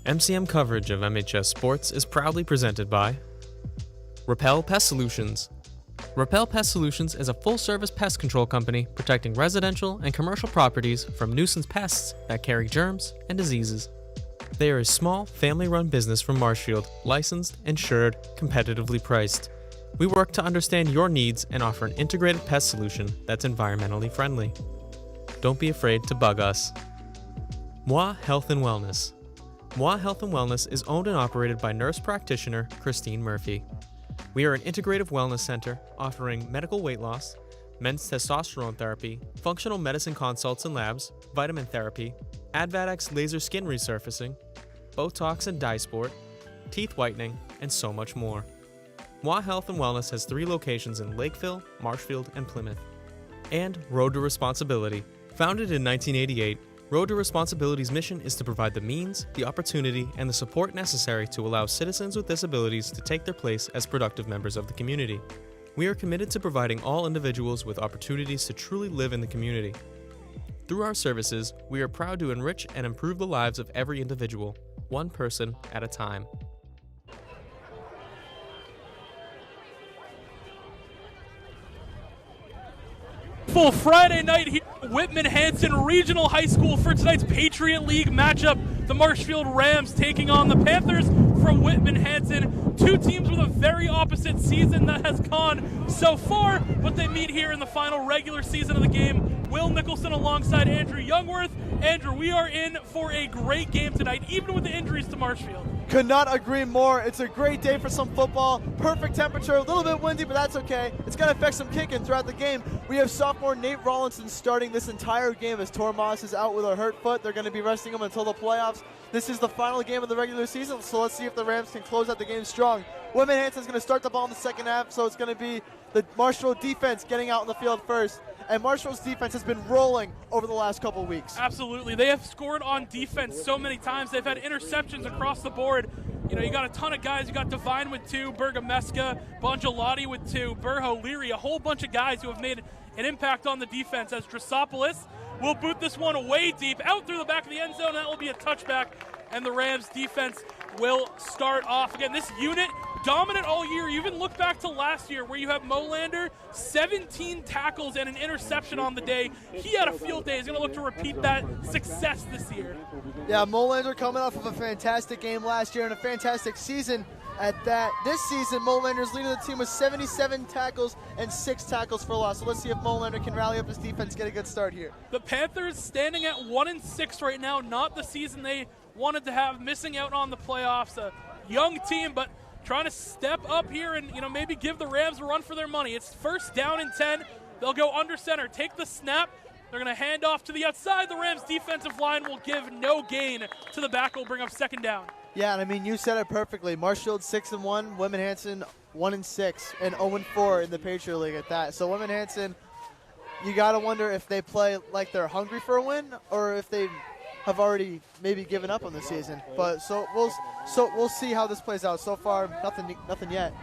MCM coverage of MHS Sports is proudly presented by Repel Pest Solutions. Repel Pest Solutions is a full-service pest control company protecting residential and commercial properties from nuisance pests that carry germs and diseases. They are a small, family-run business from Marshfield, licensed, insured, competitively priced. We work to understand your needs and offer an integrated pest solution that's environmentally friendly. Don't be afraid to bug us. Moi Health and Wellness. Moi Health and Wellness is owned and operated by nurse practitioner Christine Murphy. We are an integrative wellness center offering medical weight loss, men's testosterone therapy, functional medicine consults and labs, vitamin therapy, Advadex laser skin resurfacing, Botox and dye sport, teeth whitening, and so much more. Moi Health and Wellness has 3 locations in Lakeville, Marshfield, and Plymouth. And Road to Responsibility. Founded in 1988, Road to Responsibility's mission is to provide the means, the opportunity, and the support necessary to allow citizens with disabilities to take their place as productive members of the community. We are committed to providing all individuals with opportunities to truly live in the community. Through our services, we are proud to enrich and improve the lives of every individual, one person at a time. Full Friday night here at Whitman-Hanson Regional High School for tonight's Patriot League matchup. The Marshfield Rams taking on the Panthers from Whitman-Hanson. 2 teams with a very opposite season that has gone so far, but they meet here in the final regular season of the game. Will Nicholson alongside Andrew Youngworth. Andrew, we are in for a great game tonight, even with the injuries to Marshfield. Could not agree more. It's a great day for some football. Perfect temperature, a little bit windy, but that's okay. It's going to affect some kicking throughout the game. We have sophomore Nate Rollinson starting this entire game as Tormas is out with a hurt foot. They're going to be resting him until the playoffs. This is the final game of the regular season, so let's see if the Rams can close out the game strong. Whitman-Hanson's going to start the ball in the second half, so it's going to be the Marshfield defense getting out in the field first. And Marshfield's defense has been rolling over the last couple of weeks. Absolutely. They have scored on defense so many times. They've had interceptions across the board. You know, you got a ton of guys. You got Devine with 2, Bergameska, Bongelotti with 2, Burho, Leary, a whole bunch of guys who have made an impact on the defense as Drosopoulos will boot this one away deep, out through the back of the end zone. That will be a touchback, and the Rams defense will start off. Again, this unit dominant all year. You even look back to last year where you have Molander, 17 tackles and an interception on the day. He had a field day. He's going to look to repeat that success this year. Yeah, Molander coming off of a fantastic game last year and a fantastic season at that. This season, Molander's leading the team with 77 tackles and 6 tackles for loss. So let's see if Molander can rally up his defense, get a good start here. The Panthers standing at 1-6 right now, not the season they wanted to have, missing out on the playoffs. A young team, but trying to step up here and, you know, maybe give the Rams a run for their money. It's first down and 10. They'll go under center, take the snap. They're going to hand off to the outside. The Rams defensive line will give no gain to the back. Will bring up second down. Yeah, and I mean, you said it perfectly. Marshfield 6-1, Whitman-Hanson 1-6, and 0-4 in the Patriot League at that. So Whitman-Hanson, you got to wonder if they play like they're hungry for a win or if they have already maybe given up on the season. But so we'll see how this plays out. So far, nothing yet.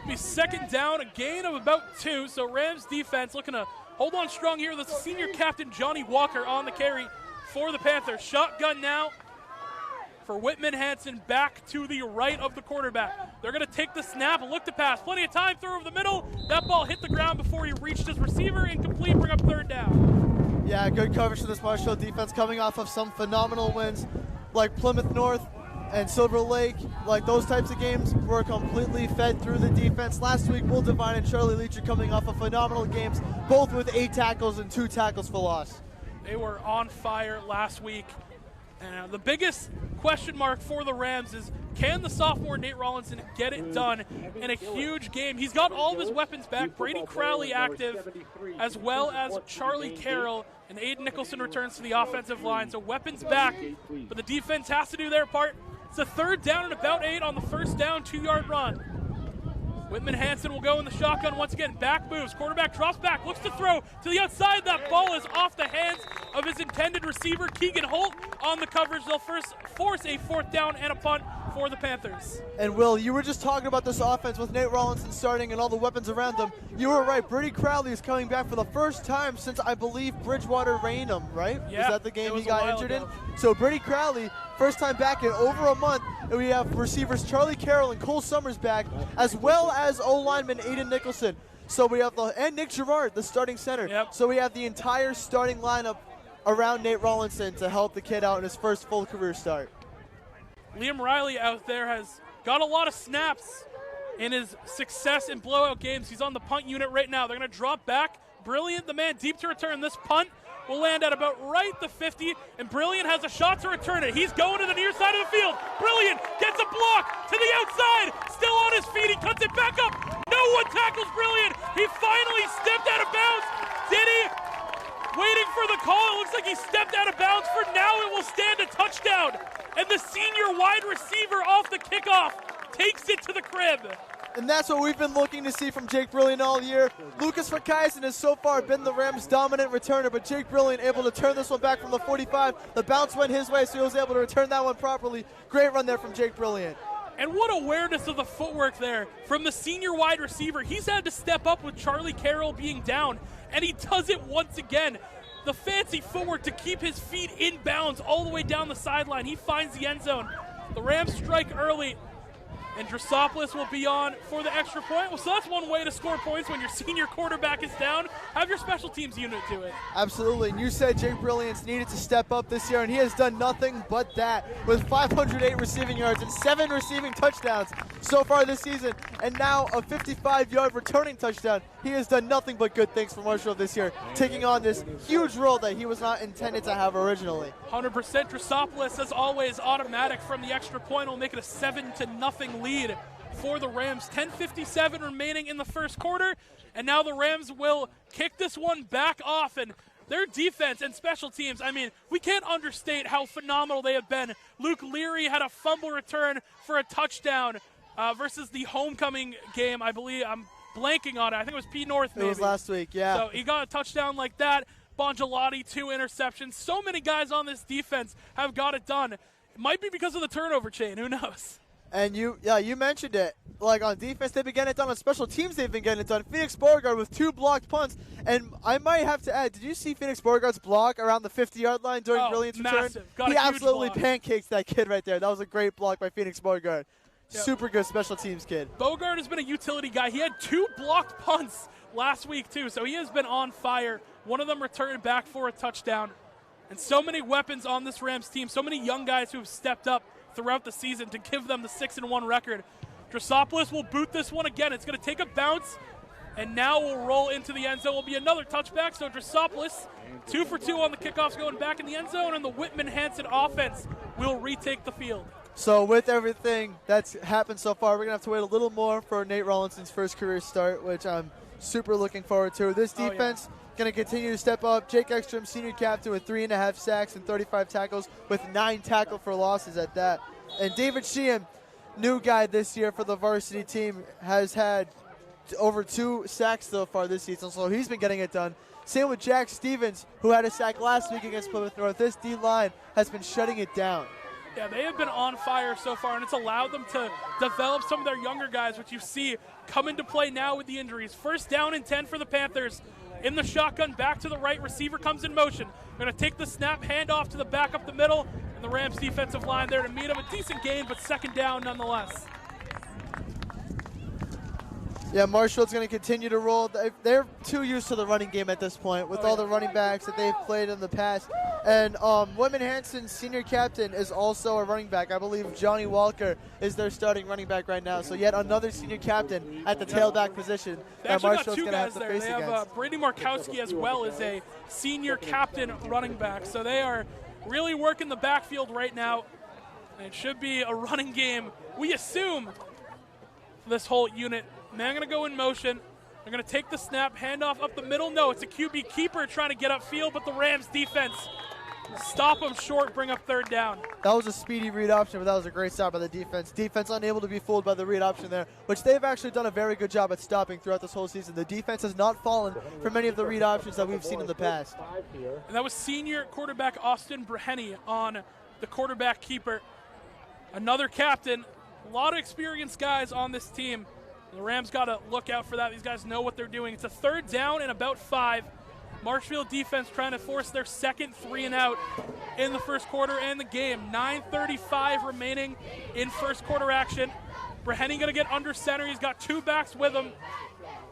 Be second down, a gain of about 2. So Rams defense looking to hold on strong here. The senior captain Johnny Walker on the carry for the Panthers. Shotgun now for Whitman-Hanson, back to the right of the quarterback. They're going to take the snap, look to pass. Plenty of time, throw over the middle. That ball hit the ground before he reached his receiver. Incomplete, bring up third down. Yeah, good coverage for this Marshfield defense coming off of some phenomenal wins like Plymouth North and Silver Lake. Like those types of games were completely fed through the defense. Last week, Will Devine and Charlie Leach are coming off of phenomenal games, both with 8 tackles and 2 tackles for loss. They were on fire last week. And the biggest question mark for the Rams is, can the sophomore Nate Rollinson get it done in a huge game? He's got all of his weapons back. Brady Crowley active, as well as Charlie Carroll, and Aiden Nicholson returns to the offensive line. So weapons back, but the defense has to do their part. It's a third down and about 8 on the first down, 2-yard run. Whitman-Hanson will go in the shotgun once again. Back moves. Quarterback drops back. Looks to throw to the outside. That ball is off the hands of his intended receiver, Keegan Holt, on the coverage. They'll first force a 4th down and a punt for the Panthers. And Will, you were just talking about this offense with Nate Rollinson starting and all the weapons around them. You were right. Brady Crowley is coming back for the first time since, I believe, Bridgewater Raynham, right? Yeah, was that the game he got injured ago. in? So Brady Crowley First time back in over a month. And we have receivers Charlie Carroll and Cole Summers back, as well as O-lineman Aiden Nicholson. So we have and Nick Gerard, the starting center. Yep. So we have the entire starting lineup around Nate Rollinson to help the kid out in his first full career start. Liam Riley out there has got a lot of snaps in his success in blowout games. He's on the punt unit right now. They're going to drop back. Brilliant, the man deep to return. This punt will land at about right the 50, and Brilliant has a shot to return it. He's going to the near side of the field. Brilliant gets a block to the outside. Still on his feet. He cuts it back up. No one tackles Brilliant. He finally stepped out of bounds. Did he? Waiting for the call. It looks like he stepped out of bounds. For now, it will stand a touchdown. And the senior wide receiver off the kickoff takes it to the crib. And that's what we've been looking to see from Jake Brilliant all year. Lucas Verkeisen has so far been the Rams' dominant returner, but Jake Brilliant able to turn this one back from the 45. The bounce went his way, so he was able to return that one properly. Great run there from Jake Brilliant. And what awareness of the footwork there from the senior wide receiver. He's had to step up with Charlie Carroll being down, and he does it once again. The fancy footwork to keep his feet in bounds all the way down the sideline. He finds the end zone. The Rams strike early, and Drossopoulos will be on for the extra point. Well, so that's one way to score points when your senior quarterback is down. Have your special teams unit do it. Absolutely, and you said Jake Brilliant's needed to step up this year, and he has done nothing but that with 508 receiving yards and 7 receiving touchdowns so far this season, and now a 55-yard returning touchdown. He has done nothing but good things for Marshfield this year, taking on this huge role that he was not intended to have originally. 100%. Drossopoulos, as always, automatic from the extra point will make it a 7-0 lead for the Rams. 10:57 remaining in the first quarter, and now the Rams will kick this one back off. And their defense and special teams, I mean, we can't understate how phenomenal they have been. Luke Leary had a fumble return for a touchdown versus the homecoming game, I believe. I'm blanking on it. I think it was P. North, maybe. It was last week, yeah. So he got a touchdown like that. Bongelati, 2 interceptions. So many guys on this defense have got it done. It might be because of the turnover chain. Who knows? And you mentioned it. Like on defense, they've been getting it done. On special teams, they've been getting it done. Phoenix Beauregard with 2 blocked punts. And I might have to add, did you see Phoenix Beauregard's block around the 50-yard line during Brilliant's return? Got he absolutely pancakes that kid right there. That was a great block by Phoenix Beauregard. Yep. Super good special teams kid. Beauregard has been a utility guy. He had 2 blocked punts last week, too, so he has been on fire. One of them returned back for a touchdown. And so many weapons on this Rams team, so many young guys who have stepped up throughout the season to give them the 6-1 record. Drossopoulos will boot this one again. It's going to take a bounce, and now will roll into the end zone. Will be another touchback, so Drossopoulos 2 for 2 on the kickoffs going back in the end zone, and the Whitman-Hanson offense will retake the field. So with everything that's happened so far, we're going to have to wait a little more for Nate Rollinson's first career start, which I'm super looking forward to. This defense going to continue to step up. Jake Ekstrom, senior captain, with 3.5 sacks and 35 tackles, with 9 tackle for losses at that. And David Sheehan, new guy this year for the varsity team, has had over 2 sacks so far this season, so he's been getting it done. Same with Jack Stevens, who had a sack last week against Plymouth North. This D-line has been shutting it down. Yeah, they have been on fire so far, and it's allowed them to develop some of their younger guys, which you see come into play now with the injuries. First down and 10 for the Panthers. In the shotgun, back to the right, receiver comes in motion. Going to take the snap, hand off to the back up the middle, and the Rams defensive line there to meet him. A decent gain, but second down nonetheless. Yeah, Marshfield's going to continue to roll. They're too used to the running game at this point with all the running backs that they've played in the past. And Whitman-Hanson's senior captain is also a running back. I believe Johnny Walker is their starting running back right now. So yet another senior captain at the tailback position that Marshfield's going to have to face against. They have Brady Markowski as well as a senior captain running back. So they are really working the backfield right now. And it should be a running game, we assume, for this whole unit. Man going to go in motion. They're going to take the snap, handoff up the middle. No, it's a QB keeper trying to get upfield, but the Rams defense stop them short, bring up third down. That was a speedy read option, but that was a great stop by the defense. Defense unable to be fooled by the read option there, which they've actually done a very good job at stopping throughout this whole season. The defense has not fallen for many of the read options that we've seen in the past. And that was senior quarterback Austin Breheny on the quarterback keeper. Another captain. A lot of experienced guys on this team. The Rams got to look out for that. These guys know what they're doing. It's a third down and about 5. Marshfield defense trying to force their second 3-and-out in the first quarter and the game. 9:35 remaining in first quarter action. Brehenny going to get under center. He's got 2 backs with him.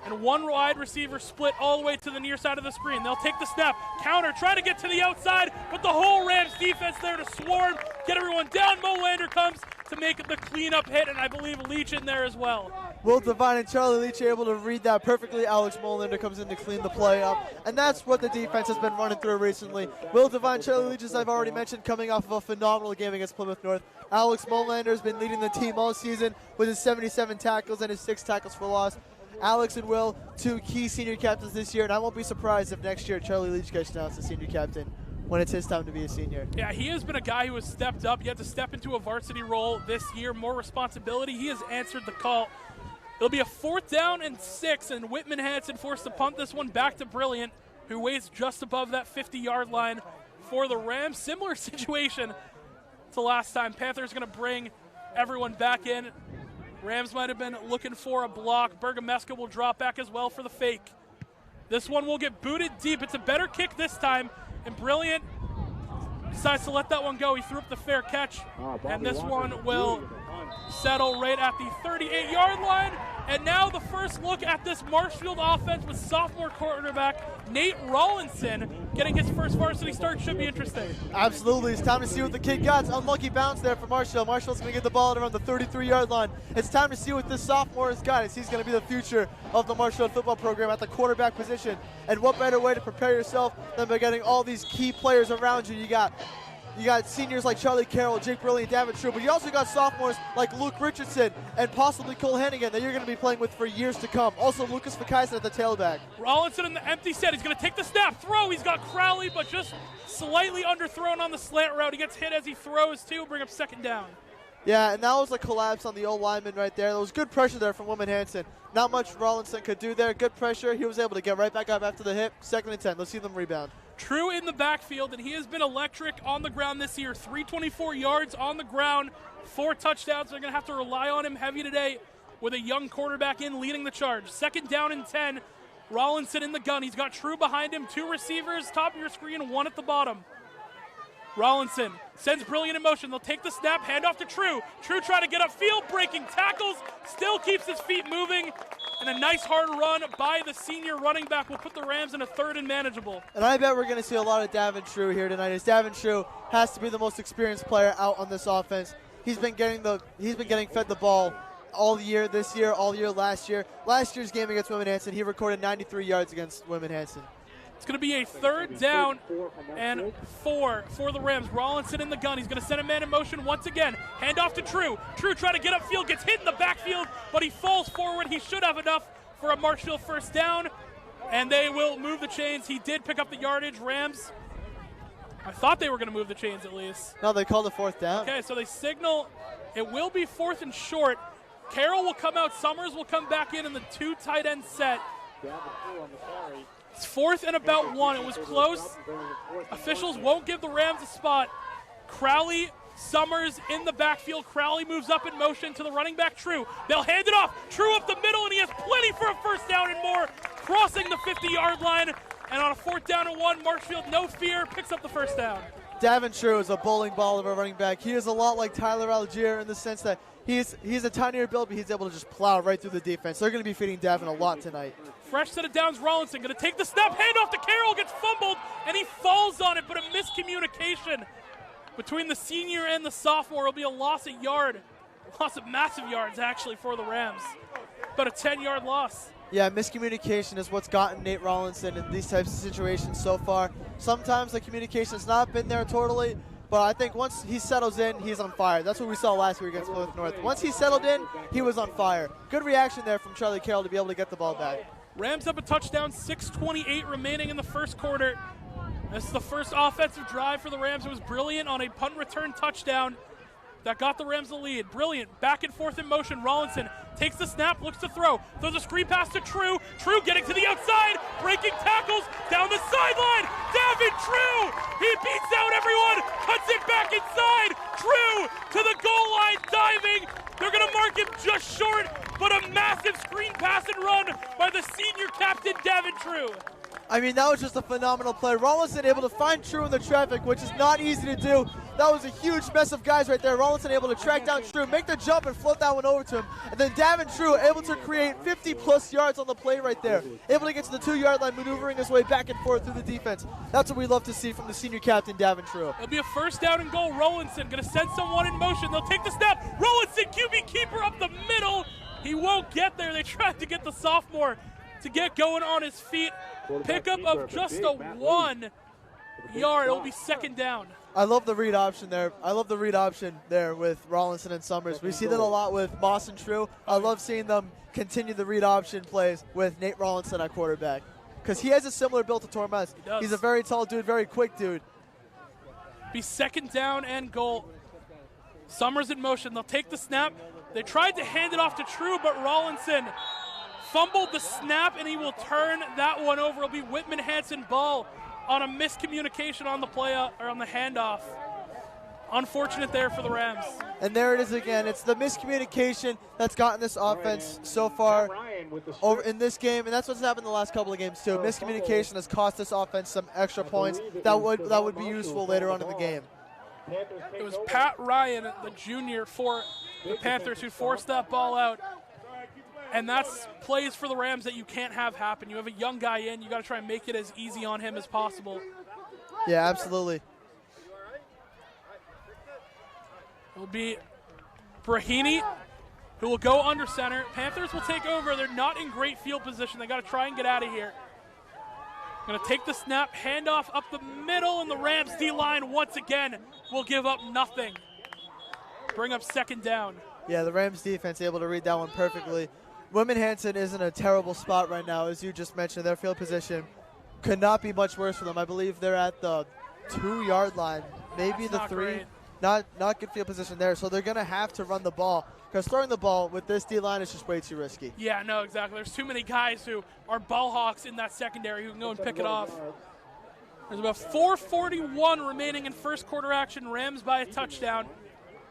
And 1 wide receiver split all the way to the near side of the screen. They'll take the snap. Counter, trying to get to the outside, but the whole Rams defense there to swarm, get everyone down. Molander comes to make the cleanup hit, and I believe Leach in there as well. Will Devine and Charlie Leach are able to read that perfectly. Alex Molander comes in to clean the play up, and that's what the defense has been running through recently. Will Devine, Charlie Leach, as I've already mentioned, coming off of a phenomenal game against Plymouth North. Alex Molander has been leading the team all season with his 77 tackles and his 6 tackles for loss. Alex and Will, 2 key senior captains this year, and I won't be surprised if next year Charlie Leach gets announced as senior captain when it's his time to be a senior. Yeah, he has been a guy who has stepped up. He had to step into a varsity role this year, more responsibility. He has answered the call. It'll be a 4th down and 6, and Whitman-Hanson forced to punt this one back to Brilliant, who weighs just above that 50-yard line for the Rams. Similar situation to last time. Panthers going to bring everyone back in. Rams might have been looking for a block. Bergameska will drop back as well for the fake. This one will get booted deep. It's a better kick this time, and Brilliant decides to let that one go. He threw up the fair catch, and this one will settle right at the 38-yard line. And now the first look at this Marshfield offense with sophomore quarterback Nate Rollinson getting his first varsity start. Should be interesting. Absolutely. It's time to see what the kid got. Unlucky bounce there for Marshfield. Marshfield's going to get the ball at around the 33-yard line. It's time to see what this sophomore has got, as he's going to be the future of the Marshfield football program at the quarterback position. And what better way to prepare yourself than by getting all these key players around you. You got seniors like Charlie Carroll, Jake Brilliant, David True, but you also got sophomores like Luke Richardson and possibly Cole Hennigan that you're going to be playing with for years to come. Also, Lucas Fakaisen at the tailback. Rollinson in the empty set. He's going to take the snap, throw. He's got Crowley, but just slightly underthrown on the slant route. He gets hit as he throws, too. Bring up 2nd down. Yeah, and that was a collapse on the old lineman right there. There was good pressure there from Whitman-Hanson. Not much Rollinson could do there. Good pressure. He was able to get right back up after the hit. 2nd and 10. Let's see them rebound. True in the backfield, and he has been electric on the ground this year. 324 yards on the ground, 4 touchdowns. They're going to have to rely on him heavy today with a young quarterback in leading the charge. 2nd down and 10. Rollinson in the gun. He's got True behind him. 2 receivers, top of your screen, 1 at the bottom. Rollinson sends Brilliant in motion. They'll take the snap, hand off to True. True trying to get upfield, breaking tackles, still keeps his feet moving, and a nice hard run by the senior running back will put the Rams in a 3rd and manageable. And I bet we're going to see a lot of Davin True here tonight, as Davin True has to be the most experienced player out on this offense. He's been getting fed the ball all year this year, all year last year. Last year's game against Whitman-Hanson, he recorded 93 yards against Whitman-Hanson. It's going to be a 3rd down and 4 for the Rams. Rollinson in the gun. He's going to send a man in motion once again. Hand off to True. True trying to get upfield, gets hit in the backfield, but he falls forward. He should have enough for a Marshfield 1st down, and they will move the chains. He did pick up the yardage. Rams, I thought they were going to move the chains at least. No, they called a 4th down. Okay, so they signal it will be 4th and short. Carroll will come out. Summers will come back in the 2 tight end set. It's 4th and about 1. It was close. Officials won't give the Rams a spot. Crowley, Summers in the backfield. Crowley moves up in motion to the running back, True. They'll hand it off. True up the middle, and he has plenty for a 1st down and more, crossing the 50-yard line. And on a 4th down and 1, Marshfield, no fear, picks up the 1st down. Davin True is a bowling ball of a running back. He is a lot like Tyler Algier in the sense that he's a tinier build, but he's able to just plow right through the defense. They're going to be feeding Davin a lot tonight. Fresh set of downs, Rollinson going to take the snap, hand off to Carroll, gets fumbled, and he falls on it, but a miscommunication between the senior and the sophomore will be a loss of massive yards, actually, for the Rams. About a 10-yard loss. Yeah, miscommunication is what's gotten Nate Rollinson in these types of situations so far. Sometimes the communication's not been there totally, but I think once he settles in, he's on fire. That's what we saw last week against Plymouth North. Once he settled in, he was on fire. Good reaction there from Charlie Carroll to be able to get the ball back. Rams up a touchdown, 6:28 remaining in the first quarter. This is the first offensive drive for the Rams. It was Brilliant on a punt return touchdown that got the Rams the lead. Brilliant, back and forth in motion. Rollinson takes the snap, looks to throw, throws a screen pass to True. True getting to the outside, breaking tackles down the sideline. David True, he beats out everyone, cuts it back inside. True to the goal line, diving. They're going to mark him just short, but a massive screen pass and run by the senior captain, David True. I mean, that was just a phenomenal play. Rollinson able to find True in the traffic, which is not easy to do. That was a huge mess of guys right there. Rollinson able to track down True, make the jump and float that one over to him. And then Davin True able to create 50-plus yards on the play right there. Able to get to the 2-yard line, maneuvering his way back and forth through the defense. That's what we love to see from the senior captain, Davin True. It'll be a first down and goal. Rollinson going to send someone in motion. They'll take the snap. Rollinson, QB keeper up the middle. He won't get there. They tried to get the sophomore to get going on his feet. Pickup of just a 1 yard. It'll be second down. I love the read option there. I love the read option there with Rollinson and Summers. We see that a lot with Moss and True. I love seeing them continue the read option plays with Nate Rollinson at quarterback because he has a similar build to Tormes. He's a very tall dude, very quick dude. Be second down and goal. Summers in motion. They'll take the snap. They tried to hand it off to True, but Rollinson fumbled the snap, and he will turn that one over. It'll be Whitman-Hanson ball on a miscommunication on the play or on the handoff. Unfortunate there for the Rams. And there it is again. It's the miscommunication that's gotten this offense so far over in this game, and that's what's happened the last couple of games too. Miscommunication has cost this offense some extra points that would be useful later on in the game. It was Pat Ryan, the junior for the Panthers, who forced that ball out. And that's plays for the Rams that you can't have happen. You have a young guy in. You got to try and make it as easy on him as possible. Yeah, absolutely. It'll be Brahini, who will go under center. Panthers will take over. They're not in great field position. They got to try and get out of here. Going to take the snap, handoff up the middle, and the Rams D-line once again will give up nothing. Bring up second down. Yeah, the Rams defense able to read that one perfectly. Whitman-Hanson is in a terrible spot right now, as you just mentioned. Their field position could not be much worse for them. I believe they're at the 2-yard line, maybe the 3. Great. Not good field position there, so they're going to have to run the ball because throwing the ball with this D-line is just way too risky. Yeah, no, exactly. There's too many guys who are ball hawks in that secondary who can go and pick it off. There's about 4:41 remaining in first quarter action. Rams by a touchdown,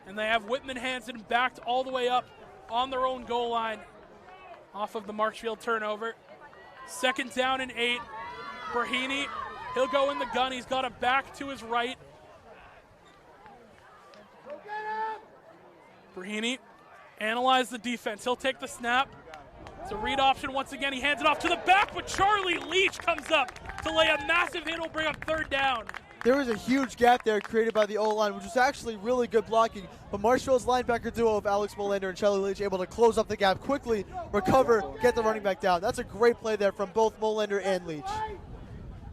and they have Whitman-Hanson backed all the way up on their own goal line off of the Marshfield turnover. Second down and 8. Brahini, he'll go in the gun. He's got a back to his right. Brahini analyze the defense. He'll take the snap. It's a read option once again. He hands it off to the back, but Charlie Leach comes up to lay a massive hit. Will bring up third down. There was a huge gap there created by the O-line, which was actually really good blocking. But Marshfield's linebacker duo of Alex Molander and Charlie Leach able to close up the gap quickly, recover, get the running back down. That's a great play there from both Molander and Leach.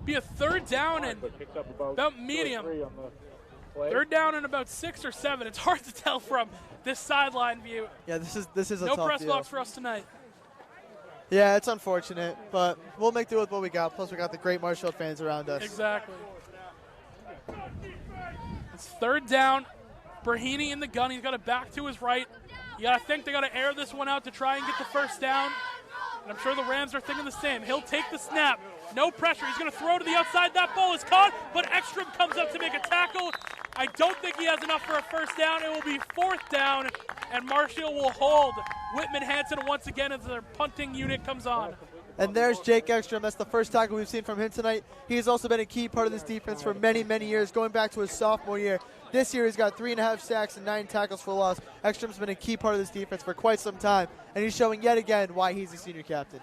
Be a third down and about medium. Third down and about 6 or 7. It's hard to tell from this sideline view. Yeah, this is a no tough press deal. box for us tonight. Yeah, it's unfortunate, but we'll make do with what we got. Plus, we got the great Marshfield fans around us. Exactly. It's third down. Brahini in the gun. He's got it back to his right. You got to think they got to air this one out to try and get the first down. And I'm sure the Rams are thinking the same. He'll take the snap. No pressure. He's going to throw to the outside. That ball is caught, but Ekstrom comes up to make a tackle. I don't think he has enough for a first down. It will be fourth down, and Marshfield will hold Whitman-Hanson once again as their punting unit comes on. And there's Jake Ekstrom. That's the first tackle we've seen from him tonight. He's also been a key part of this defense for many, many years, going back to his sophomore year. This year he's got 3.5 sacks and 9 tackles for loss. Ekstrom's been a key part of this defense for quite some time, and he's showing yet again why he's the senior captain.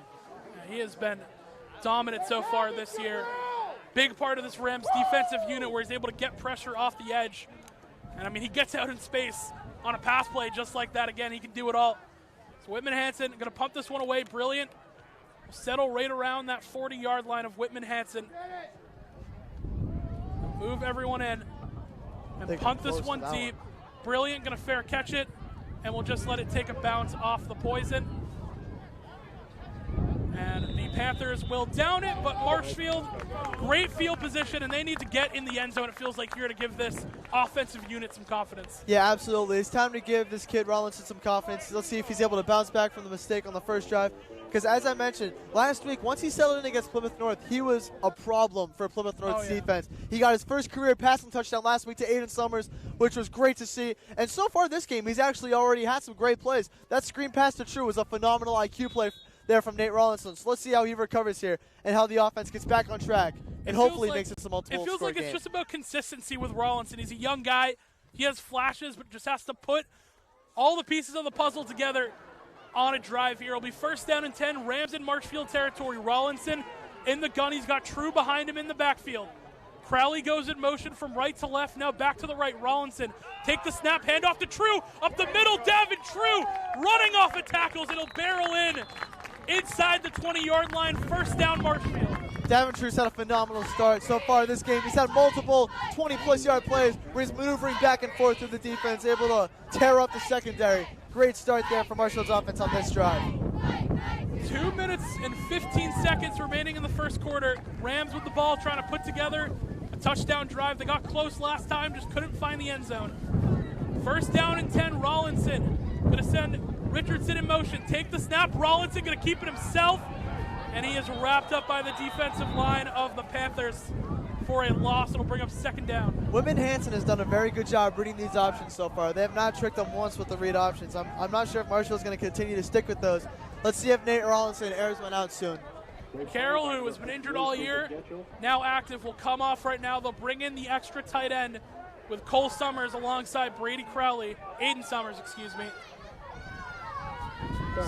He has been dominant so far this year. Big part of this Rams defensive unit where he's able to get pressure off the edge. And, I mean, he gets out in space on a pass play just like that. Again, he can do it all. So Whitman-Hanson going to pump this one away. Brilliant. Settle right around that 40-yard line of Whitman-Hanson. Move everyone in. And punt this one deep. Brilliant, going to fair catch it. And we'll just let it take a bounce off the poison. And the Panthers will down it, but Marshfield, great field position, and they need to get in the end zone, it feels like, here to give this offensive unit some confidence. Yeah, absolutely. It's time to give this kid Rollinson some confidence. Let's see if he's able to bounce back from the mistake on the first drive. Because as I mentioned, last week, once he settled in against Plymouth North, he was a problem for Plymouth North's defense. He got his first career passing touchdown last week to Aiden Summers, which was great to see. And so far this game, he's actually already had some great plays. That screen pass to True was a phenomenal IQ play there from Nate Rollinson. So let's see how he recovers here and how the offense gets back on track and hopefully makes it some multiple It feels like it's just about consistency with Rollinson. He's a young guy. He has flashes, but just has to put all the pieces of the puzzle together on a drive here. It'll be first down and 10, Rams in Marshfield territory. Rollinson in the gun. He's got True behind him in the backfield. Crowley goes in motion from right to left, now back to the right. Rollinson, take the snap, hand off to True, up the middle, Davin True, running off of tackles. It'll barrel in inside the 20-yard line, first down Marshfield. Davin True's had a phenomenal start so far this game. He's had multiple 20-plus yard plays where he's maneuvering back and forth through the defense, able to tear up the secondary. Great start there for Marshfield's offense on this drive. 2 minutes and 15 seconds remaining in the first quarter. Rams with the ball trying to put together a touchdown drive. They got close last time, just couldn't find the end zone. First down and 10, Rollinson. Going to send Richardson in motion. Take the snap. Rollinson going to keep it himself. And he is wrapped up by the defensive line of the Panthers for a loss. It'll bring up second down. Whitman-Hanson has done a very good job reading these options so far. They have not tricked them once with the read options. I'm not sure if Marshfield's going to continue to stick with those. Let's see if Nate Rollinson airs one out soon. Carroll, who has been injured all year, now active, will come off right now. They'll bring in the extra tight end with Cole Summers alongside Brady Crowley. Aiden Summers, excuse me.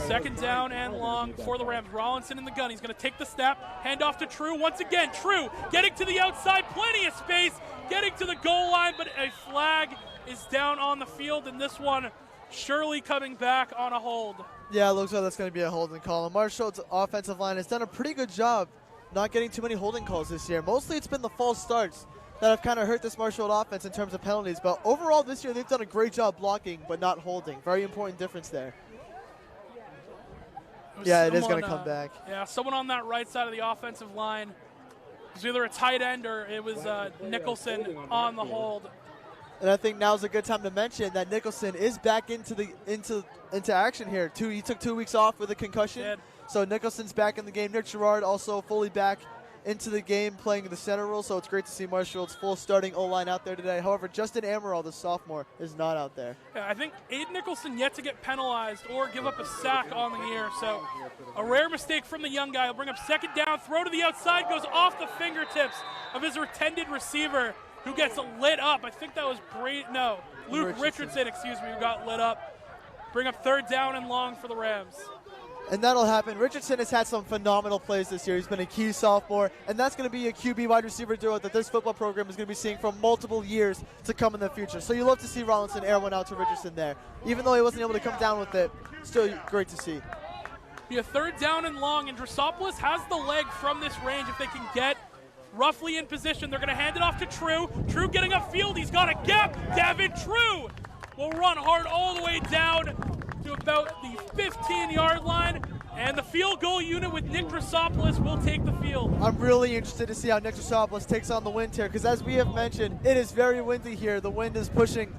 Second down and long for the Rams. Rollinson in the gun. He's going to take the snap, hand off to True. Once again, True getting to the outside, plenty of space, getting to the goal line, but a flag is down on the field, and this one surely coming back on a hold. Yeah, it looks like that's going to be a holding call. And Marshfield's offensive line has done a pretty good job not getting too many holding calls this year. Mostly it's been the false starts that have kind of hurt this Marshfield offense in terms of penalties. But overall this year, they've done a great job blocking but not holding. Very important difference there. Yeah, it is going to come back. Yeah, someone on that right side of the offensive line. It was either a tight end or it was Nicholson on the hold. And I think now's a good time to mention that Nicholson is back into action here. He took 2 weeks off with a concussion. So Nicholson's back in the game. Nick Gerard also fully back into the game playing the center role. So it's great to see Marshfield's full starting O-line out there today. However, Justin Amaral, the sophomore, is not out there. Yeah, I think Aiden Nicholson yet to get penalized or give up a sack on the year. So a rare mistake from the young guy. He'll bring up second down, throw to the outside, goes off the fingertips of his intended receiver, who gets lit up. I think that was Luke Richardson, who got lit up. Bring up third down and long for the Rams. And that'll happen. Richardson has had some phenomenal plays this year. He's been a key sophomore, and that's going to be a QB wide receiver duo that this football program is going to be seeing for multiple years to come in the future. So you love to see Rollinson air one out to Richardson there. Even though he wasn't able to come down with it, still great to see. Be a third down and long, and Drosopoulos has the leg from this range if they can get roughly in position. They're going to hand it off to True. True getting upfield. He's got a gap. Davin True will run hard all the way down to about the 15-yard line. And the field goal unit with Nick Drosopoulos will take the field. I'm really interested to see how Nick Drosopoulos takes on the wind here, because as we have mentioned, it is very windy here. The wind is pushing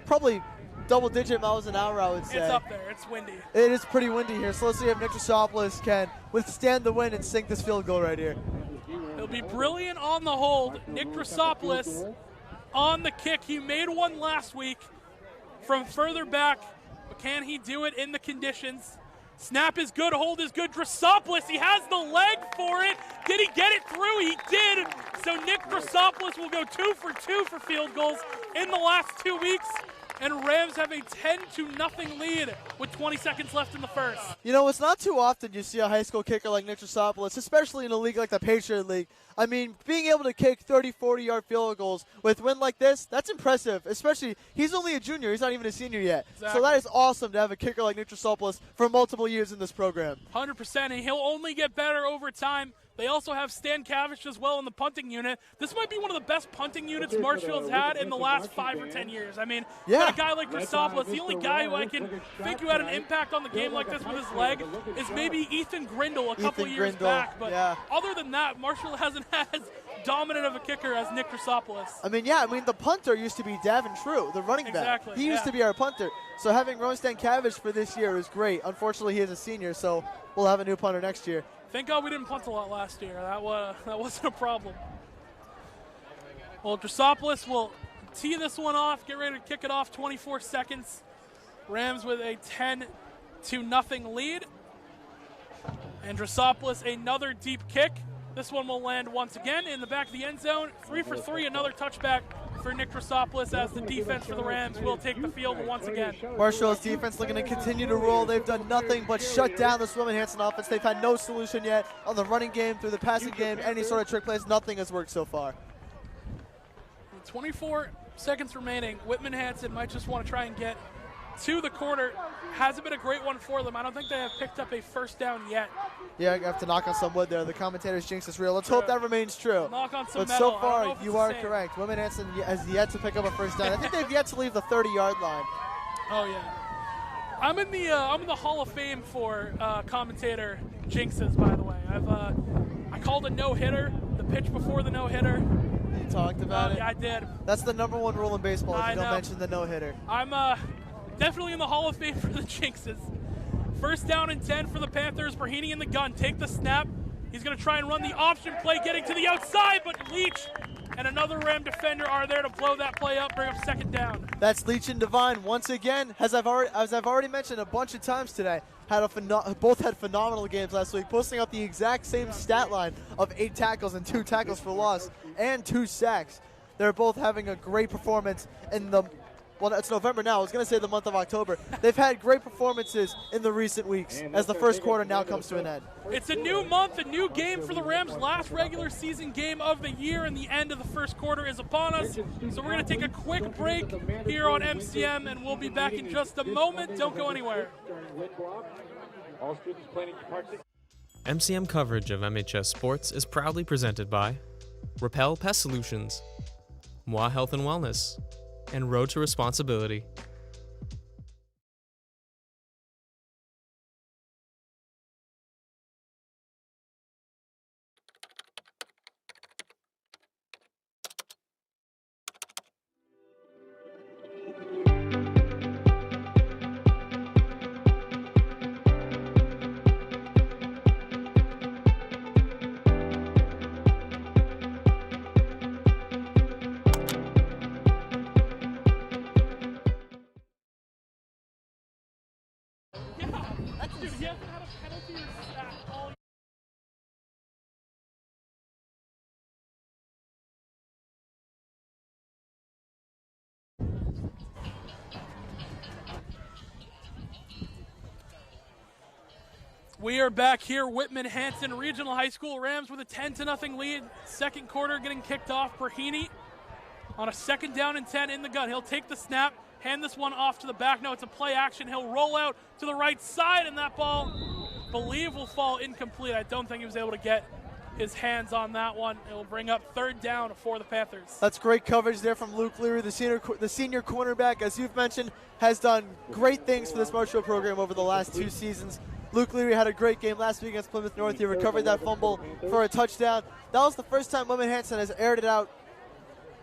probably double-digit miles an hour, I would say. It's up there. It's windy. It is pretty windy here, so let's see if Nick Drosopoulos can withstand the wind and sink this field goal right here. He'll be brilliant on the hold. Nick Drosopoulos on the kick. He made one last week from further back, but can he do it in the conditions? Snap is good, hold is good. Drosopoulos, he has the leg for it. Did he get it through? He did. So Nick Drosopoulos will go 2 for 2 for field goals in the last 2 weeks. And Rams have a 10-0 lead with 20 seconds left in the first. You know, it's not too often you see a high school kicker like Nick Drosopoulos, especially in a league like the Patriot League. I mean, being able to kick 30, 40-yard field goals with wind like this, that's impressive, especially he's only a junior. He's not even a senior yet. Exactly. So that is awesome to have a kicker like Nick Drosopoulos for multiple years in this program. 100%, and he'll only get better over time. They also have Stan Cavish as well in the punting unit. This might be one of the best punting units Marshfield's had in the last 5 or 10 years. I mean, got a guy like Drosopoulos. The only guy who I can think who had an impact on the game like this with his leg is maybe Ethan Grindle a couple years back. But other than that, Marshfield hasn't had as dominant of a kicker as Nick Drosopoulos. I mean, the punter used to be Davin True, the running back. Exactly, He used to be our punter. So having Stan Cavish for this year is great. Unfortunately, he is a senior, so we'll have a new punter next year. Thank God we didn't punt a lot last year. That wasn't a problem. Well, Drosopoulos will tee this one off, get ready to kick it off, 24 seconds. Rams with a 10-0 lead. And Drosopoulos, another deep kick. This one will land once again in the back of the end zone. 3 for 3, another touchback for Nick Drosopoulos as the defense for the Rams will take the field once again. Marshfield's defense looking to continue to roll. They've done nothing but shut down this Whitman-Hanson offense. They've had no solution yet on the running game, through the passing game, any sort of trick plays. Nothing has worked so far. 24 seconds remaining. Whitman-Hanson might just want to try and get to the quarter. Hasn't been a great one for them. I don't think they have picked up a first down yet. Yeah, I have to knock on some wood there. The commentator's jinx is real. Let's hope that remains true. Knock on some but metal. so far, you are correct. Whitman-Hanson has yet to pick up a first down. I think they've yet to leave the 30-yard line. Oh yeah. I'm in the Hall of Fame for commentator jinxes. By the way, I called a no-hitter the pitch before the no-hitter. You talked about it. Yeah, I did. That's the #1 rule in baseball. If you don't know. mention the no-hitter. I'm definitely in the Hall of Fame for the jinxes. First down and 10 for the Panthers. Brahini in the gun. Take the snap. He's going to try and run the option play, getting to the outside, but Leach and another Ram defender are there to blow that play up, bring up second down. That's Leach and Devine once again, as I've already mentioned a bunch of times today. Both had phenomenal games last week, posting up the exact same stat line of 8 tackles and 2 tackles for loss and 2 sacks. They're both having a great performance in the. Well, it's November now. I was going to say the month of October. They've had great performances in the recent weeks as the first quarter now comes to an end. It's a new month, a new game for the Rams. Last regular season game of the year, and the end of the first quarter is upon us. So we're going to take a quick break here on MCM, and we'll be back in just a moment. Don't go anywhere. MCM coverage of MHS Sports is proudly presented by Repel Pest Solutions, Moi Health and Wellness, and Road to Responsibility. Dude, he hasn't had a penalty or sack all. We are back here, Whitman-Hanson Regional High School. Rams with a 10-0 lead. Second quarter getting kicked off. Brahini on a second down and 10 in the gun. He'll take the snap, hand this one off to the back. No, it's a play action. He'll roll out to the right side, and that ball, believe, will fall incomplete. I don't think he was able to get his hands on that one. It will bring up third down for the Panthers. That's great coverage there from Luke Leary, the senior cornerback, as you've mentioned, has done great things for this Marshfield program over the last 2 seasons. Luke Leary had a great game last week against Plymouth North. He recovered that fumble for a touchdown. That was the first time Whitman-Hanson has aired it out,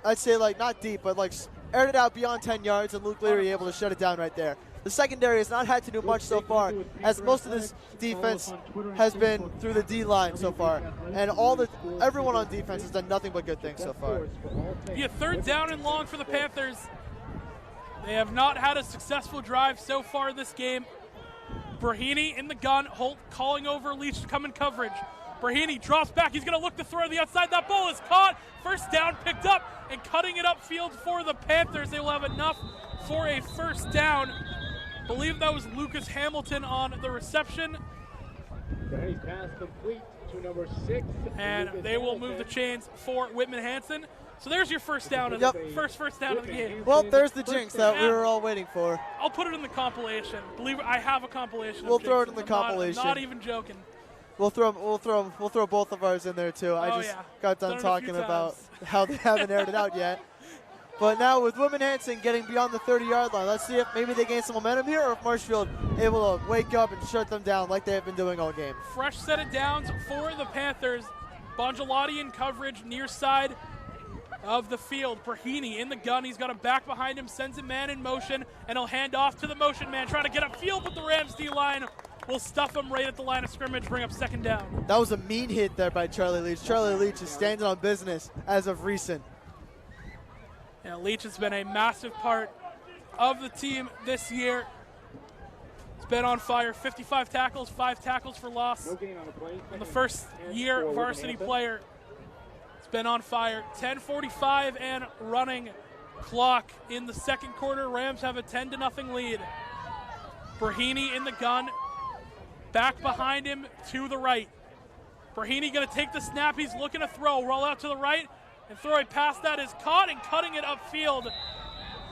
I'd say, like, not deep, but like aired it out beyond 10 yards, and Luke Leary able to shut it down right there. The secondary has not had to do much so far, as most of this defense has been through the D-line so far. And everyone on defense has done nothing but good things so far. Be a third down and long for the Panthers. They have not had a successful drive so far this game. Brahini in the gun, Holt calling over Leach to come in coverage. Brahini drops back, he's gonna look to throw to the outside, that ball is caught. First down picked up, and cutting it upfield for the Panthers. They will have enough for a first down. Believe that was Lucas Hamilton on the reception. Pass complete to number 6. And they will move the chains for Whitman-Hanson. So there's your first down of the first down of the game. Well, there's the jinx that we were all waiting for. I'll put it in the compilation. Believe it, I have a compilation. We'll throw it in the compilation. I'm not even joking. We'll throw both of ours in there too. I just got done talking about how they haven't aired it out yet. But now with Whitman-Hanson getting beyond the 30-yard line, let's see if maybe they gain some momentum here, or if Marshfield able to wake up and shut them down like they have been doing all game. Fresh set of downs for the Panthers. Bongelati in coverage near side of the field. Brahini in the gun. He's got a back behind him, sends a man in motion, and he'll hand off to the motion man, trying to get upfield, but the Rams D-line will stuff him right at the line of scrimmage, bring up second down. That was a mean hit there by Charlie Leach. Charlie Leach is standing on business as of recent. Yeah, Leach has been a massive part of the team this year. He's been on fire. 55 tackles, 5 tackles for loss. And the first year varsity player. It's been on fire. 10:45 and running clock in the second quarter. Rams have a 10-0 lead. Brahini in the gun. Back behind him to the right. Brahini going to take the snap. He's looking to throw. Roll out to the right and throw a pass that is caught and cutting it upfield.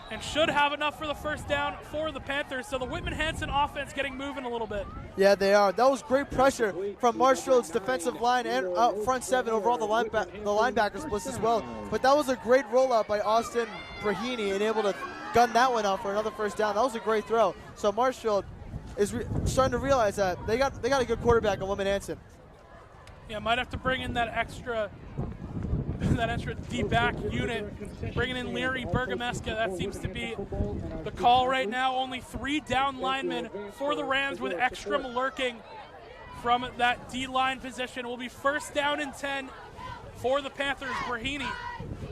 And should have enough for the first down for the Panthers. So the Whitman-Hanson offense getting moving a little bit. Yeah, they are. That was great pressure from Marshfield's defensive line and front seven, overall the linebacker splits as well. But that was a great rollout by Austin Brahini and able to gun that one out for another first down. That was a great throw. So Marshfield is starting to realize that they got a good quarterback in Whitman-Hanson. Yeah, might have to bring in that extra D-back unit, bringing in Leary, Bergameska. That seems to be the call right now. Only 3 down linemen for the Rams with Ekstrom lurking from that D-line position. Will be first down and 10 for the Panthers. Brahini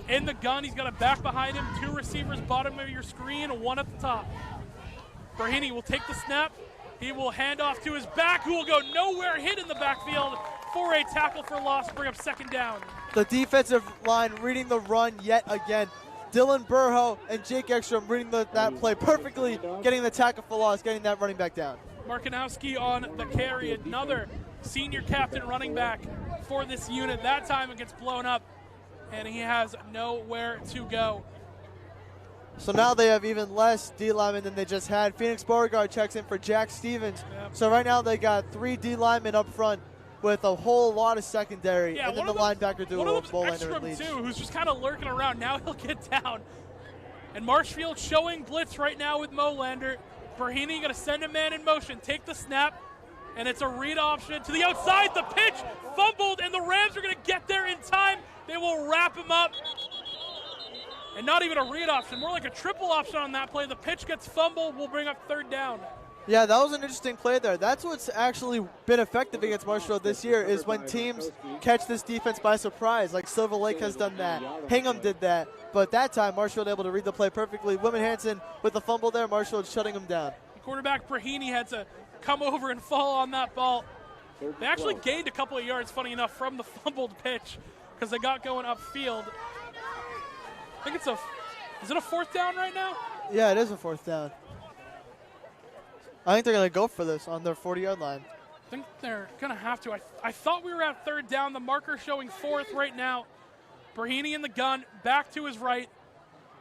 in the gun. He's got a back behind him. 2 receivers bottom of your screen, 1 at the top. Brahini will take the snap. He will hand off to his back, who will go nowhere, hit in the backfield for a tackle for loss, bring up second down. The defensive line reading the run yet again. Dylan Burho and Jake Ekstrom reading that play perfectly, getting the tackle for loss, getting that running back down. Markinowski on the carry, another senior captain running back for this unit. That time it gets blown up, and he has nowhere to go. So now they have even less D linemen than they just had. Phoenix Beauregard checks in for Jack Stevens. Yep. So right now they got 3 D linemen up front with a whole lot of secondary, and then the linebacker duo of Bolander and Leach. Too, who's just kind of lurking around. Now he'll get down. And Marshfield showing blitz right now with Molander. Brahini going to send a man in motion, take the snap, and it's a read option to the outside. The pitch fumbled, and the Rams are going to get there in time. They will wrap him up. And not even a read option, more like a triple option on that play. The pitch gets fumbled, will bring up third down. Yeah, that was an interesting play there. That's what's actually been effective against Marshfield this year, is when teams catch this defense by surprise. Like Silver Lake has done that. Hingham did that. But that time, Marshfield able to read the play perfectly. Whitman-Hanson with the fumble there, Marshfield shutting him down. The quarterback Brahini had to come over and fall on that ball. They actually gained a couple of yards, funny enough, from the fumbled pitch because they got going upfield. I think is it a fourth down right now? Yeah, it is a fourth down. I think they're going to go for this on their 40-yard line. I think they're going to have to. I thought we were at third down. The marker showing fourth right now. Brahini in the gun, back to his right.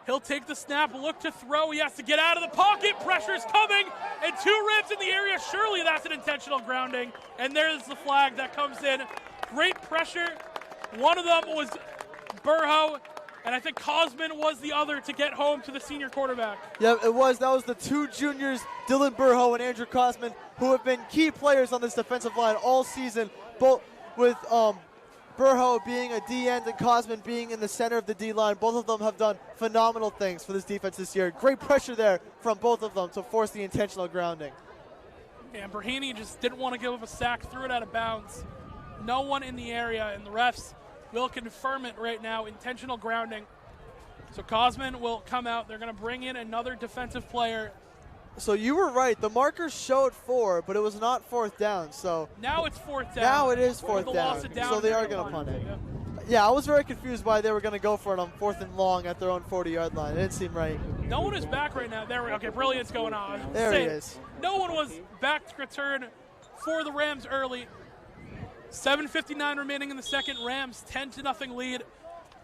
He'll take the snap, look to throw. He has to get out of the pocket. Pressure's coming, and 2 Rams in the area. Surely that's an intentional grounding. And there's the flag that comes in. Great pressure. One of them was Burho, and I think Cosman was the other to get home to the senior quarterback. Yeah, it was. That was the 2 juniors, Dylan Burho and Andrew Cosman, who have been key players on this defensive line all season, both with Burho being a D end and Cosman being in the center of the D line. Both of them have done phenomenal things for this defense this year. Great pressure there from both of them to force the intentional grounding. Yeah, Brahini just didn't want to give up a sack, threw it out of bounds. No one in the area, and the refs will confirm it right now, intentional grounding. So Cosman will come out. They're going to bring in another defensive player. So you were right. The marker showed 4, but it was not fourth down. So now it's fourth down. Now it is fourth down. So they are going to punt it. Yeah, I was very confused why they were going to go for it on 4th and long at their own 40-yard line. It didn't seem right. No one is back right now. There we go. Okay, brilliant's going on. There he is. No one was back to return for the Rams early. 7:59 remaining in the second. Rams 10-0 lead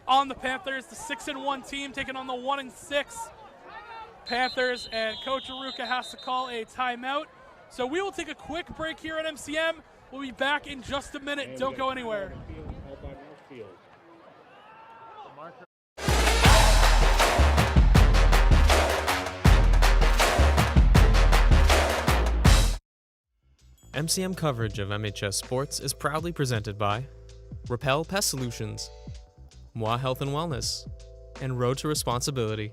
on the Panthers. The 6-1 team taking on the 1-6 Panthers, and Coach Aruka has to call a timeout. So we will take a quick break here at MCM. We'll be back in just a minute. Don't go anywhere. MCM coverage of MHS Sports is proudly presented by Repel Pest Solutions, Moi Health and Wellness, and Road to Responsibility.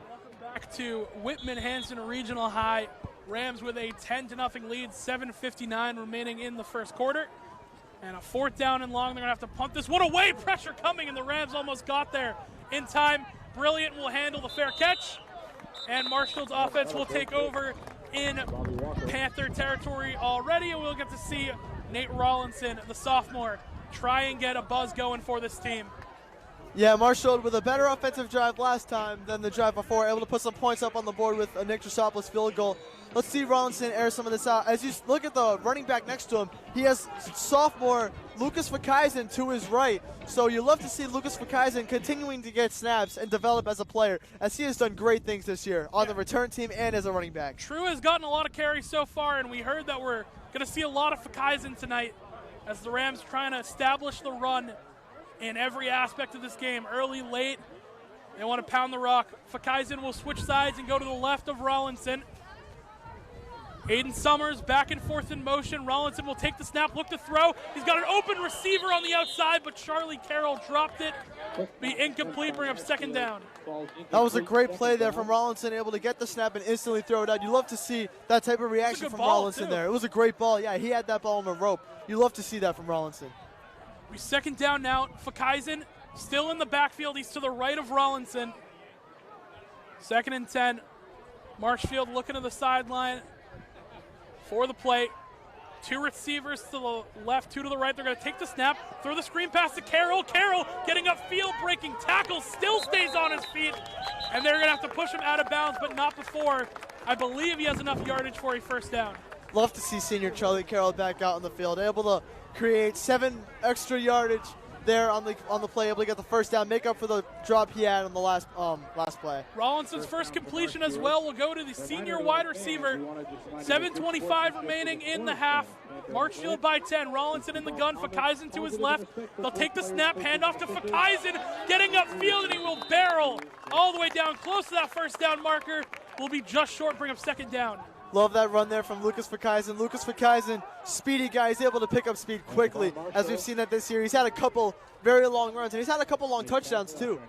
Welcome back to Whitman-Hanson Regional High. Rams with a 10-0 lead, 7:59 remaining in the first quarter. And a 4th down and long. They're going to have to punt this one away. Pressure coming, and the Rams almost got there in time. Brilliant will handle the fair catch. And Marshfield's offense will take over in Panther territory already. And we'll get to see Nate Rollinson, the sophomore, try and get a buzz going for this team. Yeah, Marshfield with a better offensive drive last time than the drive before, able to put some points up on the board with a Nick Drosopoulos field goal. Let's see Rollinson air some of this out. As you look at the running back next to him, he has sophomore Lucas Fakaizen to his right. So you love to see Lucas Fakaizen continuing to get snaps and develop as a player, as he has done great things this year on the return team and as a running back. True has gotten a lot of carries so far, and we heard that we're going to see a lot of Fakaizen tonight as the Rams trying to establish the run in every aspect of this game, early, late. They want to pound the rock. Fakaizen will switch sides and go to the left of Rollinson. Aiden Summers back and forth in motion. Rollinson will take the snap, look to throw. He's got an open receiver on the outside, but Charlie Carroll dropped it. Be incomplete, bring up 2nd down. That was a great play there from Rollinson, able to get the snap and instantly throw it out. You love to see that type of reaction from Rollinson there. It was a great ball. Yeah, he had that ball on the rope. You love to see that from Rollinson. We 2nd down now. Fakaizen still in the backfield. He's to the right of Rollinson. 2nd and 10. Marshfield looking to the sideline for the play. 2 receivers to the left, 2 to the right. They're going to take the snap, throw the screen pass to Carroll. Carroll getting upfield, breaking tackles, still stays on his feet. And they're going to have to push him out of bounds, but not before. I believe he has enough yardage for a 1st down. Love to see senior Charlie Carroll back out on the field, able to create 7 extra yardage there on the play, able to get the 1st down, make up for the drop he had on the last play. Rollinson's first completion as well will go to the senior wide receiver. 7:25 remaining in the half. Marshfield by 10. Rollinson in the gun. Fakaizen to his left. They'll take the snap, handoff to Fakaizen, getting upfield, and he will barrel all the way down, close to that 1st down marker. Will be just short, bring up 2nd down. Love that run there from Lucas Fakaizen. Lucas Fakaizen, speedy guy. He's able to pick up speed quickly, as we've seen that this year. He's had a couple very long runs, and he's had a couple long touchdowns, too.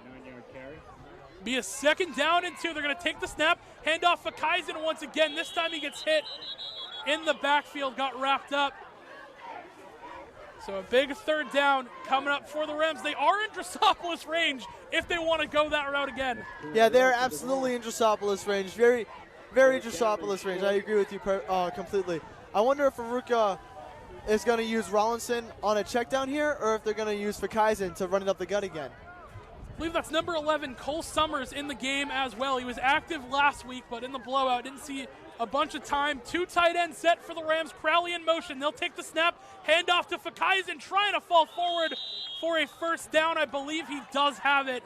Be a 2nd down and 2. They're going to take the snap, hand off Fakaizen once again. This time he gets hit in the backfield, got wrapped up. So a big 3rd down coming up for the Rams. They are in Drosopoulos range if they want to go that route again. Yeah, they're absolutely in Drosopoulos range. Very Drosopoulos range. I agree with you completely. I wonder if Aruka is going to use Rollinson on a check down here, or if they're going to use Fakaizen to run it up the gut again. I believe that's number 11, Cole Summers, in the game as well. He was active last week, but in the blowout, didn't see a bunch of time. 2 tight ends set for the Rams. Crowley in motion. They'll take the snap, hand off to Fakaizen, trying to fall forward for a 1st down. I believe he does have it.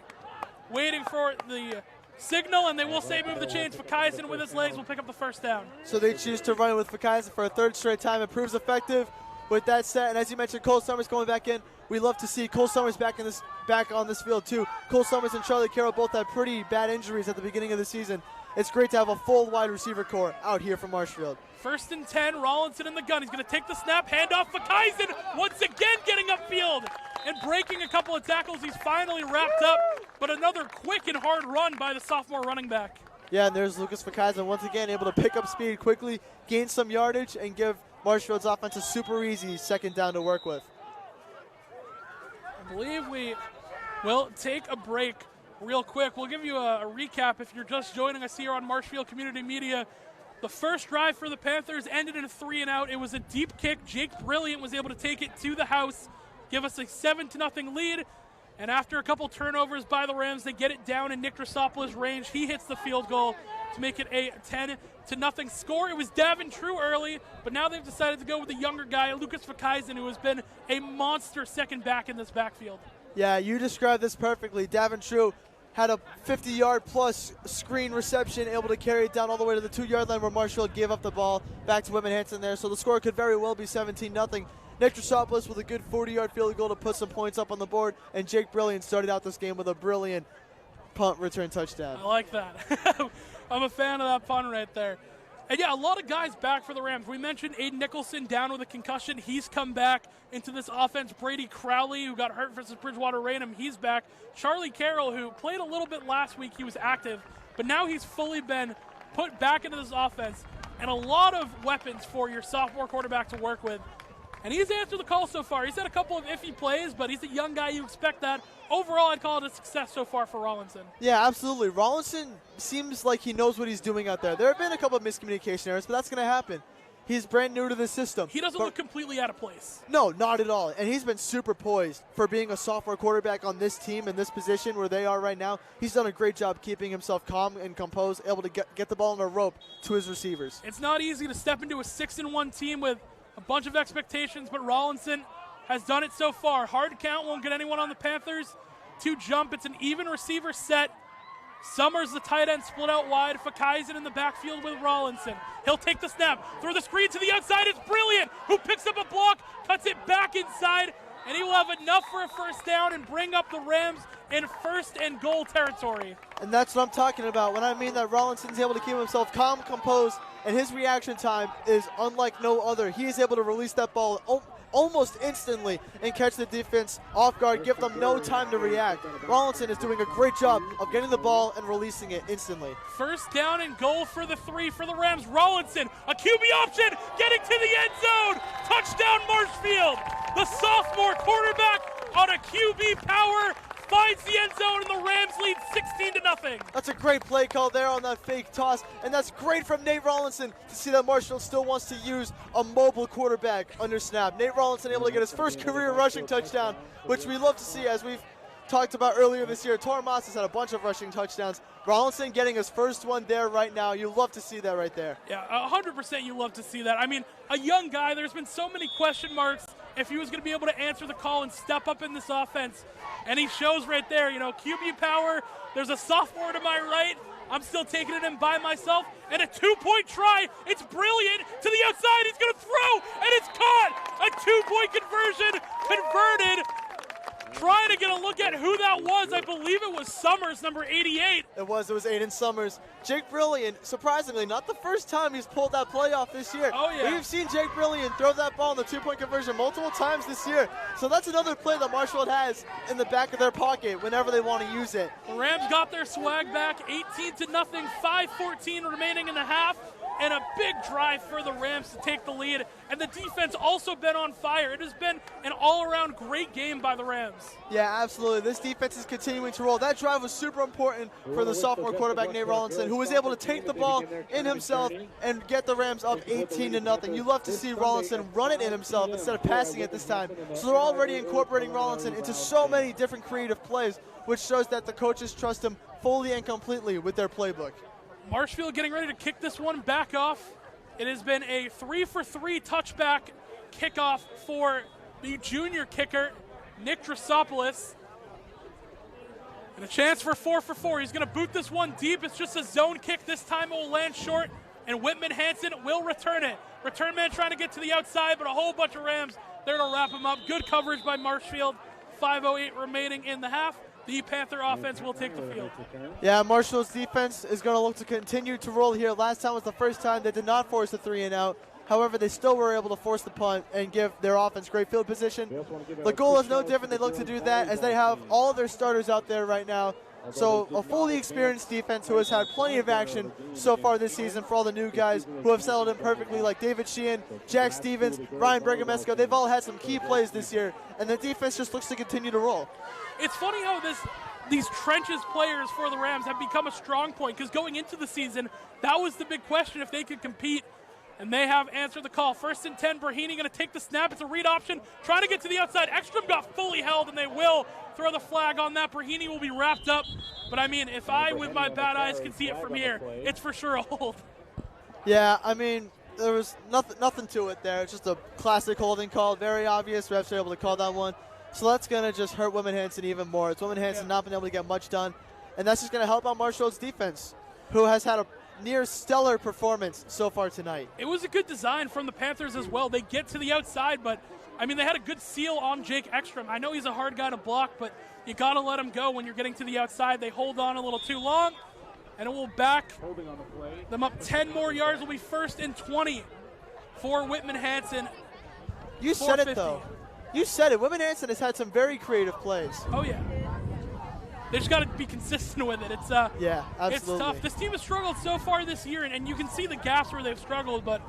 Waiting for the signal, and they will say move the chains. Fakaizen with his legs will pick up the 1st down. So they choose to run it with Fakaizen for a 3rd straight time. It proves effective with that set. And as you mentioned, Cole Summers going back in. We love to see Cole Summers back on this field too. Cole Summers and Charlie Carroll both had pretty bad injuries at the beginning of the season. It's great to have a full wide receiver core out here from Marshfield. 1st and 10, Rollinson in the gun. He's going to take the snap, hand off Fakaizen, once again getting upfield and breaking a couple of tackles. He's finally wrapped up, but another quick and hard run by the sophomore running back. Yeah, and there's Lucas Fakaizen once again able to pick up speed quickly, gain some yardage, and give Marshfield's offense a super easy 2nd down to work with. I believe we will take a break real quick. We'll give you a recap if you're just joining us here on Marshfield Community Media. The first drive for the Panthers ended in a 3-and-out. It was a deep kick. Jake Brilliant was able to take it to the house, give us a 7-0 lead. And after a couple turnovers by the Rams, they get it down in Nick Drosopoulos' range. He hits the field goal to make it a 10-0 score. It was Davin True early, but now they've decided to go with the younger guy, Lucas Fakaizen, who has been a monster 2nd back in this backfield. Yeah, you described this perfectly. Davin True had a 50-yard plus screen reception, able to carry it down all the way to the 2-yard line where Marshfield gave up the ball back to Whitman-Hanson there. So the score could very well be 17-0. Nick Drosopoulos with a good 40-yard field goal to put some points up on the board, and Jake Brilliant started out this game with a brilliant punt return touchdown. I like that. I'm a fan of that punt right there. And yeah, a lot of guys back for the Rams. We mentioned Aiden Nicholson down with a concussion. He's come back into this offense. Brady Crowley, who got hurt versus Bridgewater Raynham, he's back. Charlie Carroll, who played a little bit last week, he was active, but now he's fully been put back into this offense. And a lot of weapons for your sophomore quarterback to work with. And he's answered the call so far. He's had a couple of iffy plays, but he's a young guy. You expect that. Overall, I'd call it a success so far for Rollinson. Yeah, absolutely. Rollinson seems like he knows what he's doing out there. There have been a couple of miscommunication errors, but that's going to happen. He's brand new to the system. He doesn't look completely out of place. No, not at all. And he's been super poised for being a sophomore quarterback on this team in this position where they are right now. He's done a great job keeping himself calm and composed, able to get the ball on a rope to his receivers. It's not easy to step into a 6-1 team with a bunch of expectations, but Rollinson has done it so far. Hard count won't get anyone on the Panthers to jump. It's an even receiver set. Summers, the tight end, split out wide. Fakaizen in the backfield with Rollinson. He'll take the snap, throw the screen to the outside. It's brilliant. Who picks up a block, cuts it back inside, and he will have enough for a first down and bring up the Rams in 1st and goal territory. And that's what I'm talking about when I mean that Rollinson's able to keep himself calm, composed, and his reaction time is unlike no other. He is able to release that ball almost instantly and catch the defense off guard, give them no time to react. Rollinson is doing a great job of getting the ball and releasing it instantly. First down and goal for the 3 for the Rams. Rollinson, a QB option, getting to the end zone. Touchdown Marshfield. The sophomore quarterback on a QB power finds the end zone, and the Rams lead 16-0. That's a great play call there on that fake toss, and that's great from Nate Rollinson to see that Marshfield still wants to use a mobile quarterback under snap. Nate Rollinson able to get his first career rushing touchdown, which we love to see. As we've talked about earlier this year, Tormas has had a bunch of rushing touchdowns. Rollinson getting his first one there right now. You love to see that right there. Yeah, 100% you love to see that. I mean, a young guy, there's been so many question marks if he was going to be able to answer the call and step up in this offense. And he shows right there, QB power. There's a sophomore to my right. I'm still taking it in by myself. And a 2-point try. It's brilliant. To the outside. He's going to throw. And it's caught. A 2-point conversion converted. Trying to get a look at who that was. I believe it was Summers, number 88. It was Aiden Summers. Jake Brilliant, surprisingly, not the first time he's pulled that play off this year. Oh, yeah. We've seen Jake Brilliant throw that ball in the 2-point conversion multiple times this year. So that's another play that Marshfield has in the back of their pocket whenever they want to use it. The Rams got their swag back, 18-0, 5:14 remaining in the half. And a big drive for the Rams to take the lead. And the defense also been on fire. It has been an all-around great game by the Rams. Yeah, absolutely. This defense is continuing to roll. That drive was super important for the sophomore quarterback, Nate Rollinson, who was able to take the ball in himself and get the Rams up 18-0. You love to see Rollinson run it in himself instead of passing it this time. So they're already incorporating Rollinson into so many different creative plays, which shows that the coaches trust him fully and completely with their playbook. Marshfield getting ready to kick this one back off. It has been a 3-for-3 touchback kickoff for the junior kicker, Nick Drosopoulos. And a chance for 4-for-4. He's going to boot this one deep. It's just a zone kick. This time it will land short, and Whitman-Hanson will return it. Return man trying to get to the outside, but a whole bunch of Rams there to wrap him up. Good coverage by Marshfield. 5:08 remaining in the half. The Panther offense will take the field. Yeah, Marshfield's defense is going to look to continue to roll here. Last time was the first time they did not force a 3-and-out. However, they still were able to force the punt and give their offense great field position. The goal is no different. They look to do that as they have all of their starters out there right now. So a fully experienced defense who has had plenty of action so far this season for all the new guys who have settled in perfectly, like David Sheehan, Jack Stevens, Ryan Brigamesco. They've all had some key plays this year, and the defense just looks to continue to roll. It's funny how these trenches players for the Rams have become a strong point, because going into the season, that was the big question if they could compete. And they have answered the call. 1st and 10, Brahini going to take the snap. It's a read option, trying to get to the outside. Ekstrom got fully held, and they will throw the flag on that. Brahini will be wrapped up. But, I mean, if I, with my bad eyes, can see it from here, it's for sure a hold. Yeah, I mean, there was nothing to it there. It's just a classic holding call. Very obvious. Refs are able to call that one. So that's going to just hurt Whitman-Hanson even more. It's Whitman-Hanson not been able to get much done. And that's just going to help out Marshfield's defense, who has had a near stellar performance so far tonight. It was a good design from the Panthers as well. They get to the outside, but, I mean, they had a good seal on Jake Ekstrom. I know he's a hard guy to block, but you got to let him go when you're getting to the outside. They hold on a little too long, and it will back Holding on the play. them up 10 more yards. Will be 1st and 20 for Whitman-Hanson. You said it, 450. though. You said it. Whitman-Hanson has had some very creative plays. Oh, yeah. They just got to be consistent with it. It's Yeah, absolutely. It's tough. This team has struggled so far this year, and you can see the gaps where they've struggled, but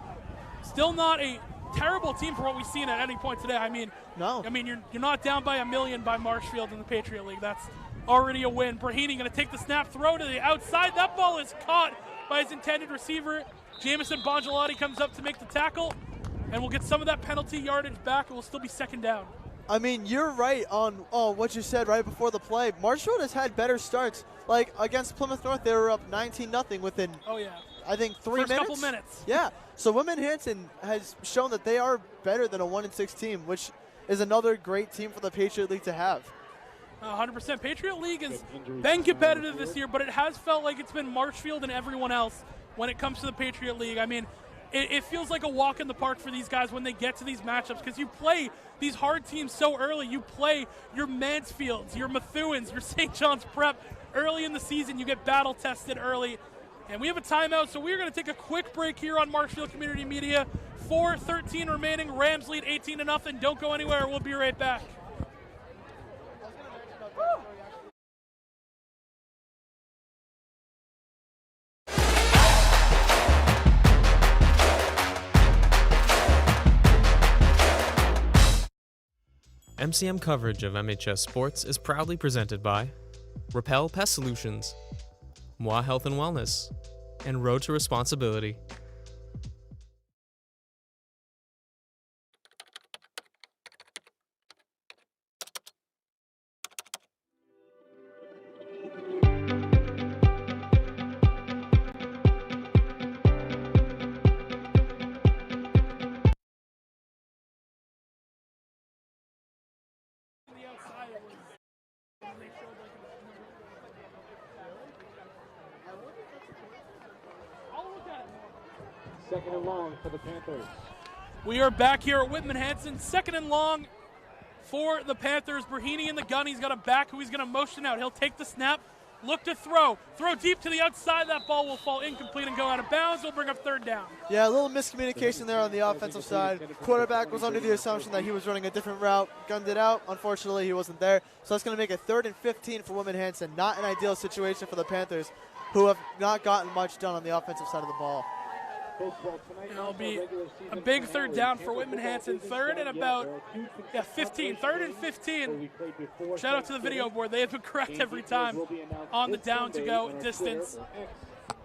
still not a terrible team for what we've seen at any point today. I mean, No. you're not down by 1 million by Marshfield in the Patriot League. That's already a win. Brahini going to take the snap, throw to the outside. That ball is caught by his intended receiver. Jamison Bongelati comes up to make the tackle, and we'll get some of that penalty yardage back. It will still be 2nd down. I mean, you're right on what you said right before the play. Marshfield has had better starts. Like, against Plymouth North, they were up 19-0 within, Oh, yeah. I think, 3 First minutes. couple minutes. Yeah. So Whitman-Hanson has shown that they are better than a 1-6 team, which is another great team for the Patriot League to have. 100%. Patriot League has been competitive this year, but it has felt like it's been Marshfield and everyone else when it comes to the Patriot League. I mean, it feels like a walk in the park for these guys when they get to these matchups because you play these hard teams so early. You play your Mansfields, your Methuens, your St. John's Prep early in the season. You get battle tested early. And we have a timeout, so we're going to take a quick break here on Marshfield Community Media. 4:13 remaining. Rams lead 18-0. Don't go anywhere. We'll be right back. MCM coverage of MHS Sports is proudly presented by Repel Pest Solutions, Moi Health and Wellness, and Road to Responsibility. Second and long for the Panthers. We are back here at Whitman-Hanson. 2nd and long for the Panthers. Brahini in the gun. He's got a back who he's going to motion out. He'll take the snap, look to throw. Throw deep to the outside. That ball will fall incomplete and go out of bounds. It'll bring up 3rd down. Yeah, a little miscommunication there on the offensive side. Quarterback was under the assumption that he was running a different route, gunned it out. Unfortunately, he wasn't there. So that's going to make it 3rd and 15 for Whitman-Hanson. Not an ideal situation for the Panthers, who have not gotten much done on the offensive side of the ball. It'll be a big 3rd down for Whitman-Hanson. 3rd and about 15. 3rd and 15. Shout out to the video board. They have been correct every time on the down to go distance.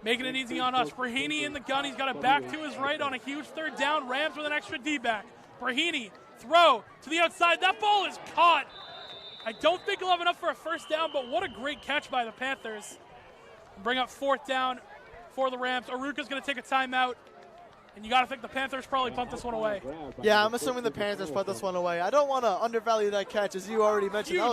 Making it easy on us. Brahini in the gun. He's got it back to his right on a huge 3rd down. Rams with an extra D-back. Brahini, throw to the outside. That ball is caught. I don't think he'll have enough for a 1st down, but what a great catch by the Panthers. Bring up 4th down for the Rams. Aruka's going to take a timeout, and you got to think the Panthers probably punt this one away. Yeah, I'm assuming the Panthers put this one away. I don't want to undervalue that catch, as you already mentioned. That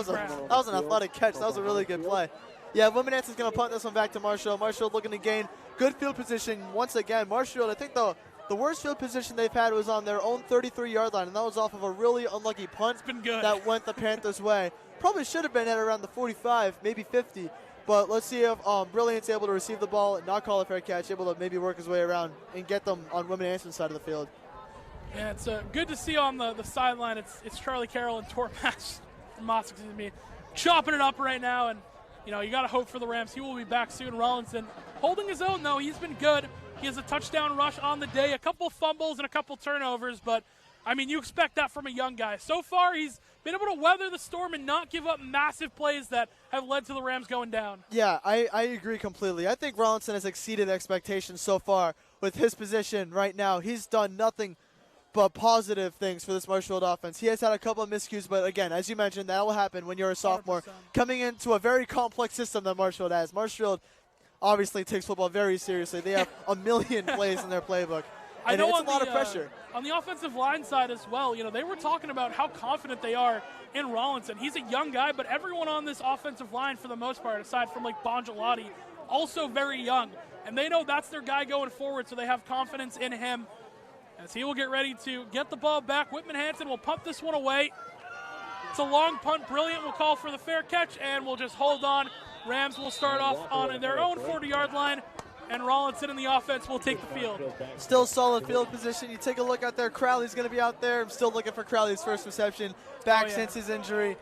was an athletic catch. That was a really good play. Yeah, Whitman-Hanson's going to punt this one back to Marshfield. Marshfield looking to gain good field position once again. Marshfield, I think the worst field position they've had was on their own 33-yard line, and that was off of a really unlucky punt that went the Panthers' way. Probably should have been at around the 45, maybe 50. But let's see if Brilliant's able to receive the ball and not call a fair catch, able to maybe work his way around and get them on Whitman-Hanson's side of the field. Yeah, it's good to see on the sideline. It's Charlie Carroll and Tormax from Moss, chopping it up right now. And, you got to hope for the Rams. He will be back soon. Rollinson holding his own, though. He's been good. He has a touchdown rush on the day, a couple fumbles and a couple turnovers. But, you expect that from a young guy. So far, he's been able to weather the storm and not give up massive plays that have led to the Rams going down. Yeah, I agree completely. I think Rollinson has exceeded expectations so far with his position right now. He's done nothing but positive things for this Marshfield offense. He has had a couple of miscues, but again, as you mentioned, that will happen when you're a sophomore 100%. Coming into a very complex system that Marshfield has. Marshfield obviously takes football very seriously. They have a million plays in their playbook. And it's a lot of pressure. On the offensive line side as well, they were talking about how confident they are in Rollinson. He's a young guy, but everyone on this offensive line, for the most part, aside from Bongelati, also very young. And they know that's their guy going forward, so they have confidence in him as he will get ready to get the ball back. Whitman-Hanson will punt this one away. It's a long punt. Brilliant will call for the fair catch, and we'll just hold on Rams will start off on their own 40-yard line, and Rollinson in the offense will take the field. Still solid field position. You take a look out there. Crowley's going to be out there. I'm still looking for Crowley's first reception back since his injury.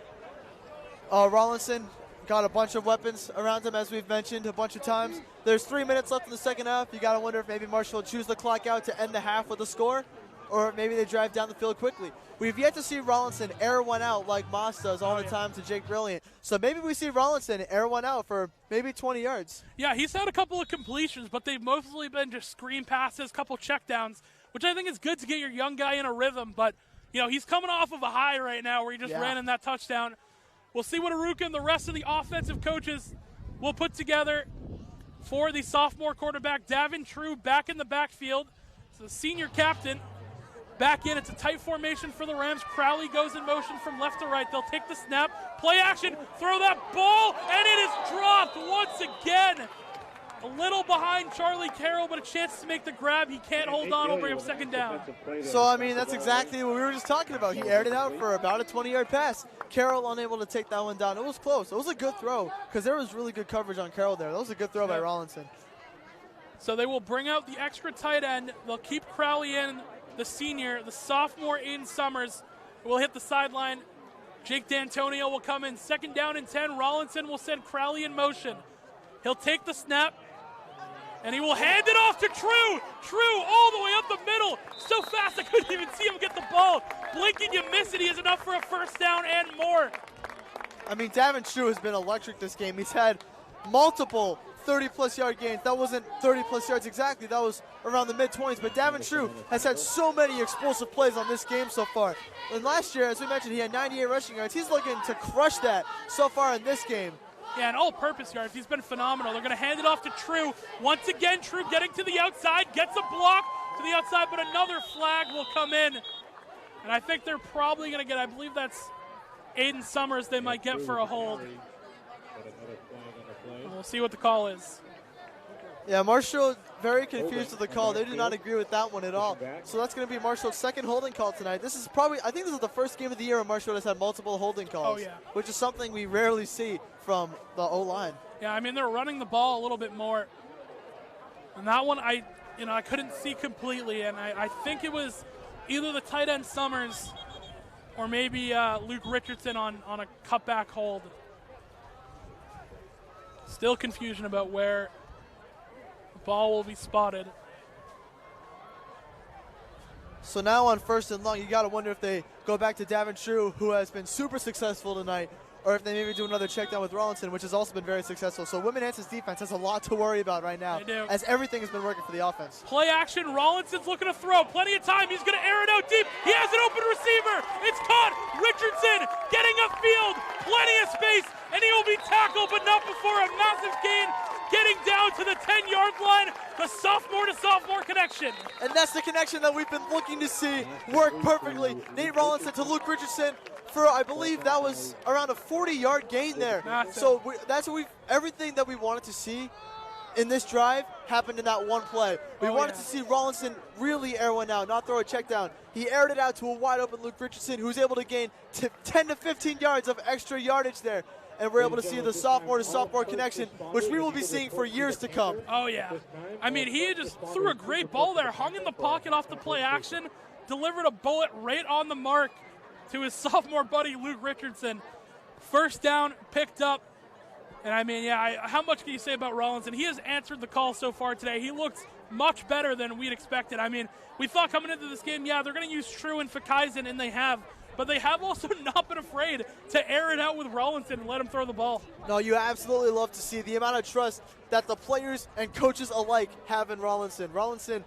Rollinson got a bunch of weapons around him, as we've mentioned a bunch of times. There's 3 minutes left in the second half. You got to wonder if maybe Marshfield choose the clock out to end the half with a score, or maybe they drive down the field quickly. We've yet to see Rollinson air one out like Moss does all the time to Jake Brilliant. So maybe we see Rollinson air one out for maybe 20 yards. Yeah, he's had a couple of completions, but they've mostly been just screen passes, couple checkdowns, which I think is good to get your young guy in a rhythm. But, you know, he's coming off of a high right now where he just ran in that touchdown. We'll see what Aruka and the rest of the offensive coaches will put together for the sophomore quarterback. Davin True back in the backfield. So the senior captain back in. It's a tight formation for the Rams. Crowley goes in motion from left to right. They'll take the snap. Play action. Throw that ball. And it is dropped once again. A little behind Charlie Carroll, but a chance to make the grab. He can't hold on. Will bring up second down. So, I mean, that's exactly what we were just talking about. He aired it out for about a 20-yard pass. Carroll unable to take that one down. It was close. It was a good throw because there was really good coverage on Carroll there. That was a good throw by Rollinson. So they will bring out the extra tight end. They'll keep Crowley in. The senior, the sophomore Aiden Summers will hit the sideline. Jake D'Antonio will come in. Second down and 10. Rollinson will send Crowley in motion. He'll take the snap, and he will hand it off to True. True all the way up the middle. So fast I couldn't even see him get the ball. Blink and you miss it. He is enough for a first down and more. I mean, Davin True has been electric this game. He's had multiple 30-plus yard gains. That wasn't 30-plus yards exactly. That was around the mid-20s. But Davin True has had so many explosive plays on this game so far. And last year, as we mentioned, he had 98 rushing yards. He's looking to crush that so far in this game. Yeah, and all-purpose yards. He's been phenomenal. They're going to hand it off to True. Once again, True getting to the outside, gets a block to the outside, but another flag will come in. And I think they're probably going to get, I believe that's Aiden Summers they might get for a hold. We'll see what the call is. Yeah, Marshall very confused with the call. They did not agree with that one at all. So that's going to be Marshall's second holding call tonight. This is probably, I think this is the first game of the year where Marshall has had multiple holding calls, which is something we rarely see from the O-line. Yeah, I mean, they're running the ball a little bit more. And that one, I couldn't see completely, and I think it was either the tight end Summers or maybe Luke Richardson on a cutback hold. Still confusion about where the ball will be spotted. So now on first and long, you got to wonder if they go back to Davin True, who has been super successful tonight, or if they maybe do another check down with Rollinson, which has also been very successful. So Whitman-Hanson's defense has a lot to worry about right now, as everything has been working for the offense. Play action, Rollinson's looking to throw. Plenty of time, he's going to air it out deep. He has an open receiver. It's caught. Richardson getting upfield. Plenty of space, and he will be tackled, but not before a massive gain. Getting down to the 10-yard line, the sophomore-to-sophomore connection. And that's the connection that we've been looking to see work perfectly. Nate Rollinson to Luke Richardson for, I believe that was around a 40-yard gain there. Massive. So that's what everything that we wanted to see in this drive happened in that one play. We wanted to see Rollinson really air one out, not throw a check down. He aired it out to a wide-open Luke Richardson, who was able to gain 10 to 15 yards of extra yardage there. And we're able to see the sophomore-to-sophomore connection, which we will be seeing for years to come. Oh, yeah. I mean, he just threw a great ball there, hung in the pocket off the play action, delivered a bullet right on the mark to his sophomore buddy, Luke Richardson. First down, picked up. And, I mean, how much can you say about Rollinson? He has answered the call so far today. He looks much better than we'd expected. I mean, we thought coming into this game, they're going to use True and Fakaisen, and they have. But they have also not been afraid to air it out with Rollinson and let him throw the ball. No, you absolutely love to see the amount of trust that the players and coaches alike have in Rollinson. Rollinson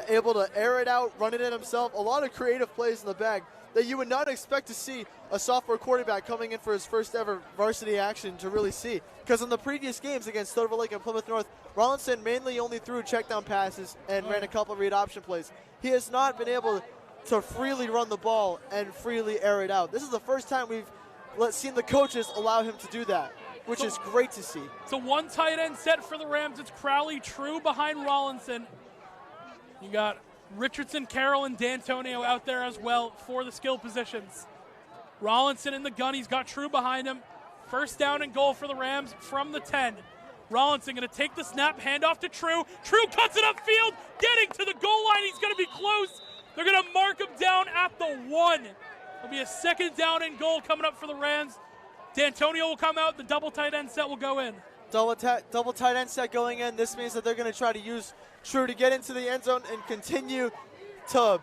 able to air it out, run it in himself. A lot of creative plays in the bag that you would not expect to see a sophomore quarterback coming in for his first ever varsity action to really see. Because in the previous games against Silver Lake and Plymouth North, Rollinson mainly only threw check down passes and ran a couple of read option plays. He has not been able to freely run the ball and freely air it out. This is the first time we've seen the coaches allow him to do that, which is great to see. It's a one tight end set for the Rams. It's Crowley, True behind Rollinson. You got Richardson, Carroll, and D'Antonio out there as well for the skill positions. Rollinson in the gun. He's got True behind him. First down and goal for the Rams from the 10. Rollinson going to take the snap, hand off to True. True cuts it upfield, getting to the goal line. He's going to be close. They're going to mark him down at the 1. It'll be a second down and goal coming up for the Rams. D'Antonio will come out. The double tight end set will go in. Double tight end set going in. This means that they're going to try to use True to get into the end zone and continue to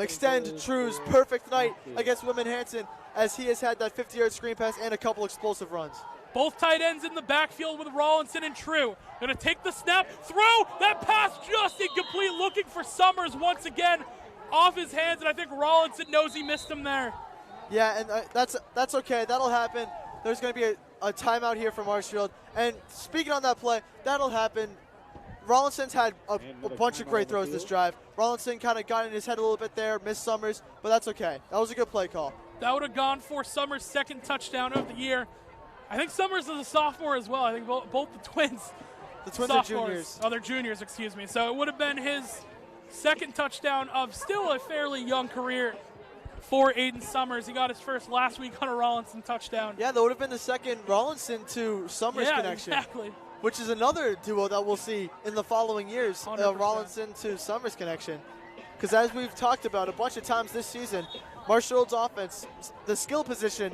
extend True's perfect night against Whitman-Hanson, as he has had that 50-yard screen pass and a couple explosive runs. Both tight ends in the backfield with Rollinson and True. Going to take the snap, throw, that pass just incomplete, looking for Summers once again off his hands, and I think Rollinson knows he missed him there. Yeah, and that's okay. That'll happen. There's going to be a timeout here for Marshfield. And speaking on that play, that'll happen. Rollinson's had a bunch of great throws this drive. Rollinson kind of got in his head a little bit there, missed Summers, but that's okay. That was a good play call. That would have gone for Summers' second touchdown of the year. I think Summers is a sophomore as well. I think both the twins. The twins sophomores. are juniors. Oh, they're juniors, excuse me. So it would have been his second touchdown of still a fairly young career for Aiden Summers. He got his first last week on a Rollinson touchdown. Yeah, that would have been the second Rollinson to Summers connection. Exactly. Which is another duo that we'll see in the following years, 100%. Rollinson to Summers connection. Because as we've talked about a bunch of times this season, Marshfield's offense, the skill position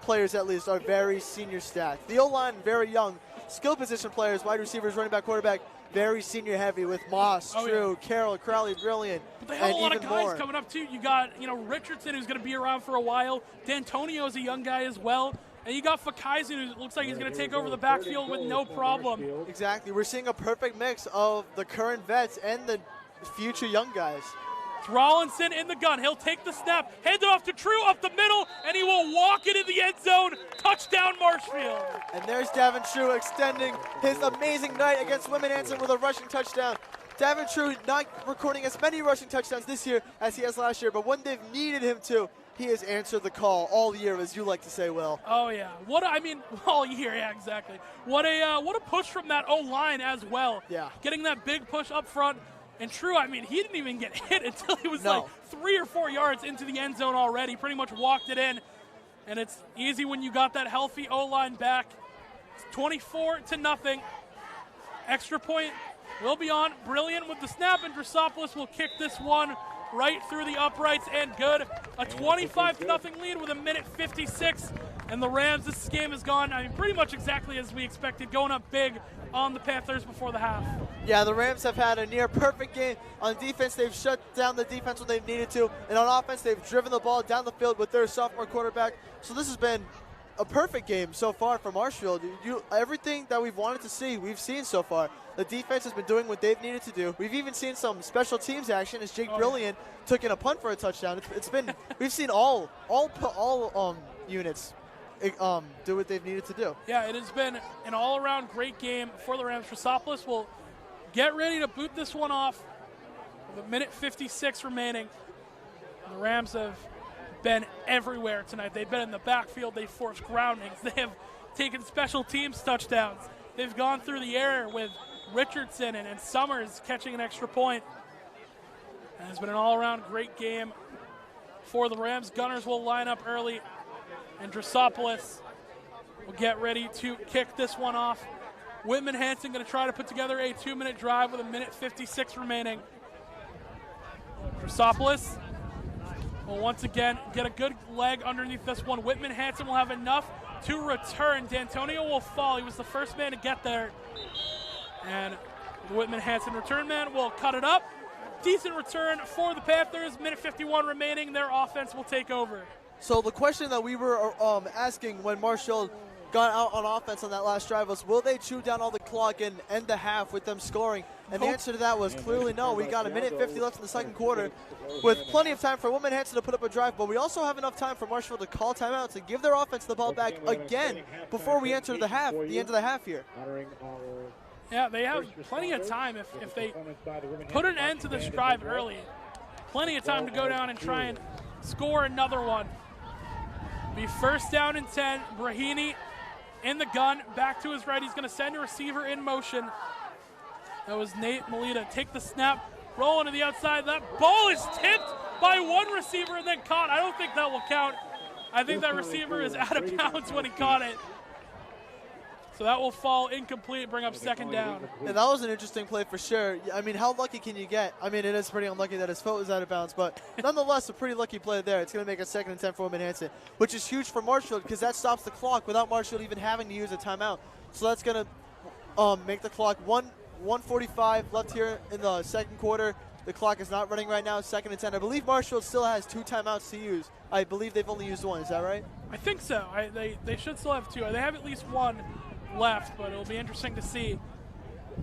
players at least, are very senior stacked. The O-line, very young. Skill position players, wide receivers, running back, quarterback, very senior heavy with Moss, True, Carroll, Crowley, Brilliant, but they have and a lot of even guys more. coming up too. You got, Richardson, who's going to be around for a while. D'Antonio is a young guy as well. And you got Fakaizen, who looks like he's going to take over the backfield with no problem. Exactly. We're seeing a perfect mix of the current vets and the future young guys. It's Rollinson in the gun. He'll take the snap, hand it off to True up the middle, and he will walk it in the end zone. Touchdown, Marshfield. And there's Davin True extending his amazing night against Whitman-Hanson with a rushing touchdown. Davin True not recording as many rushing touchdowns this year as he has last year, but when they've needed him to, he has answered the call all year, as you like to say, Will. Oh yeah, all year, yeah, exactly. What a push from that O-line as well. Yeah. Getting that big push up front. And True, he didn't even get hit until he was like 3 or 4 yards into the end zone already. Pretty much walked it in. And it's easy when you got that healthy O-line back. It's 24-0. Extra point will be on. Brilliant with the snap, and Drosopoulos will kick this one right through the uprights, and good. A 25-0 lead with 1:56. And the Rams, this game has gone, pretty much exactly as we expected, going up big on the Panthers before the half. Yeah, the Rams have had a near-perfect game. On defense, they've shut down the defense when they've needed to. And on offense, they've driven the ball down the field with their sophomore quarterback. So this has been a perfect game so far for Marshfield. Everything that we've wanted to see, we've seen so far. The defense has been doing what they've needed to do. We've even seen some special teams action as Jake Brilliant took in a punt for a touchdown. It's been we've seen all units do what they've needed to do. Yeah, it has been an all-around great game for the Rams. Drosopoulos will get ready to boot this one off with 1:56 remaining. The Rams have been everywhere tonight. They've been in the backfield. They've forced groundings. They have taken special teams touchdowns. They've gone through the air with Richardson and Summers catching an extra point. And it's been an all-around great game for the Rams. Gunners will line up early, and Drosopoulos will get ready to kick this one off. Whitman-Hanson going to try to put together a 2-minute drive with 1:56 remaining. Drosopoulos will once again get a good leg underneath this one. Whitman-Hanson will have enough to return. D'Antonio will fall. He was the first man to get there. And the Whitman-Hanson return man will cut it up. Decent return for the Panthers. 1:51 remaining. Their offense will take over. So the question that we were asking when Marshfield got out on offense on that last drive was, will they chew down all the clock and end the half with them scoring? And the answer to that was clearly no. We got 1:50 left in the second quarter with plenty of time for Whitman-Hanson to put up a drive, but we also have enough time for Marshfield to call timeouts and give their offense the ball back again before we enter the half, the end of the half here. Yeah, they have plenty of time if they put an end to this drive early. Plenty of time to go down and try and score another one. Be first down and 10. Brahini in the gun, back to his right. He's going to send a receiver in motion. That was Nate Melita. Take the snap, roll into the outside. That ball is tipped by one receiver and then caught. I don't think that will count. I think that receiver is out of bounds when he caught it. So that will fall incomplete, bring up second down. Yeah, that was an interesting play for sure. I mean, how lucky can you get? I mean, it is pretty unlucky that his foot was out of bounds, but nonetheless, a pretty lucky play there. It's going to make a 2nd and 10 for Whitman-Hanson, which is huge for Marshfield because that stops the clock without Marshfield even having to use a timeout. So that's going to make the clock 1:45 left here in the second quarter. The clock is not running right now, 2nd and 10. I believe Marshfield still has 2 timeouts to use. I believe they've only used 1. Is that right? I think so. They should still have 2. They have at least 1 left, but it'll be interesting to see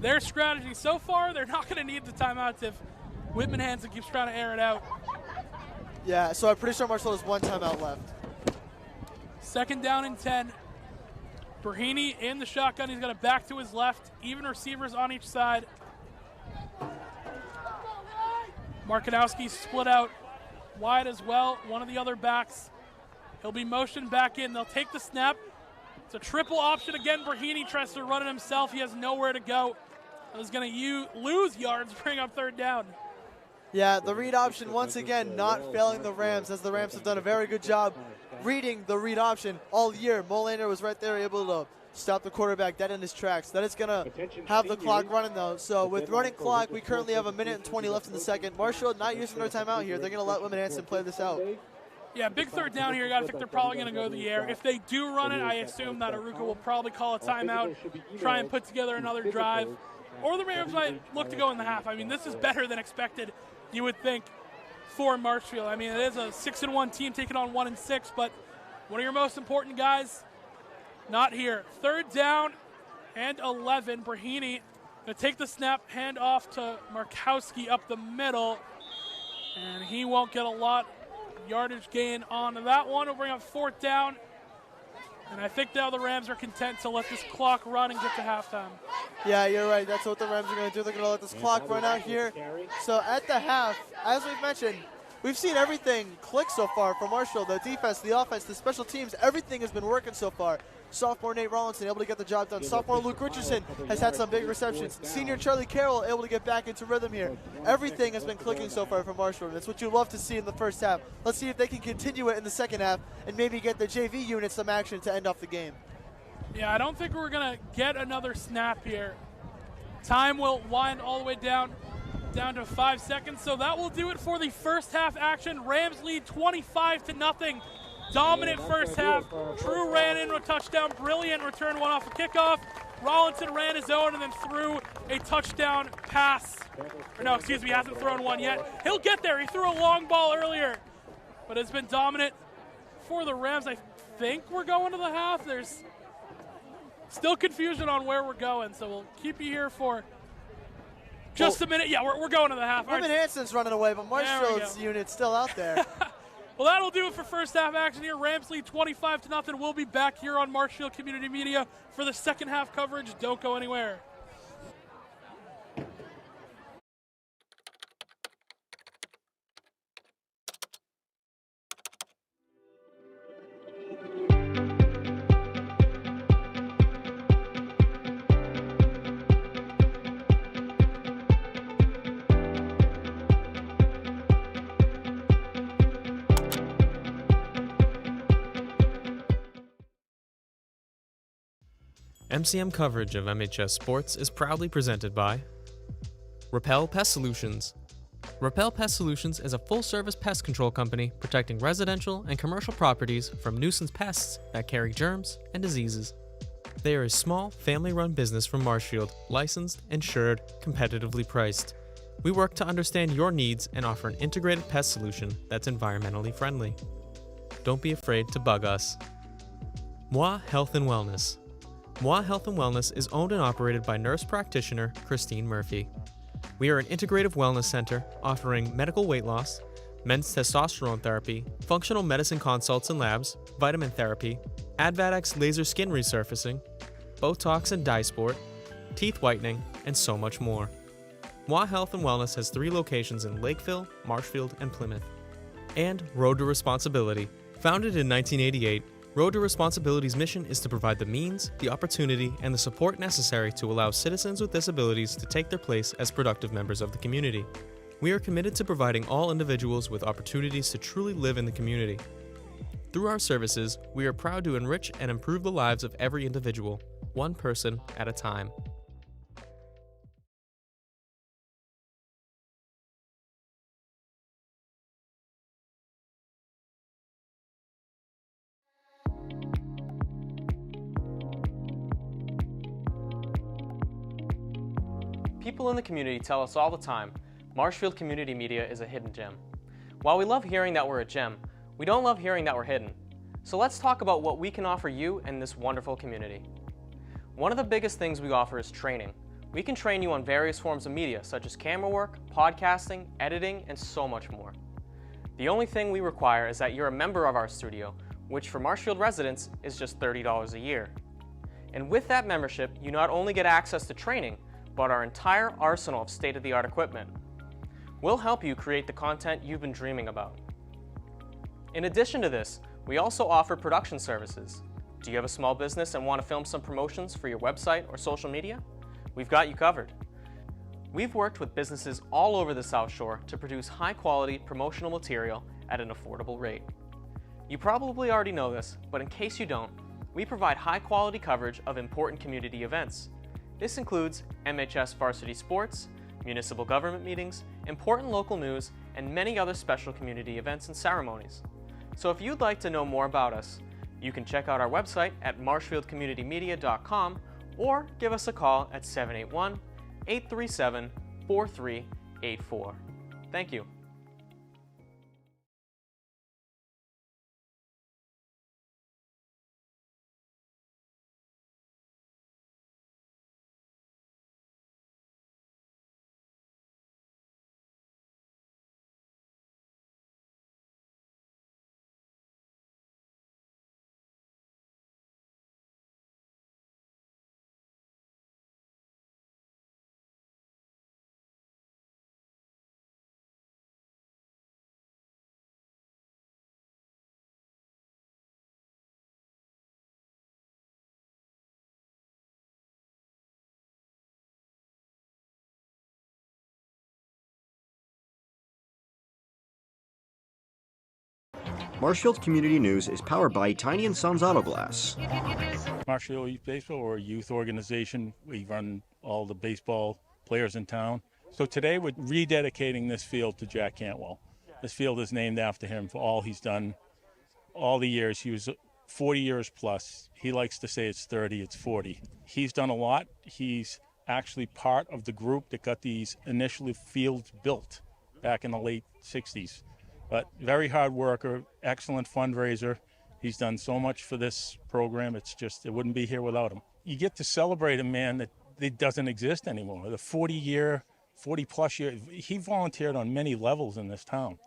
their strategy. So far, they're not going to need the timeouts if Whitman-Hanson keeps trying to air it out. Yeah, so I'm pretty sure Marshfield has 1 timeout left. 2nd down and 10. Brahini in the shotgun. He's going to back to his left. Even receivers on each side. Markanowski split out wide as well. One of the other backs. He'll be motioned back in. They'll take the snap. It's a triple option again. Brahini tries to run it himself. He has nowhere to go. He's going to lose yards, bring up 3rd down. Yeah, the read option once again not failing the Rams, as the Rams have done a very good job reading the read option all year. Molander was right there able to stop the quarterback dead in his tracks. That is going to have the clock running though. So with running clock, we currently have 1:20 left in the second. Marshfield not using their timeout here. They're going to let Whitman-Hanson play this out. Yeah, big 3rd down here. I think they're probably going to go to the air. If they do run it, I assume that Aruka will probably call a timeout, try and put together another drive. Or the Rams might look to go in the half. I mean, this is better than expected, you would think, for Marshfield. I mean, it is a 6-1 team taking on 1-6, but one of your most important guys, not here. 3rd down and 11. Brahini going to take the snap, hand off to Markowski up the middle, and he won't get a lot yardage gain on that one. Will bring up 4th down. And I think now the Rams are content to let this clock run and get to halftime. Yeah, you're right. That's what the Rams are going to do. They're going to let this clock run out here. So at the half, as we've mentioned, we've seen everything click so far from Marshfield. The defense, the offense, the special teams, everything has been working so far. Sophomore Nate Rollinson able to get the job done. Sophomore Luke Richardson has had some big receptions. Senior Charlie Carroll able to get back into rhythm here. Everything has been clicking so far from Marshfield. That's what you love to see in the first half. Let's see if they can continue it in the second half and maybe get the JV unit some action to end off the game. Yeah, I don't think we're going to get another snap here. Time will wind all the way down to 5 seconds. So that will do it for the first half action. Rams lead 25-0. Dominant first half. Drew ran in a touchdown. Brilliant return one off a kickoff. Rollinson ran his own and then threw a touchdown pass. Or no, excuse me, he hasn't thrown one yet. He'll get there. He threw a long ball earlier, but it's been dominant for the Rams. I think we're going to the half. There's still confusion on where we're going, so we'll keep you here for just a minute. Yeah, we're going to the half. Whitman-Hanson's running away, but Marshfield's unit's still out there. Well, that'll do it for first half action here. Rams lead 25-0. We'll be back here on Marshfield Community Media for the second half coverage. Don't go anywhere. MCM coverage of MHS Sports is proudly presented by Repel Pest Solutions. Repel Pest Solutions is a full-service pest control company protecting residential and commercial properties from nuisance pests that carry germs and diseases. They are a small, family-run business from Marshfield, licensed, insured, competitively priced. We work to understand your needs and offer an integrated pest solution that's environmentally friendly. Don't be afraid to bug us. Moi Health and Wellness. Moi Health and Wellness is owned and operated by nurse practitioner Christine Murphy. We are an integrative wellness center offering medical weight loss, men's testosterone therapy, functional medicine consults and labs, vitamin therapy, Advadex laser skin resurfacing, Botox and dye sport, teeth whitening, and so much more. Moi Health and Wellness has 3 locations in Lakeville, Marshfield, and Plymouth. And Road to Responsibility. Founded in 1988, Road to Responsibility's mission is to provide the means, the opportunity, and the support necessary to allow citizens with disabilities to take their place as productive members of the community. We are committed to providing all individuals with opportunities to truly live in the community. Through our services, we are proud to enrich and improve the lives of every individual, one person at a time. People in the community tell us all the time, Marshfield Community Media is a hidden gem. While we love hearing that we're a gem, we don't love hearing that we're hidden. So let's talk about what we can offer you and this wonderful community. One of the biggest things we offer is training. We can train you on various forms of media such as camerawork, podcasting, editing, and so much more. The only thing we require is that you're a member of our studio, which for Marshfield residents is just $30 a year. And with that membership, you not only get access to training, but our entire arsenal of state-of-the-art equipment. We'll help you create the content you've been dreaming about. In addition to this, we also offer production services. Do you have a small business and want to film some promotions for your website or social media? We've got you covered. We've worked with businesses all over the South Shore to produce high-quality promotional material at an affordable rate. You probably already know this, but in case you don't, we provide high-quality coverage of important community events. This includes MHS Varsity Sports, municipal government meetings, important local news, and many other special community events and ceremonies. So if you'd like to know more about us, you can check out our website at marshfieldcommunitymedia.com or give us a call at 781-837-4384. Thank you. Marshfield Community News is powered by Tiny & Sons Auto Glass. Marshfield Youth Baseball, or a youth organization. We run all the baseball players in town. So today we're rededicating this field to Jack Cantwell. This field is named after him for all he's done, all the years. He was 40 years plus. He likes to say it's 30, it's 40. He's done a lot. He's actually part of the group that got these initially fields built back in the late 60s. But very hard worker, excellent fundraiser. He's done so much for this program. It's just, it wouldn't be here without him. You get to celebrate a man that doesn't exist anymore. The 40 plus year, he volunteered on many levels in this town.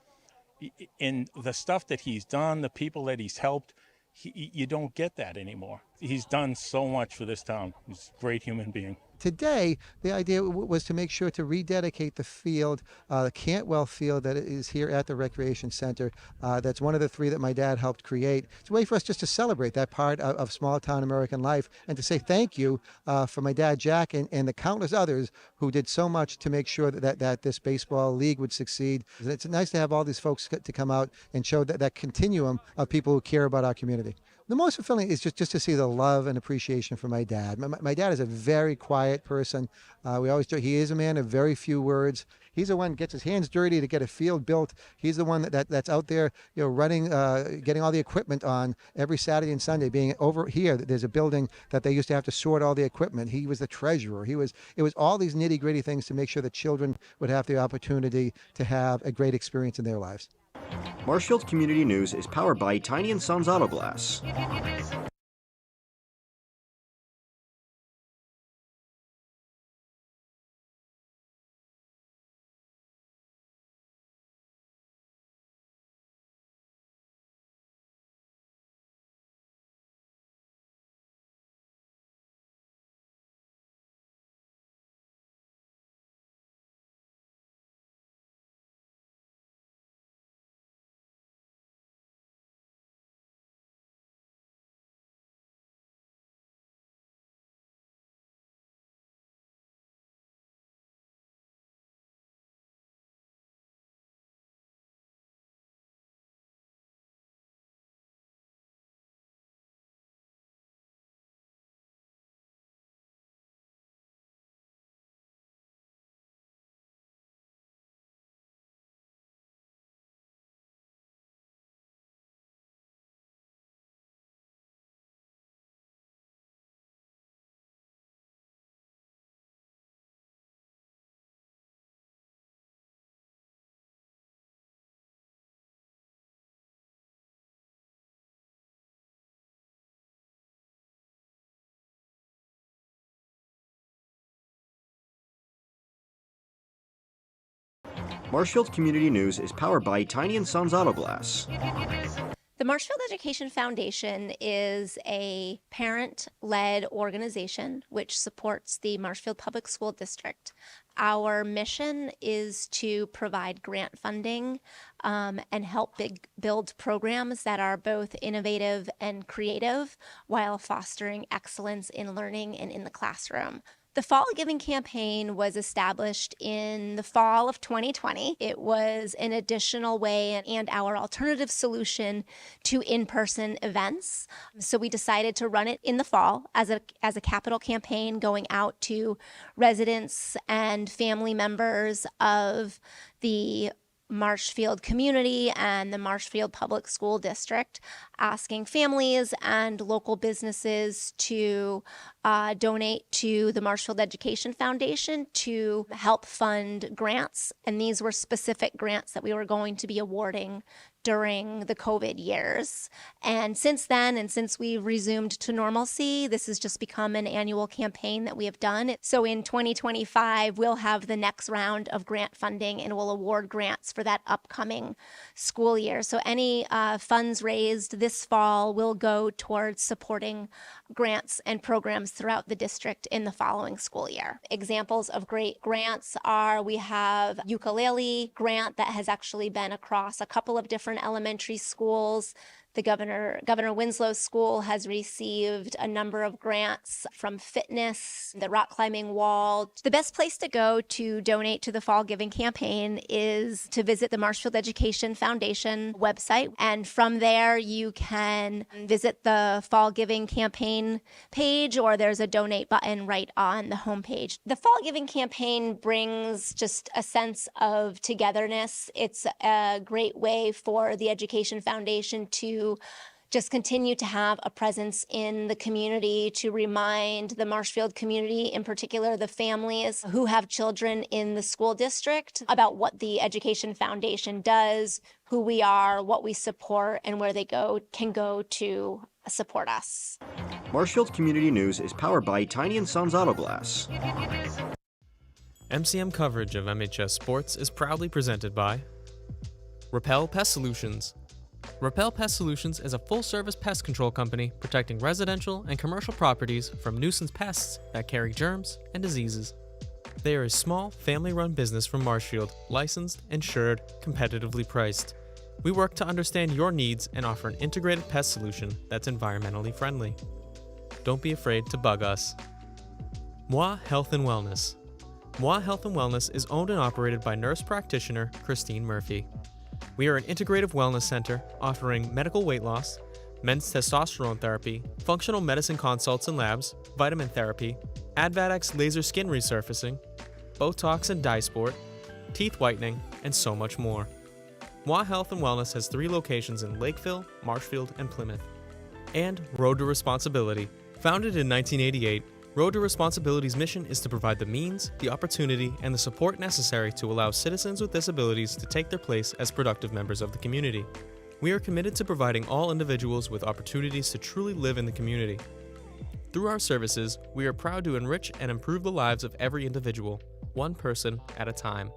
In the stuff that he's done, the people that he's helped, you don't get that anymore. He's done so much for this town. He's a great human being. Today, the idea was to make sure to rededicate the field, the Cantwell field that is here at the Recreation Center. That's one of the three that my dad helped create. It's a way for us just to celebrate that part of small town American life and to say thank you for my dad, Jack, and the countless others who did so much to make sure that this baseball league would succeed. It's nice to have all these folks to come out and show that continuum of people who care about our community. The most fulfilling is just to see the love and appreciation for my dad. My dad is a very quiet person. We always joke, he is a man of very few words. He's the one who gets his hands dirty to get a field built. He's the one that's out there, running, getting all the equipment on every Saturday and Sunday. Being over here, there's a building that they used to have to sort all the equipment. He was the treasurer. It was all these nitty-gritty things to make sure that children would have the opportunity to have a great experience in their lives. Marshfield Community News is powered by Tiny & Sons Auto Glass. Marshfield Community News is powered by Tiny & Sons Auto Glass. The Marshfield Education Foundation is a parent-led organization which supports the Marshfield Public School District. Our mission is to provide grant funding and help build programs that are both innovative and creative while fostering excellence in learning and in the classroom. The Fall Giving Campaign was established in the fall of 2020. It was an additional way and our alternative solution to in-person events. So we decided to run it in the fall as a capital campaign going out to residents and family members of the Marshfield community and the Marshfield Public School District, asking families and local businesses to donate to the Marshfield Education Foundation to help fund grants. And these were specific grants that we were going to be awarding during the COVID years. And since then, and since we resumed to normalcy, this has just become an annual campaign that we have done. So in 2025, we'll have the next round of grant funding and we'll award grants for that upcoming school year. So any funds raised this fall will go towards supporting grants and programs throughout the district in the following school year. Examples of great grants are, we have ukulele grant that has actually been across a couple of different elementary schools. The Governor Winslow School has received a number of grants from fitness, the rock climbing wall. The best place to go to donate to the Fall Giving Campaign is to visit the Marshfield Education Foundation website. And from there, you can visit the Fall Giving Campaign page, or there's a donate button right on the homepage. The Fall Giving Campaign brings just a sense of togetherness. It's a great way for the Education Foundation to just continue to have a presence in the community, to remind the Marshfield community, in particular the families who have children in the school district, about what the Education Foundation does, who we are, what we support, and where they can go to support us. Marshfield Community News is powered by Tiny & Sons Auto Glass. MCM coverage of MHS Sports is proudly presented by Repel Pest Solutions. Repel Pest Solutions is a full-service pest control company protecting residential and commercial properties from nuisance pests that carry germs and diseases. They are a small, family-run business from Marshfield, licensed, insured, competitively priced. We work to understand your needs and offer an integrated pest solution that's environmentally friendly. Don't be afraid to bug us. Moi Health and Wellness. Moi Health and Wellness is owned and operated by nurse practitioner Christine Murphy. We are an integrative wellness center offering medical weight loss, men's testosterone therapy, functional medicine consults and labs, vitamin therapy, Advadex laser skin resurfacing, Botox and dye sport, teeth whitening, and so much more. Moi Health and Wellness has 3 locations in Lakeville, Marshfield, and Plymouth. And Road to Responsibility. Founded in 1988, Road to Responsibility's mission is to provide the means, the opportunity, and the support necessary to allow citizens with disabilities to take their place as productive members of the community. We are committed to providing all individuals with opportunities to truly live in the community. Through our services, we are proud to enrich and improve the lives of every individual, one person at a time.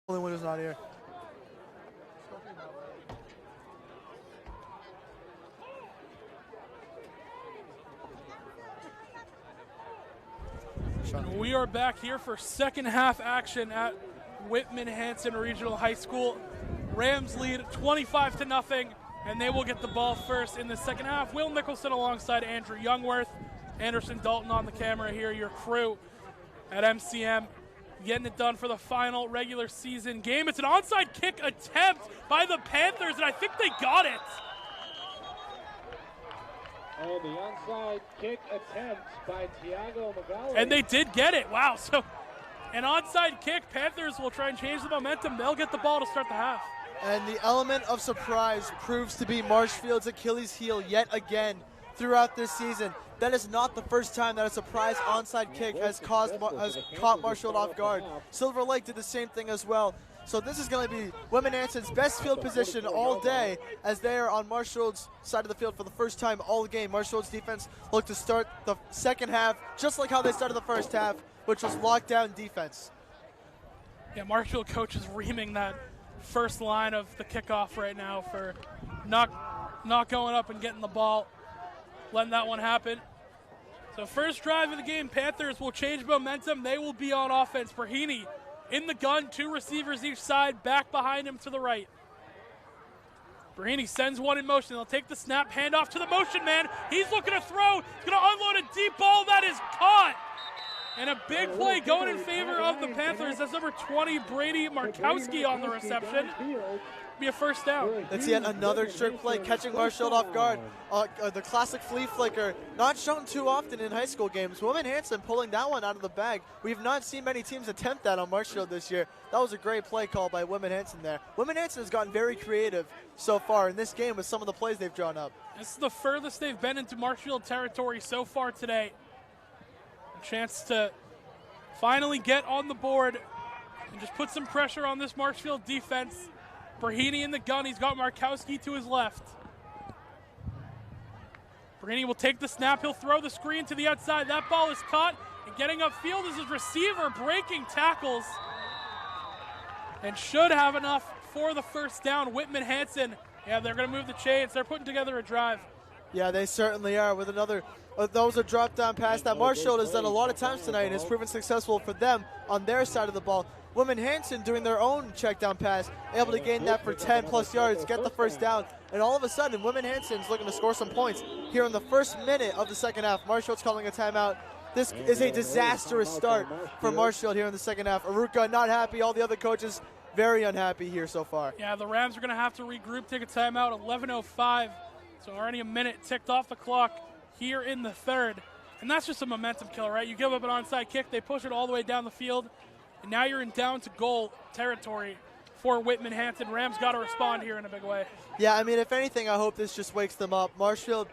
Only one who's not here. We are back here for second half action at Whitman-Hanson Regional High School. Rams lead 25-0, and they will get the ball first in the second half. Will Nicholson alongside Andrew Youngworth. Anderson Dalton on the camera here, your crew at MCM. Getting it done for the final regular season game. It's an onside kick attempt by the Panthers, and I think they got it. And the onside kick attempt by Tiago Magali. And they did get it. Wow. So an onside kick. Panthers will try and change the momentum. They'll get the ball to start the half. And the element of surprise proves to be Marshfield's Achilles heel yet again throughout this season. That is not the first time that a surprise onside kick has caught Marshfield off guard. Silver Lake did the same thing as well. So this is going to be Whitman-Hanson's best field position all day as they are on Marshfield's side of the field for the first time all game. Marshfield's defense looked to start the second half just like how they started the first half, which was lockdown defense. Yeah, Marshfield coach is reaming that first line of the kickoff right now for not going up and getting the ball, letting that one happen. So first drive of the game, Panthers will change momentum. They will be on offense. Brahini in the gun, 2 receivers each side, back behind him to the right. Brahini sends one in motion. They'll take the snap, hand off to the motion man. He's looking to throw. He's going to unload a deep ball that is caught. And a big play going in favor of the Panthers. That's number 20, Brady Markowski on the reception. Be a first down. That's yet another trick play, catching Marshfield off guard. The classic flea flicker, not shown too often in high school games. Whitman-Hanson pulling that one out of the bag. We've not seen many teams attempt that on Marshfield this year. That was a great play call by Whitman-Hanson there. Whitman-Hanson has gotten very creative so far in this game with some of the plays they've drawn up. This is the furthest they've been into Marshfield territory so far today. A chance to finally get on the board and just put some pressure on this Marshfield defense. Brahini in the gun. He's got Markowski to his left. Brahini will take the snap. He'll throw the screen to the outside. That ball is caught. And getting upfield is his receiver, breaking tackles. And should have enough for the first down. Whitman-Hanson. Yeah, they're going to move the chains. They're putting together a drive. Yeah, they certainly are with another. That was a drop down pass that Marshfield has done a lot of times tonight and has proven successful for them on their side of the ball. Whitman-Hanson doing their own check down pass, able to gain that for 10 plus yards, get the first down, and all of a sudden Whitman-Hanson's looking to score some points here in the first minute of the second half. Marshfield's calling a timeout. This is a disastrous start for Marshfield here in the second half. Aruka not happy, all the other coaches very unhappy here so far. Yeah, the Rams are going to have to regroup, take a timeout, 11:05, so already a minute ticked off the clock here in the third. And that's just a momentum killer, right? You give up an onside kick, they push it all the way down the field, and now you're in down to goal territory for Whitman-Hanson. Rams got to respond here in a big way. Yeah, I mean, if anything, I hope this just wakes them up. Marshfield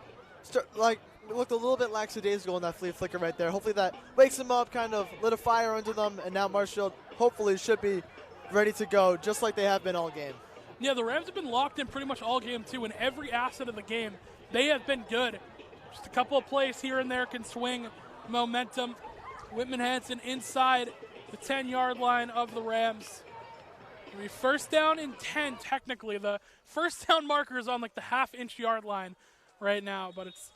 looked a little bit lackadaisical in that flea flicker right there. Hopefully that wakes them up, kind of lit a fire under them, and now Marshfield hopefully should be ready to go, just like they have been all game. Yeah, the Rams have been locked in pretty much all game, too. In every asset of the game, they have been good. Just a couple of plays here and there can swing momentum. Whitman-Hanson inside the 10-yard line of the Rams. It'll be first down and 10, technically. The first down marker is on like the half-inch yard line right now, but it's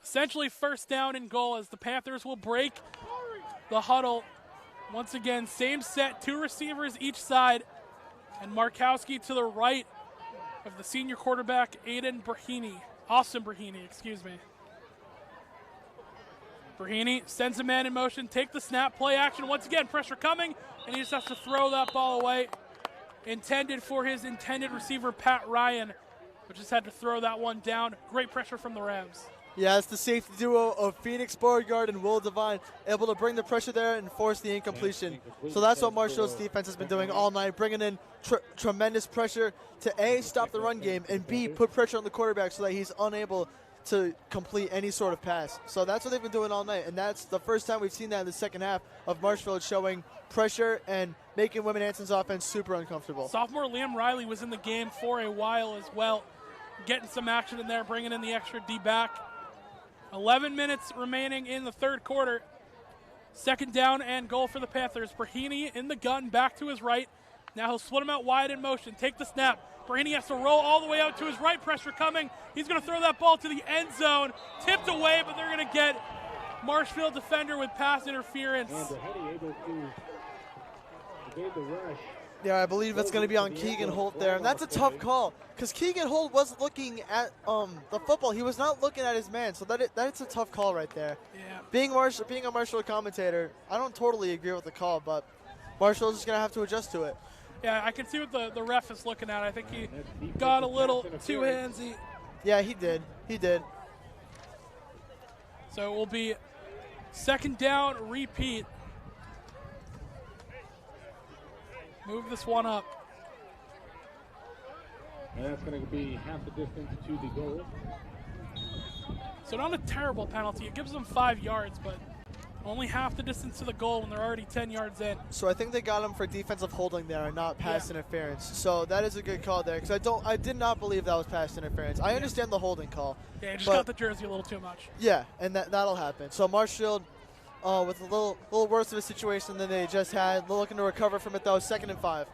essentially first down and goal as the Panthers will break the huddle. Once again, same set, 2 receivers each side, and Markowski to the right of the senior quarterback, Austin Brahini, excuse me. Brahini sends a man in motion, take the snap, play action. Once again, pressure coming, and he just has to throw that ball away. Intended for his intended receiver, Pat Ryan, but just had to throw that one down. Great pressure from the Rams. Yeah, it's the safety duo of Phoenix Beauregard and Will Devine, able to bring the pressure there and force the incompletion. So that's what Marshfield's defense has been doing all night, bringing in tremendous pressure to A, stop the run game, and B, put pressure on the quarterback so that he's unable to complete any sort of pass. So that's what they've been doing all night, and that's the first time we've seen that in the second half of Marshfield showing pressure and making Whitman-Hanson's offense super uncomfortable. Sophomore Liam Riley was in the game for a while as well, getting some action in there, bringing in the extra D back. 11 minutes remaining in the third quarter. Second down and goal for the Panthers. Brahini in the gun, back to his right. Now he'll split him out wide in motion. Take the snap. Brahini has to roll all the way out to his right. Pressure coming. He's going to throw that ball to the end zone. Tipped away, but they're going to get Marshfield defender with pass interference. Yeah, I believe it's going to be on Keegan Holt there, and that's a tough call because Keegan Holt wasn't looking at the football. He was not looking at his man, so that's a tough call right there. Yeah. Being a Marshall commentator, I don't totally agree with the call, but Marshall's just going to have to adjust to it. Yeah, I can see what the ref is looking at. I think he got a little too handsy. Yeah, he did. He did. So it will be second down, repeat. Move this one up. And that's going to be half the distance to the goal. So not a terrible penalty. It gives them 5 yards, but only half the distance to the goal when they're already 10 yards in. So I think they got him for defensive holding there and not pass interference. So that is a good call there because I did not believe that was pass interference. I understand the holding call. Yeah, just got the jersey a little too much. Yeah, and that'll happen. So Marshfield with a little worse of a situation than they just had. Looking to recover from it though. 2nd and 5.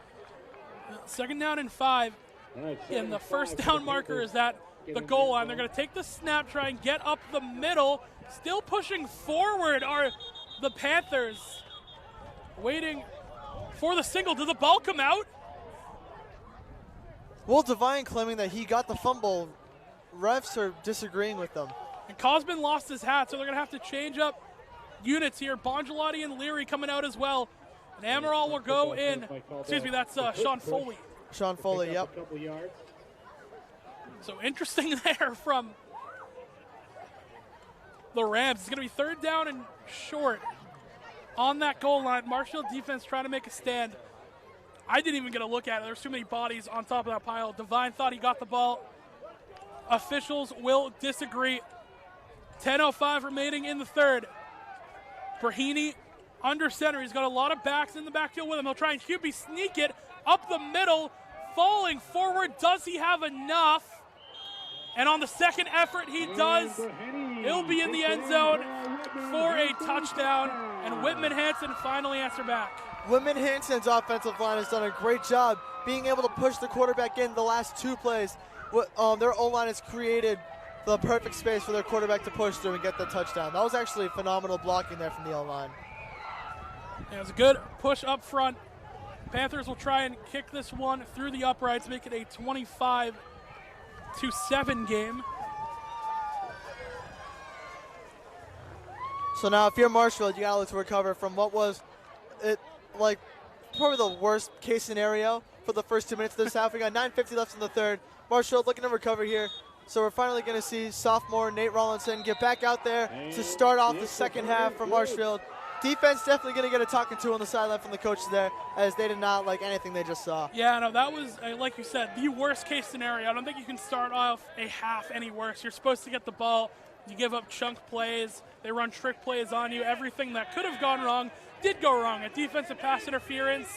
Second down and 5. And the first down marker is at the goal line. They're going to take the snap, try and get up the middle. Still pushing forward are the Panthers. Waiting for the single. Did the ball come out? Will Devine claiming that he got the fumble. Refs are disagreeing with them. And Cosman lost his hat, so they're going to have to change up units here. Bongelati and Leary coming out as well. And Amaral will go in. Excuse me, that's Sean Foley. Sean Foley, yep. So interesting there from the Rams. It's going to be third down and short on that goal line. Marshfield defense trying to make a stand. I didn't even get a look at it. There's too many bodies on top of that pile. Devine thought he got the ball. Officials will disagree. 10:05 remaining in the third. Brahini under center. He's got a lot of backs in the backfield with him. He'll try and QB sneak it up the middle. Falling forward. Does he have enough? And on the second effort, he does. He'll be in the end zone for a touchdown. And Whitman-Hanson finally answer back. Whitman-Hanson's offensive line has done a great job being able to push the quarterback in the last 2 plays. Their O-line has created the perfect space for their quarterback to push through and get the touchdown. That was actually phenomenal blocking there from the O-line. Yeah, it was a good push up front. Panthers will try and kick this one through the uprights, make it a 25-7 game. So now if you're Marshfield, you got to look to recover from what was probably the worst case scenario for the first 2 minutes of this half. We got 9:50 left in the third. Marshfield looking to recover here. So we're finally going to see sophomore Nate Rollinson get back out there to start off the second half for Marshfield. Defense definitely going to get a talking to on the sideline from the coaches there, as they did not like anything they just saw. Yeah, no, that was, like you said, the worst case scenario. I don't think you can start off a half any worse. You're supposed to get the ball. You give up chunk plays. They run trick plays on you. Everything that could have gone wrong did go wrong. A defensive pass interference.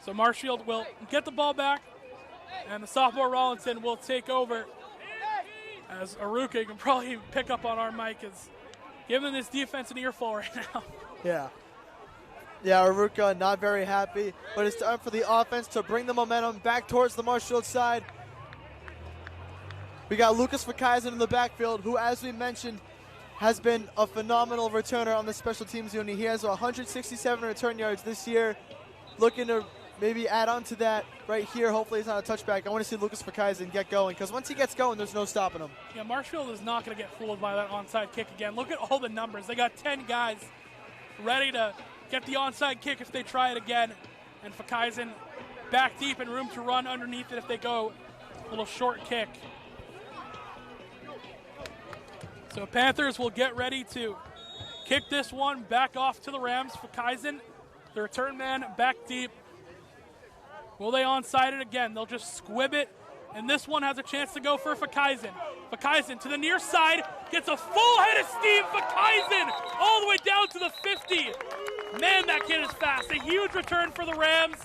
So Marshfield will get the ball back, and the sophomore Rollinson will take over. As Aruka, you can probably pick up on our mic, is giving this defense an earful right now. Yeah, Aruka not very happy, but it's time for the offense to bring the momentum back towards the Marshfield side. We got Lucas Verkeisen in the backfield, who, as we mentioned, has been a phenomenal returner on the special teams unit. He has 167 return yards this year. Looking to maybe add on to that right here. Hopefully it's not a touchback. I want to see Lucas Verkeisen get going, because once he gets going, there's no stopping him. Yeah, Marshfield is not going to get fooled by that onside kick again. Look at all the numbers. They got 10 guys ready to get the onside kick if they try it again. And Verkeisen back deep and room to run underneath it if they go a little short kick. So Panthers will get ready to kick this one back off to the Rams. Verkeisen, the return man, back deep. Will they onside it again? They'll just squib it. And this one has a chance to go for Verkeisen. Verkeisen to the near side, gets a full head of steam. Verkeisen all the way down to the 50. Man, that kid is fast. A huge return for the Rams.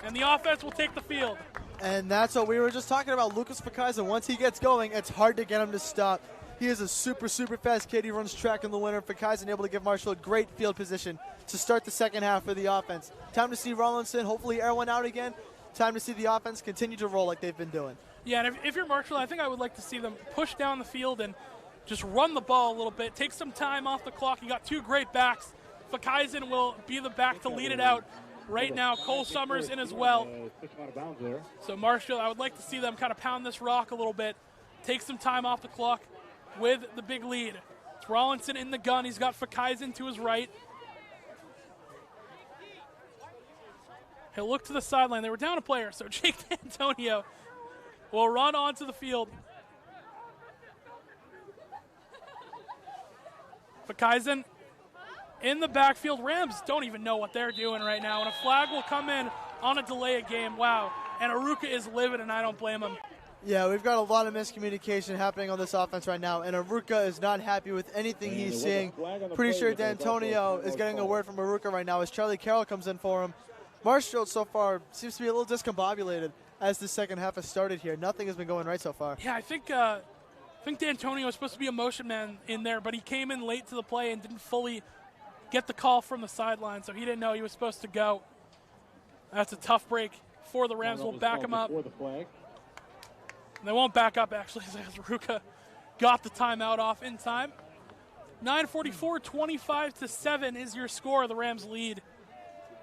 And the offense will take the field. And that's what we were just talking about. Lucas Fakaiza, once he gets going, it's hard to get him to stop. He is a super, super fast kid. He runs track in the winter. Fakaiza able to give Marshfield great field position to start the second half for the offense. Time to see Rollinson hopefully air one out again. Time to see the offense continue to roll like they've been doing. Yeah, and if you're Marshfield, I think I would like to see them push down the field and just run the ball a little bit. Take some time off the clock. You got two great backs. Fakaizen will be the back to lead it out. Right now, Cole Summers in as well. So Marshfield, I would like to see them kind of pound this rock a little bit. Take some time off the clock with the big lead. It's Rollinson in the gun. He's got Fakaizen to his right. He'll look to the sideline. They were down a player, so Jake D'Antonio will run onto the field. Fakaizen in the backfield. Rams don't even know what they're doing right now, and a flag will come in on a delay of game. Wow. And Aruka is livid, and I don't blame him. Yeah, we've got a lot of miscommunication happening on this offense right now, and Aruka is not happy with anything he's seeing. Pretty sure D'Antonio is getting a word from Aruka right now as Charlie Carroll comes in for him. Marshfield so far seems to be a little discombobulated as the second half has started here. Nothing has been going right so far. Yeah, I think D'Antonio was supposed to be a motion man in there, but he came in late to the play and didn't fully get the call from the sideline, so he didn't know he was supposed to go. That's a tough break for the Rams. We'll back him up. They won't back up, actually, as Ruka got the timeout off in time. 9:44, 25-7 is your score. The Rams lead,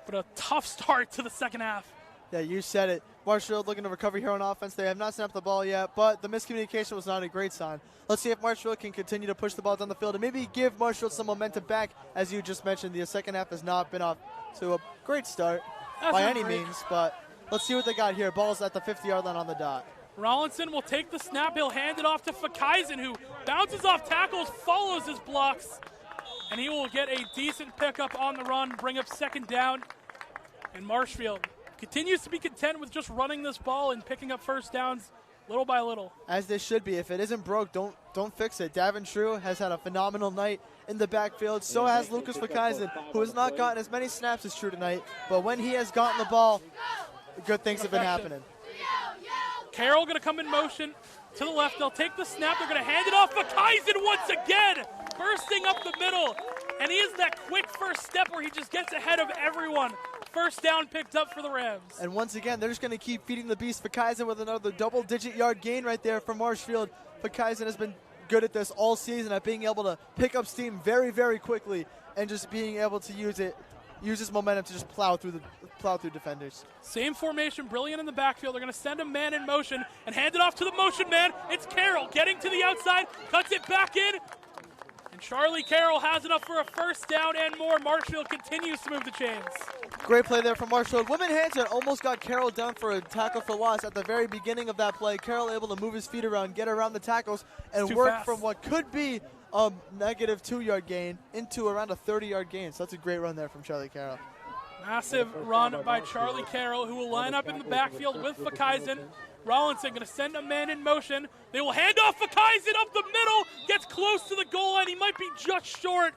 but a tough start to the second half. Yeah, you said it. Marshfield looking to recover here on offense. They have not snapped the ball yet, but the miscommunication was not a great sign. Let's see if Marshfield can continue to push the ball down the field and maybe give Marshfield some momentum back. As you just mentioned, the second half has not been off to a great start by any means, but let's see what they got here. Ball's at the 50-yard line on the dot. Rollinson will take the snap. He'll hand it off to Fakaizen, who bounces off tackles, follows his blocks, and he will get a decent pickup on the run, bring up second down. And Marshfield continues to be content with just running this ball and picking up first downs little by little. As they should be. If it isn't broke, don't fix it. Davin True has had a phenomenal night in the backfield. So has Lucas Fakaizen, who has not gotten as many snaps as True tonight. But when he has gotten the ball, good things have been happening. Carroll going to come in motion to the left. They'll take the snap. They're going to hand it off. Fakaizen once again, bursting up the middle. And he has that quick first step where he just gets ahead of everyone. First down picked up for the Rams. And once again, they're just going to keep feeding the beast. Fakaizen with another double-digit yard gain right there for Marshfield. Fakaizen has been good at this all season, at being able to pick up steam very, very quickly and just being able to use his momentum to just plow through defenders. Same formation, brilliant in the backfield. They're going to send a man in motion and hand it off to the motion man. It's Carroll getting to the outside, cuts it back in, and Charlie Carroll has enough for a first down and more. Marshfield continues to move the chains. Great play there from Marshfield. Whitman-Hanson almost got Carroll down for a tackle for loss at the very beginning of that play. Carroll able to move his feet around, get around the tackles, and work fast from what could be a negative 2-yard gain into around a 30-yard gain. So that's a great run there from Charlie Carroll. Massive run by Charlie Carroll, who will line up in the backfield with Fakaizen. Rollinson going to send a man in motion. They will hand off Fakaizen up the middle. Gets close to the goal line. He might be just short.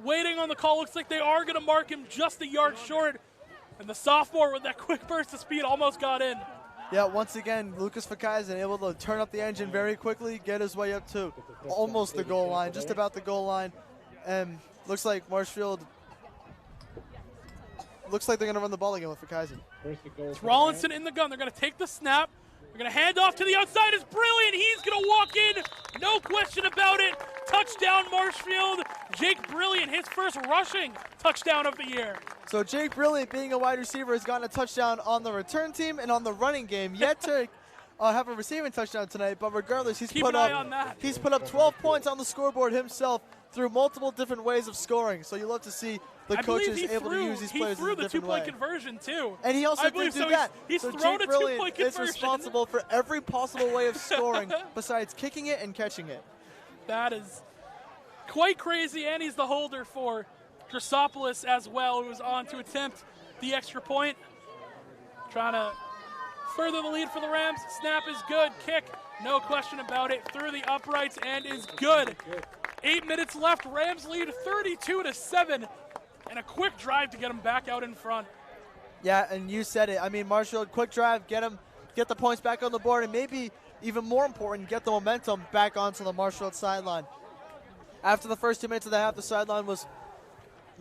Waiting on the call. Looks like they are going to mark him just a yard short. And the sophomore with that quick burst of speed almost got in. Yeah, once again, Lucas Fakaizen able to turn up the engine very quickly, get his way up to almost the goal line, just about the goal line. And looks like Marshfield, looks like they're going to run the ball again with Fakaizen. It's Rollinson in the gun. They're going to take the snap. They're going to hand off to the outside. It's brilliant. He's going to walk in. No question about it. Touchdown, Marshfield. Jake Brilliant, his first rushing touchdown of the year. So Jake Brilliant, being a wide receiver, has gotten a touchdown on the return team and on the running game. Yet to have a receiving touchdown tonight, but regardless, he's put up 12 points on the scoreboard himself through multiple different ways of scoring. So you love to see the coaches able to use these players in a different way. He threw the two-point conversion, too. And he also did do that. He's so thrown Jake a two-point Brilliant conversion. is responsible for every possible way of scoring besides kicking it and catching it. That is quite crazy, and he's the holder for Drasopoulos as well, who was on to attempt the extra point. Trying to further the lead for the Rams. Snap is good. Kick, no question about it. Through the uprights and is good. 8 minutes left. Rams lead 32-7. And a quick drive to get them back out in front. Yeah, and you said it. I mean, Marshfield, quick drive, get them get the points back on the board, and maybe even more important, get the momentum back onto the Marshfield sideline. After the first 2 minutes of the half, the sideline was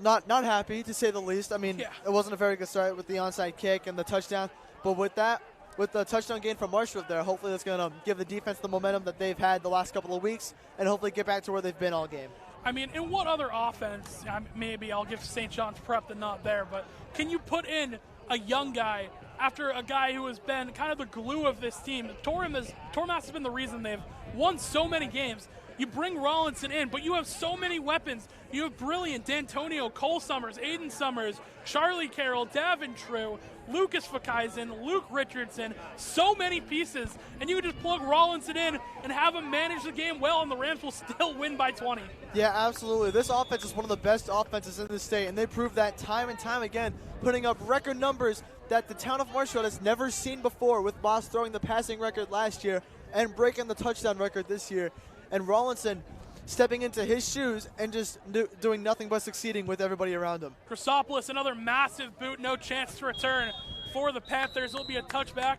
not happy, to say the least. I mean, It wasn't a very good start with the onside kick and the touchdown. But with the touchdown gain from Marshfield there, hopefully that's going to give the defense the momentum that they've had the last couple of weeks and hopefully get back to where they've been all game. I mean, in what other offense, maybe I'll give St. John's Prep the nod there, but can you put in a young guy after a guy who has been kind of the glue of this team? Tormas has been the reason they've won so many games. You bring Rollinson in, but you have so many weapons. You have brilliant D'Antonio, Cole Summers, Aiden Summers, Charlie Carroll, Davin True, Lucas Fakaizen, Luke Richardson, so many pieces, and you just plug Rollinson in and have him manage the game well, and the Rams will still win by 20. Yeah, absolutely. This offense is one of the best offenses in the state, and they prove that time and time again, putting up record numbers that the town of Marshfield has never seen before, with Moss throwing the passing record last year and breaking the touchdown record this year. And Rollinson stepping into his shoes and just doing nothing but succeeding with everybody around him. Chrysopoulos, another massive boot, no chance to return for the Panthers. It'll be a touchback,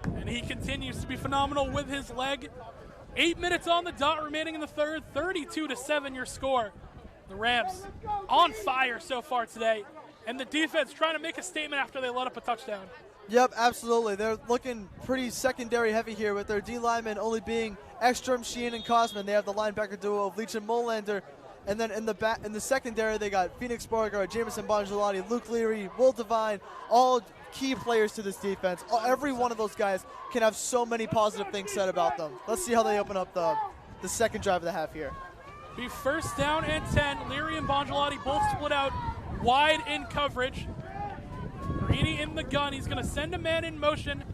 and he continues to be phenomenal with his leg. 8 minutes on the dot remaining in the third, 32-7 your score. The Rams on fire so far today, and the defense trying to make a statement after they let up a touchdown. Yep, absolutely. They're looking pretty secondary heavy here with their D linemen only being Ekstrom, Sheehan, and Cosman. They have the linebacker duo of Leach and Molander. And then in the secondary, they got Phoenix Beauregard, Jameson Bongelati, Luke Leary, Will Devine, all key players to this defense. Every one of those guys can have so many positive things said about them. Let's see how they open up the second drive of the half here. Be first down and 10. Leary and Bongelati both split out wide in coverage. Greeny in the gun. He's going to send a man in motion,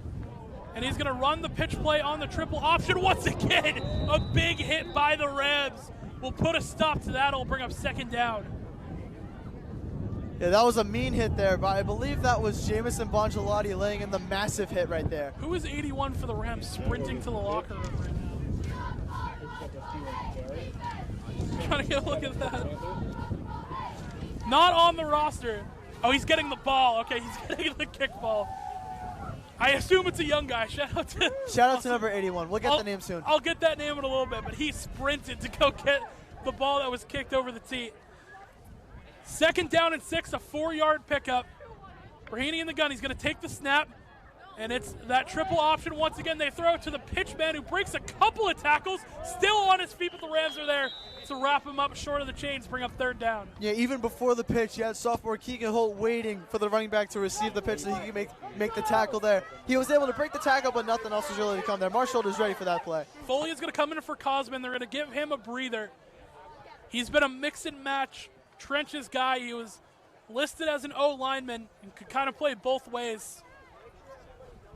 and he's going to run the pitch play on the triple option once again. A big hit by the Rams will put a stop to that. It'll bring up second down. Yeah, that was a mean hit there, but I believe that was Jameson Bongelati laying in the massive hit right there. Who is 81 for the Rams sprinting to the locker room right now? Trying to get a look at that. Not on the roster. Oh, he's getting the ball. Okay, he's getting the kickball. I assume it's a young guy. Shout out to number 81. We'll get the name soon. I'll get that name in a little bit, but he sprinted to go get the ball that was kicked over the tee. Second down and 6, a 4-yard pickup. Brahini in the gun. He's going to take the snap, and it's that triple option. Once again, they throw it to the pitch man who breaks a couple of tackles, still on his feet, but the Rams are there to wrap him up short of the chains, bring up third down. Yeah, even before the pitch, you had sophomore Keegan Holt waiting for the running back to receive the pitch so he could make the tackle there. He was able to break the tackle, but nothing else was really to come there. Marshfield is ready for that play. Foley is going to come in for Cosman. They're going to give him a breather. He's been a mix and match trenches guy. He was listed as an O lineman and could kind of play both ways.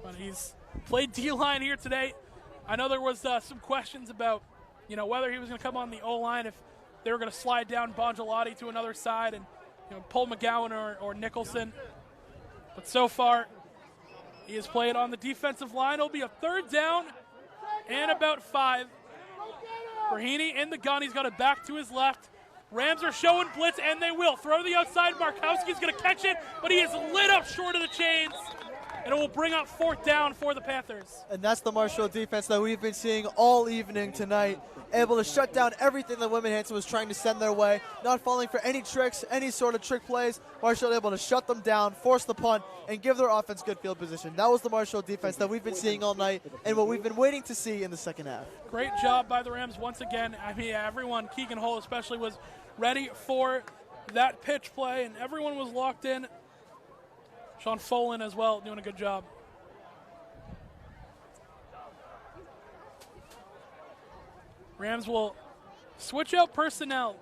But he's played D-line here today. I know there was some questions about, whether he was going to come on the O-line, if they were going to slide down Bongelati to another side and pull McGowan or Nicholson. But so far, he has played on the defensive line. It'll be a third down and about 5. Brahini in the gun. He's got it back to his left. Rams are showing blitz, and they will. Throw to the outside. Markowski's going to catch it, but he is lit up short of the chains. And it will bring up fourth down for the Panthers. And that's the Marshfield defense that we've been seeing all evening tonight. Able to shut down everything that Whitman-Hanson was trying to send their way. Not falling for any tricks, any sort of trick plays. Marshfield able to shut them down, force the punt, and give their offense good field position. That was the Marshfield defense that we've been seeing all night and what we've been waiting to see in the second half. Great job by the Rams once again. I mean, everyone, Keegan Hull especially, was ready for that pitch play, and everyone was locked in. Sean Folan as well, doing a good job. Rams will switch out personnel.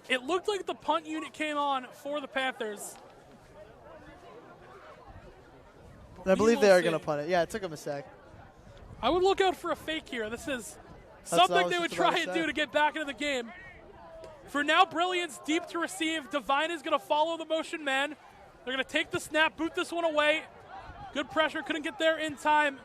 It looked like the punt unit came on for the Panthers. And I believe they are going to punt it. Yeah, it took them a sec. I would look out for a fake here. This is something they would try and do to get back into the game. For now, Brilliant's deep to receive. Devine is going to follow the motion man. They're going to take the snap, boot this one away. Good pressure, couldn't get there in time.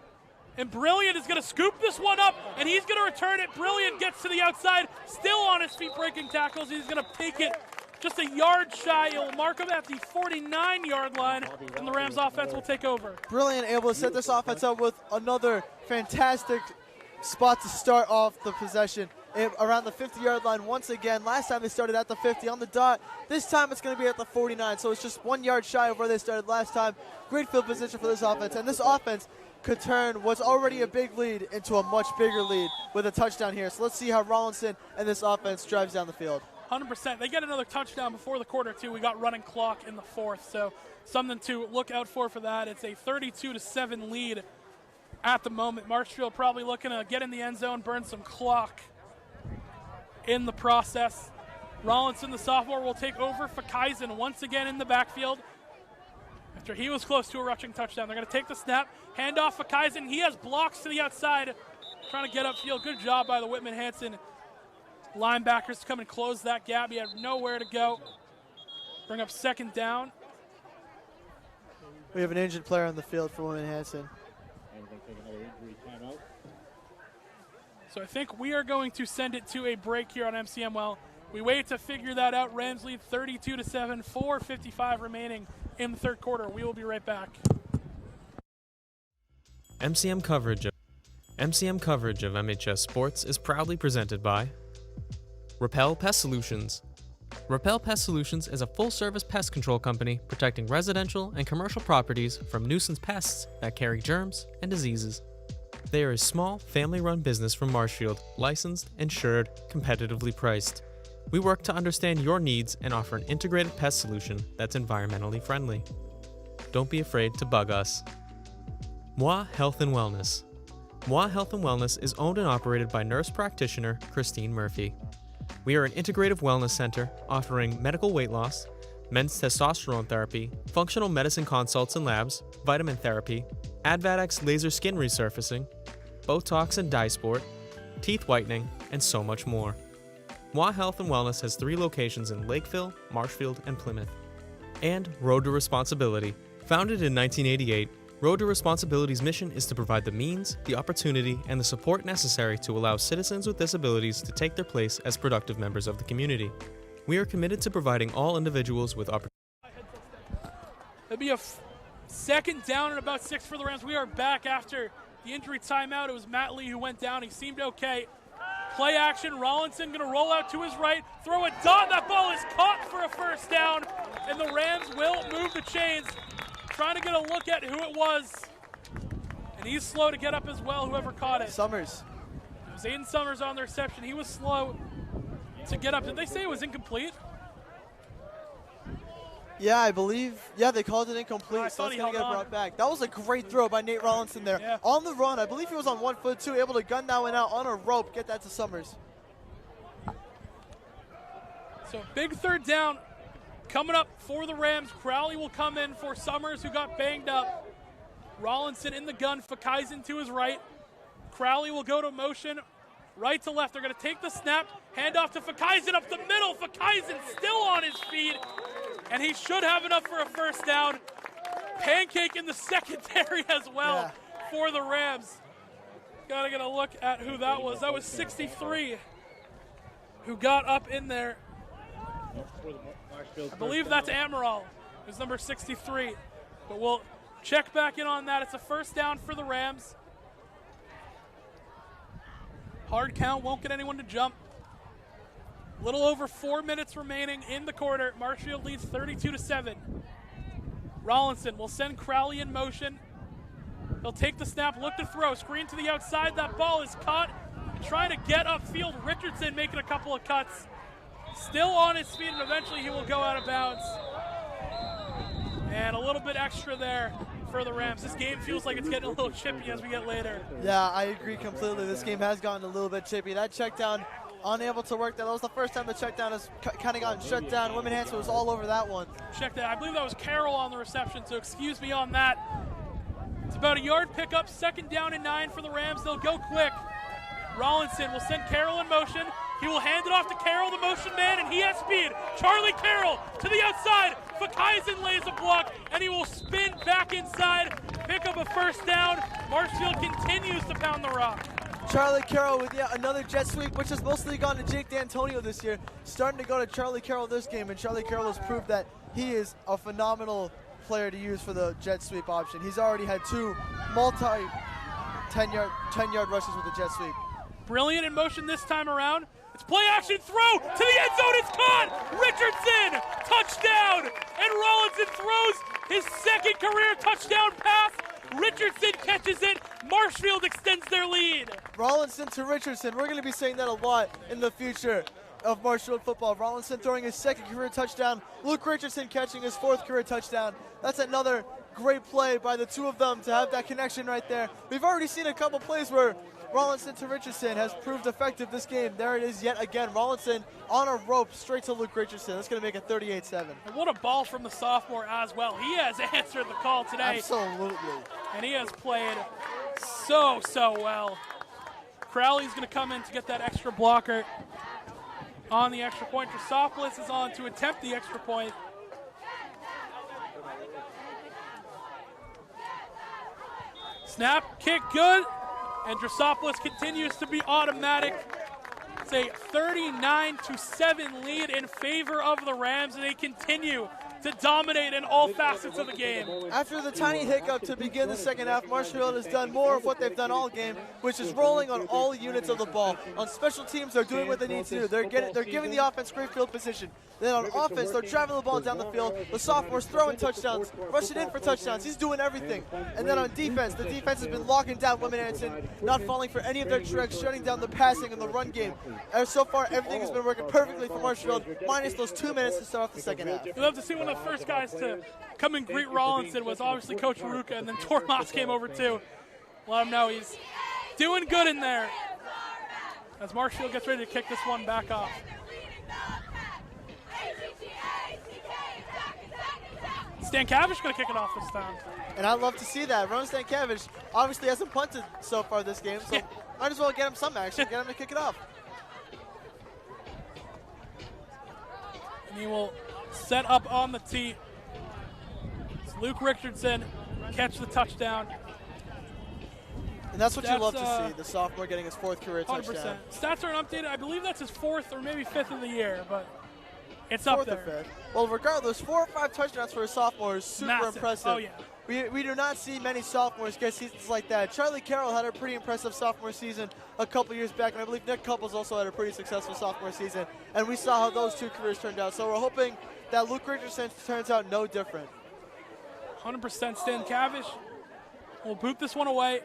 And Brilliant is going to scoop this one up, and he's going to return it. Brilliant gets to the outside, still on his feet breaking tackles. He's going to take it just a yard shy. He'll mark him at the 49-yard line, and the Rams offense will take over. Brilliant, able to set this offense up with another fantastic spot to start off the possession around the 50-yard line once again. Last time they started at the 50 on the dot. This time it's going to be at the 49, so it's just 1 yard shy of where they started last time. Great field position for this offense, and this offense could turn what's already a big lead into a much bigger lead with a touchdown here. So let's see how Rollinson and this offense drives down the field. 100%. They get another touchdown before the quarter, too. We got running clock in the fourth, so something to look out for that. It's a 32-7 lead at the moment. Marshfield probably looking to get in the end zone, burn some clock in the process. Rollinson, the sophomore, will take over for Kaizen once again in the backfield. After he was close to a rushing touchdown, they're going to take the snap, hand off for Kaizen. He has blocks to the outside, trying to get upfield. Good job by the Whitman-Hanson linebackers to come and close that gap. He had nowhere to go. Bring up second down. We have an injured player on the field for Whitman-Hanson. So I think we are going to send it to a break here on MCM. Well, we wait to figure that out. Rams lead 32-7, 4:55 remaining in the third quarter. We will be right back. MCM coverage of MHS Sports is proudly presented by Repel Pest Solutions. Repel Pest Solutions is a full-service pest control company protecting residential and commercial properties from nuisance pests that carry germs and diseases. They are a small, family-run business from Marshfield, licensed, insured, competitively priced. We work to understand your needs and offer an integrated pest solution that's environmentally friendly. Don't be afraid to bug us. Moi Health and Wellness. Moi Health and Wellness is owned and operated by nurse practitioner Christine Murphy. We are an integrative wellness center offering medical weight loss, men's testosterone therapy, functional medicine consults and labs, vitamin therapy, Advadex laser skin resurfacing, Botox and dye sport, teeth whitening, and so much more. Moi Health and Wellness has 3 locations in Lakeville, Marshfield, and Plymouth. And Road to Responsibility. Founded in 1988, Road to Responsibility's mission is to provide the means, the opportunity, and the support necessary to allow citizens with disabilities to take their place as productive members of the community. We are committed to providing all individuals with opportunities. It'll be a second down and about 6 for the Rams. We are back after the injury timeout. It was Matt Lee who went down. He seemed okay. Play action. Rollinson going to roll out to his right, throw a dot. That ball is caught for a first down, and the Rams will move the chains. Trying to get a look at who it was, and he's slow to get up as well, whoever caught it. Summers. It was Aiden Summers on the reception. He was slow to get up. Did they say it was incomplete? Yeah, I believe. Yeah, they called it incomplete, I so thought it's he going to get held brought on. back. That was a great throw by Nate Rollinson there. Yeah. On the run, I believe he was on 1 foot too, able to gun that one out on a rope, get that to Summers. So big third down coming up for the Rams. Crowley will come in for Summers, who got banged up. Rollinson in the gun, Fakaizen to his right. Crowley will go to motion, right to left. They're going to take the snap, hand off to Fakaizen up the middle. Fakaizen still on his feet, and he should have enough for a first down. Pancake in the secondary as well for the Rams. Got to get a look at who that was. That was 63 who got up in there. I believe that's Amaral, who's number 63. But we'll check back in on that. It's a first down for the Rams. Hard count, won't get anyone to jump. A little over 4 minutes remaining in the quarter. Marshfield leads 32-7. Rollinson will send Crowley in motion. He'll take the snap, look to throw, screen to the outside. That ball is caught. Trying to get upfield. Richardson making a couple of cuts. Still on his feet, and eventually he will go out of bounds. And a little bit extra there for the Rams. This game feels like it's getting a little chippy as we get later. Yeah, I agree completely. This game has gotten a little bit chippy. That check down, unable to work. That was the first time the check down has kind of gotten shut down. Whitman-Hanson was all over that one. Check that. I believe that was Carroll on the reception, so excuse me on that. It's about a yard pickup, second down and 9 for the Rams. They'll go quick. Rollinson will send Carroll in motion. He will hand it off to Carroll, the motion man, and he has speed. Charlie Carroll to the outside. Fakaizen lays a block, and he will spin back inside, pick up a first down. Marshfield continues to pound the rock. Charlie Carroll with yet another jet sweep, which has mostly gone to Jake D'Antonio this year. Starting to go to Charlie Carroll this game, and Charlie Carroll has proved that he is a phenomenal player to use for the jet sweep option. He's already had 2 10-yard rushes with the jet sweep. Brilliant in motion this time around. It's play action throw to the end zone. It's caught. Richardson, touchdown. And Rollinson throws his second career touchdown pass. Richardson catches it. Marshfield extends their lead. Rollinson to Richardson. We're going to be saying that a lot in the future of Marshfield football. Rollinson throwing his second career touchdown. Luke Richardson catching his 4th career touchdown. That's another great play by the 2 of them to have that connection right there. We've already seen a couple plays where Rollinson to Richardson has proved effective this game. There it is yet again. Rollinson on a rope straight to Luke Richardson. That's going to make it 38-7. And what a ball from the sophomore as well. He has answered the call today. Absolutely. And he has played so well. Crowley's going to come in to get that extra blocker on the extra point. Drosopolis is on to attempt the extra point. Snap, kick, good. And Drosopolis continues to be automatic. It's a 39-7 lead in favor of the Rams, and they continue to dominate in all facets of the game. After the tiny hiccup to begin the second half, Marshfield has done more of what they've done all game, which is rolling on all units of the ball. On special teams, they're doing what they need to do. They're giving the offense great field position. Then on offense, they're driving the ball down the field. The sophomores throwing touchdowns, rushing in for touchdowns. He's doing everything. And then on defense, the defense has been locking down Whitman-Hanson, not falling for any of their tricks, shutting down the passing and the run game. And so far, everything has been working perfectly for Marshfield, minus those 2 minutes to start off the second half. We'd love to see one of the first guys to come and greet Rollinson was obviously Coach Veruca, and then Tormas came over too. Let him know he's doing good in there as Marshfield gets ready to kick this one back off. Stankiewicz going to kick it off this time. And I'd love to see that. Ron Stankiewicz obviously hasn't punted so far this game, so might as well get him some action, get him to kick it off. And he will set up on the tee. It's Luke Richardson catch the touchdown. And that's what you love to see, the sophomore getting his 4th career 100%. touchdown. Stats are updated. I believe that's his 4th or maybe 5th of the year, but it's 4th up there. or 5th. Well, regardless, 4 or 5 touchdowns for a sophomore is super Massive. impressive. Oh, yeah. We do not see many sophomores get seasons like that. Charlie Carroll had a pretty impressive sophomore season a couple years back, and I believe Nick Couples also had a pretty successful sophomore season, and we saw how those 2 careers turned out. So we're hoping that Luke Richardson turns out no different. 100% Stankiewicz will boot this one away.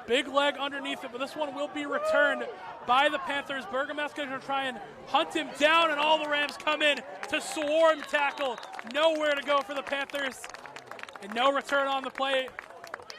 Big leg underneath it, but this one will be returned by the Panthers. Burgomaster going to try and hunt him down, and all the Rams come in to swarm tackle. Nowhere to go for the Panthers, and no return on the play.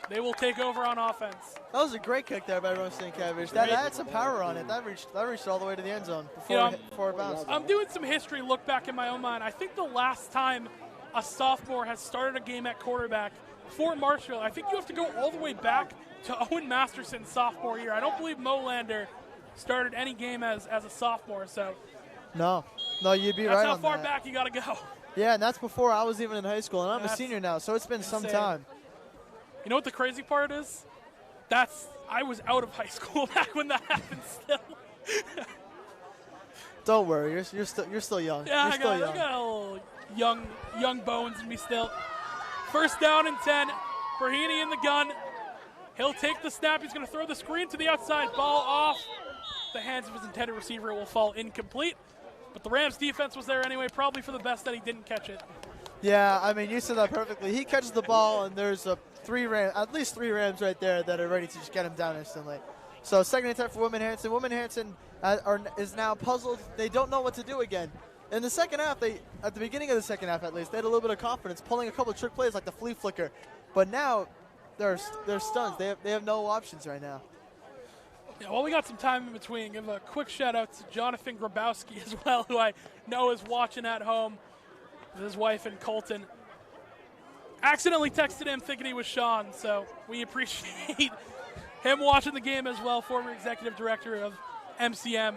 They will take over on offense. That was a great kick there by Ron Stankiewicz. That had some power on it. That reached all the way to the end zone before it bounced. I'm doing some history look back in my own mind. I think the last time a sophomore has started a game at quarterback for Marshfield, I think you have to go all the way back to Owen Masterson's sophomore year. I don't believe Molander started any game as a sophomore. So no, you'd be right on that. That's how far back you got to go. Yeah, and that's before I was even in high school, and I'm a senior now, so it's been some time. You know what the crazy part is? I was out of high school back when that happened still. Don't worry, you're still young. Yeah, I got a little young bones in me still. First down and 10. Brahini in the gun. He'll take the snap. He's going to throw the screen to the outside. Ball off the hands of his intended receiver. It will fall incomplete. But the Rams defense was there anyway, probably for the best that he didn't catch it. Yeah, I mean, you said that perfectly. He catches the ball, and there's at least three Rams right there that are ready to just get him down instantly. So second attempt for Whitman-Hanson. Whitman-Hanson is now puzzled. They don't know what to do again. In the second half, at the beginning of the second half at least, they had a little bit of confidence, pulling a couple of trick plays like the flea flicker. But now they're stunned. They have no options right now. Yeah, well, we got some time in between. Give a quick shout out to Jonathan Grabowski as well, who I know is watching at home with his wife in Colton. Accidentally texted him thinking he was Sean, so we appreciate him watching the game as well. Former executive director of MCM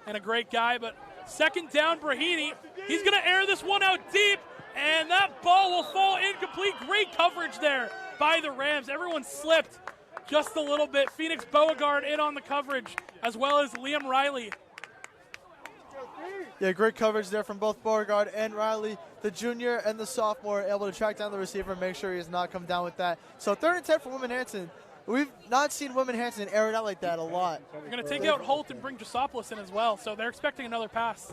and a great guy. But second down, Brahini. He's going to air this one out deep, and that ball will fall incomplete. Great coverage there by the Rams. Everyone slipped just a little bit. Phoenix Beauregard in on the coverage, as well as Liam Riley. Yeah, great coverage there from both Beauregard and Riley. The junior and the sophomore able to track down the receiver and make sure he does not come down with that. So 3rd and 10 for Whitman-Hanson. We've not seen Whitman-Hanson air it out like that a lot. They're going to take out Holt and bring Jasopoulos in as well, so they're expecting another pass.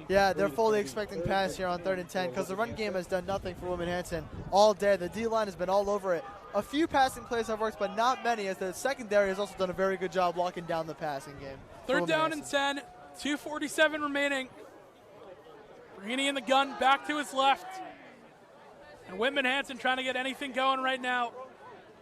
Yeah, they're fully expecting pass here on 3rd and 10 because the run game has done nothing for Whitman-Hanson all day. The D-line has been all over it. A few passing plays have worked, but not many, as the secondary has also done a very good job locking down the passing game. 3rd down and 10, 2:47 remaining. Brahini in the gun, back to his left. And Whitman-Hanson trying to get anything going right now.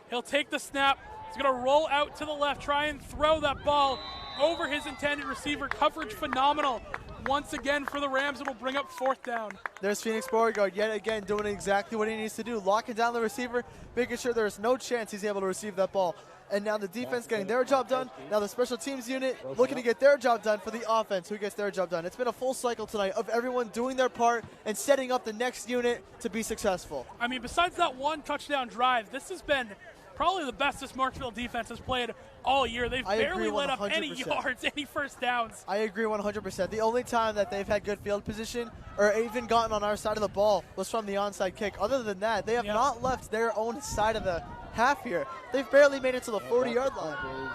He'll take the snap. He's going to roll out to the left, try and throw that ball over his intended receiver. Coverage phenomenal. Once again for the Rams, it'll bring up 4th down. There's Phoenix Beauregard yet again doing exactly what he needs to do, locking down the receiver, making sure there's no chance he's able to receive that ball. And now the defense getting their job done. Now the special teams unit looking to get their job done for the offense, who gets their job done. It's been a full cycle tonight of everyone doing their part and setting up the next unit to be successful. I mean, besides that one touchdown drive, this has been probably the best this Marshfield defense has played all year. They've barely let up any yards, any first downs. I agree 100%. The only time that they've had good field position or even gotten on our side of the ball was from the onside kick. Other than that, they have not left their own side of the half here. They've barely made it to the 40-yard line.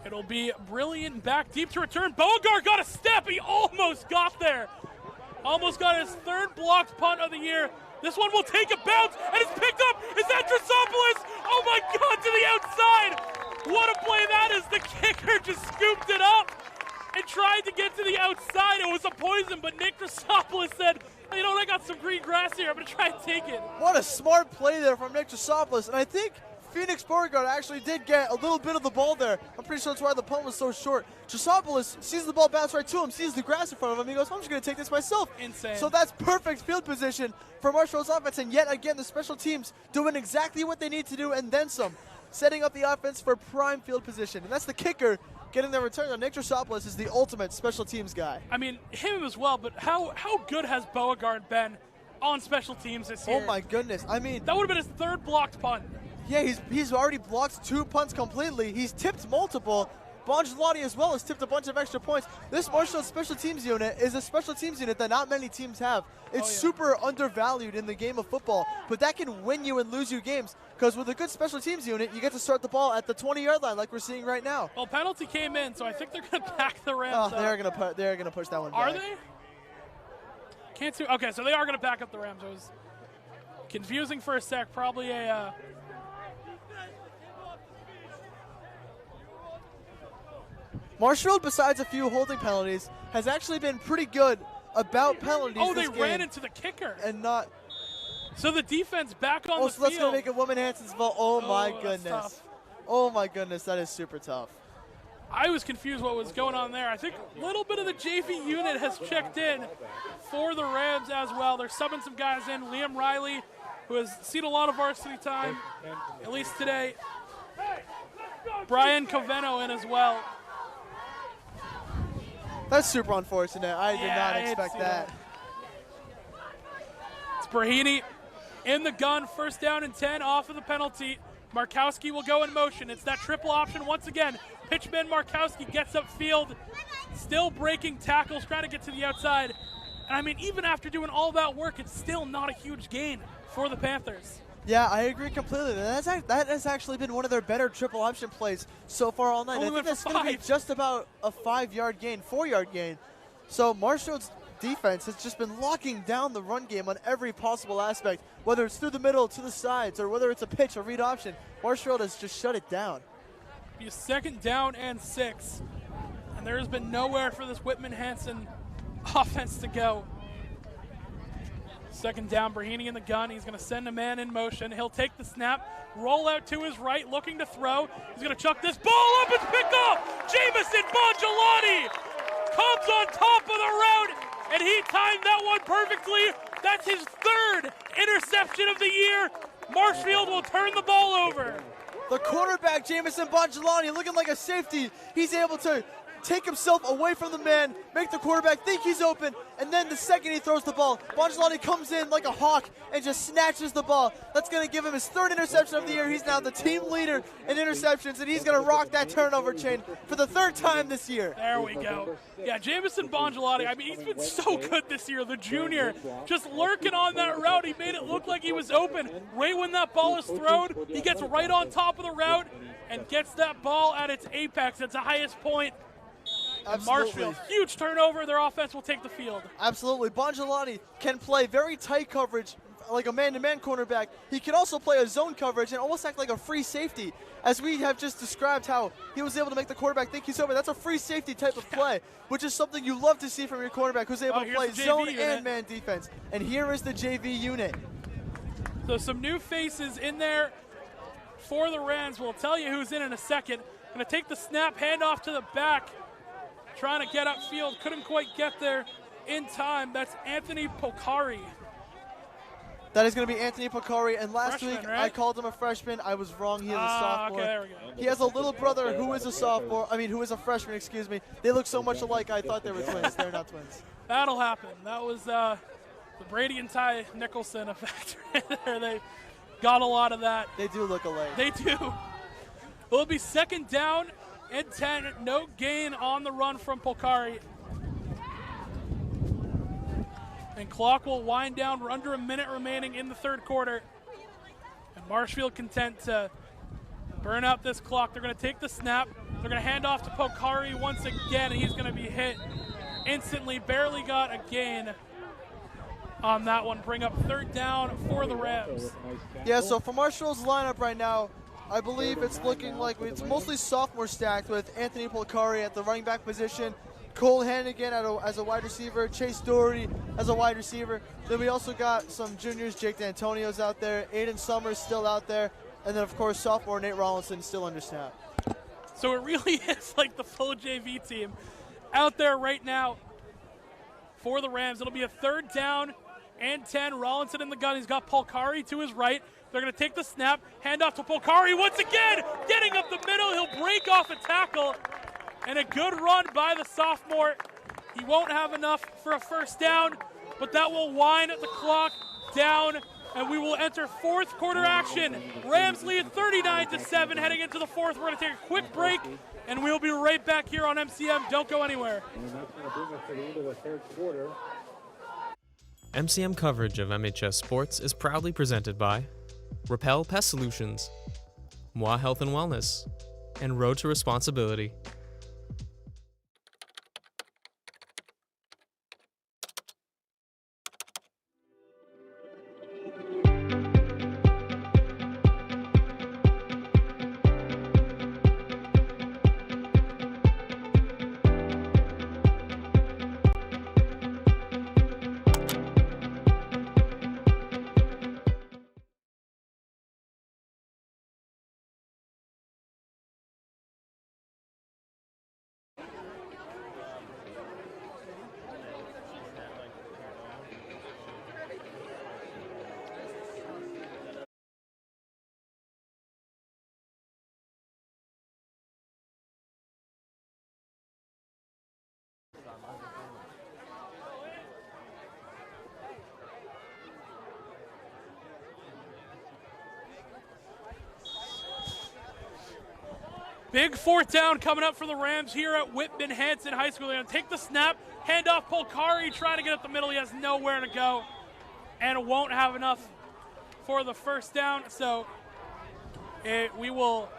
It'll be brilliant back deep to return. Beauregard got a step. He almost got there. Almost got his 3rd blocked punt of the year. This one will take a bounce, and it's picked up. Is that Drasopoulos? Oh, my God, to the outside. What a play that is. The kicker just scooped it up and tried to get to the outside. It was a poison, but Nick Drasopoulos said, you know what, I got some green grass here. I'm going to try and take it. What a smart play there from Nick Drasopoulos, and I think Phoenix Beauregard actually did get a little bit of the ball there. I'm pretty sure that's why the punt was so short. Drasopoulos sees the ball bounce right to him, sees the grass in front of him. He goes, I'm just going to take this myself. Insane. So that's perfect field position for Marshfield's offense. And yet again, the special teams doing exactly what they need to do and then some. Setting up the offense for prime field position. And that's the kicker getting their return. Now, Nick Drasopoulos is the ultimate special teams guy. I mean, him as well, but how good has Beauregard been on special teams this year? Oh, my goodness. I mean, that would have been his 3rd blocked punt. Yeah, he's already blocked 2 punts completely. He's tipped multiple. Bongelati as well has tipped a bunch of extra points. This Marshfield special teams unit is a special teams unit that not many teams have. It's super undervalued in the game of football, but that can win you and lose you games. Because with a good special teams unit, you get to start the ball at the 20-yard line like we're seeing right now. Well, penalty came in, so I think they're going to back the Rams up. They're gonna push that one back. Are they? Can't see. Okay, so they are going to back up the Rams. It was confusing for a sec. Probably a... Marshfield, besides a few holding penalties, has actually been pretty good about penalties. Oh, they ran into the kicker. And not. So the defense back on the so that's field. going to make it Whitman-Hanson's fault. Oh, my goodness. Oh, my goodness. That is super tough. I was confused what was going on there. I think a little bit of the JV unit has checked in for the Rams as well. They're subbing some guys in. Liam Riley, who has seen a lot of varsity time, at least today. Brian Coveno in as well. That's super unfortunate. I did not expect that. It's Brahini in the gun, 1st down and 10 off of the penalty. Markowski will go in motion. It's that triple option once again. Pitchman Markowski gets upfield, still breaking tackles, trying to get to the outside. And I mean, even after doing all that work, it's still not a huge gain for the Panthers. Yeah, I agree completely. That has actually been one of their better triple option plays so far all night. I think that's going to be just about a 5-yard gain, 4-yard gain. So Marshfield's defense has just been locking down the run game on every possible aspect, whether it's through the middle, to the sides, or whether it's a pitch or read option. Marshfield has just shut it down. Be a 2nd down and 6. And there has been nowhere for this Whitman-Hanson offense to go. 2nd down, Brahini in the gun. He's going to send a man in motion. He'll take the snap, roll out to his right, looking to throw. He's going to chuck this ball up. It's picked off. Jamison Bongelati comes on top of the route, and he timed that one perfectly. That's his 3rd interception of the year. Marshfield will turn the ball over. The quarterback, Jamison Bongelati, looking like a safety. He's able to take himself away from the man, make the quarterback think he's open, and then the second he throws the ball, Bongelotti comes in like a hawk and just snatches the ball. That's going to give him his 3rd interception of the year. He's now the team leader in interceptions, and he's going to rock that turnover chain for the 3rd time this year. There we go. Yeah, Jamison Bongelotti, I mean, he's been so good this year, the junior. Just lurking on that route. He made it look like he was open. Right when that ball is thrown, he gets right on top of the route and gets that ball at its apex. It's the highest point. Marshfield, huge turnover. Their offense will take the field. Absolutely. Bongelotti can play very tight coverage like a man-to-man cornerback. He can also play a zone coverage and almost act like a free safety, as we have just described how he was able to make the quarterback think he's open. That's a free safety type of play, which is something you love to see from your quarterback, who's able to play zone and man defense. And here is the JV unit. So some new faces in there for the Rams. We'll tell you who's in a second. Going to take the snap, hand off to the back, trying to get upfield. Couldn't quite get there in time. That's Anthony Pokari. That is going to be Anthony Pokari, and last Freshman, week right? I called him a freshman. I was wrong. He is a sophomore. Okay, there we go. He has a little brother who is a sophomore. Who is a freshman, excuse me. They look so much alike, I thought they were twins. They're not twins. That'll happen. That was the Brady and Ty Nicholson effect right there. They got a lot of that. They do look alike. They do. It'll be 2nd down and 10. No gain on the run from Pokari. And clock will wind down. We're under a minute remaining in the 3rd quarter. And Marshfield content to burn up this clock. They're going to take the snap. They're going to hand off to Pokari once again, and he's going to be hit instantly. Barely got a gain on that one. Bring up 3rd down for the Rams. Yeah, so for Marshfield's lineup right now, I believe it's looking like it's mostly sophomore stacked with Anthony Pokari at the running back position, Cole Hannigan as a wide receiver, Chase Doherty as a wide receiver. Then we also got some juniors, Jake D'Antonio's out there, Aiden Summers still out there, and then of course sophomore Nate Rollinson still under snap. So it really is like the full JV team out there right now for the Rams. It'll be a 3rd down and 10. Rollinson in the gun. He's got Pokari to his right. They're going to take the snap, hand off to Pokari once again, getting up the middle. He'll break off a tackle. And a good run by the sophomore. He won't have enough for a 1st down, but that will wind the clock down, and we will enter 4th quarter action. Rams lead 39-7 heading into the 4th. We're going to take a quick break, and we'll be right back here on MCM. Don't go anywhere. And that's going to bring us to the end of the 3rd quarter. MCM coverage of MHS Sports is proudly presented by Repel Pest Solutions, Moi Health and Wellness, and Road to Responsibility. Big 4th down coming up for the Rams here at Whitman-Hanson High School. They're going to take the snap, hand off Pokari, trying to get up the middle. He has nowhere to go and won't have enough for the 1st down. So we will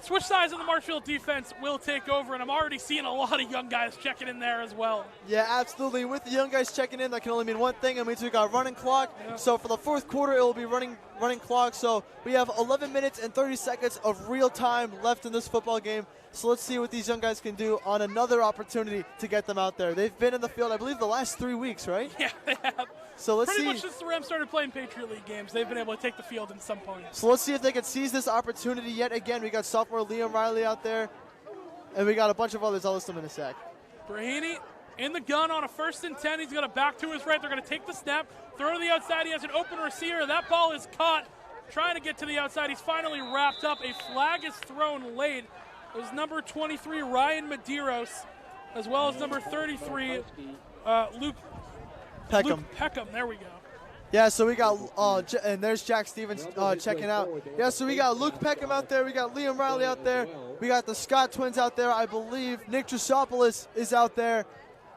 switch sides of the Marshfield defense will take over, and I'm already seeing a lot of young guys checking in there as well. Yeah, absolutely. With the young guys checking in, that can only mean one thing. It means we got running clock. Yeah. So for the 4th quarter, it will be running clock. So we have 11 minutes and 30 seconds of real time left in this football game. So let's see what these young guys can do on another opportunity to get them out there. They've been in the field, I believe, the last 3 weeks, right? Yeah, they have. So let's Pretty see. much since the Rams started playing Patriot League games, they've been able to take the field at some point. So let's see if they can seize this opportunity yet again. We got sophomore Liam Riley out there, and we got a bunch of others. I'll list them in a sec. Brahini in the gun on a 1st and 10. He's going to back to his right. They're going to take the snap, throw to the outside. He has an open receiver. That ball is caught. Trying to get to the outside. He's finally wrapped up. A flag is thrown late. It was number 23, Ryan Medeiros, as well as number 33, Luke Peckham. There we go. Yeah, so we got, and there's Jack Stevens checking out. Yeah, so we got Luke Peckham out there. We got Liam Riley out there. We got the Scott twins out there. I believe Nick Drusopoulos is out there,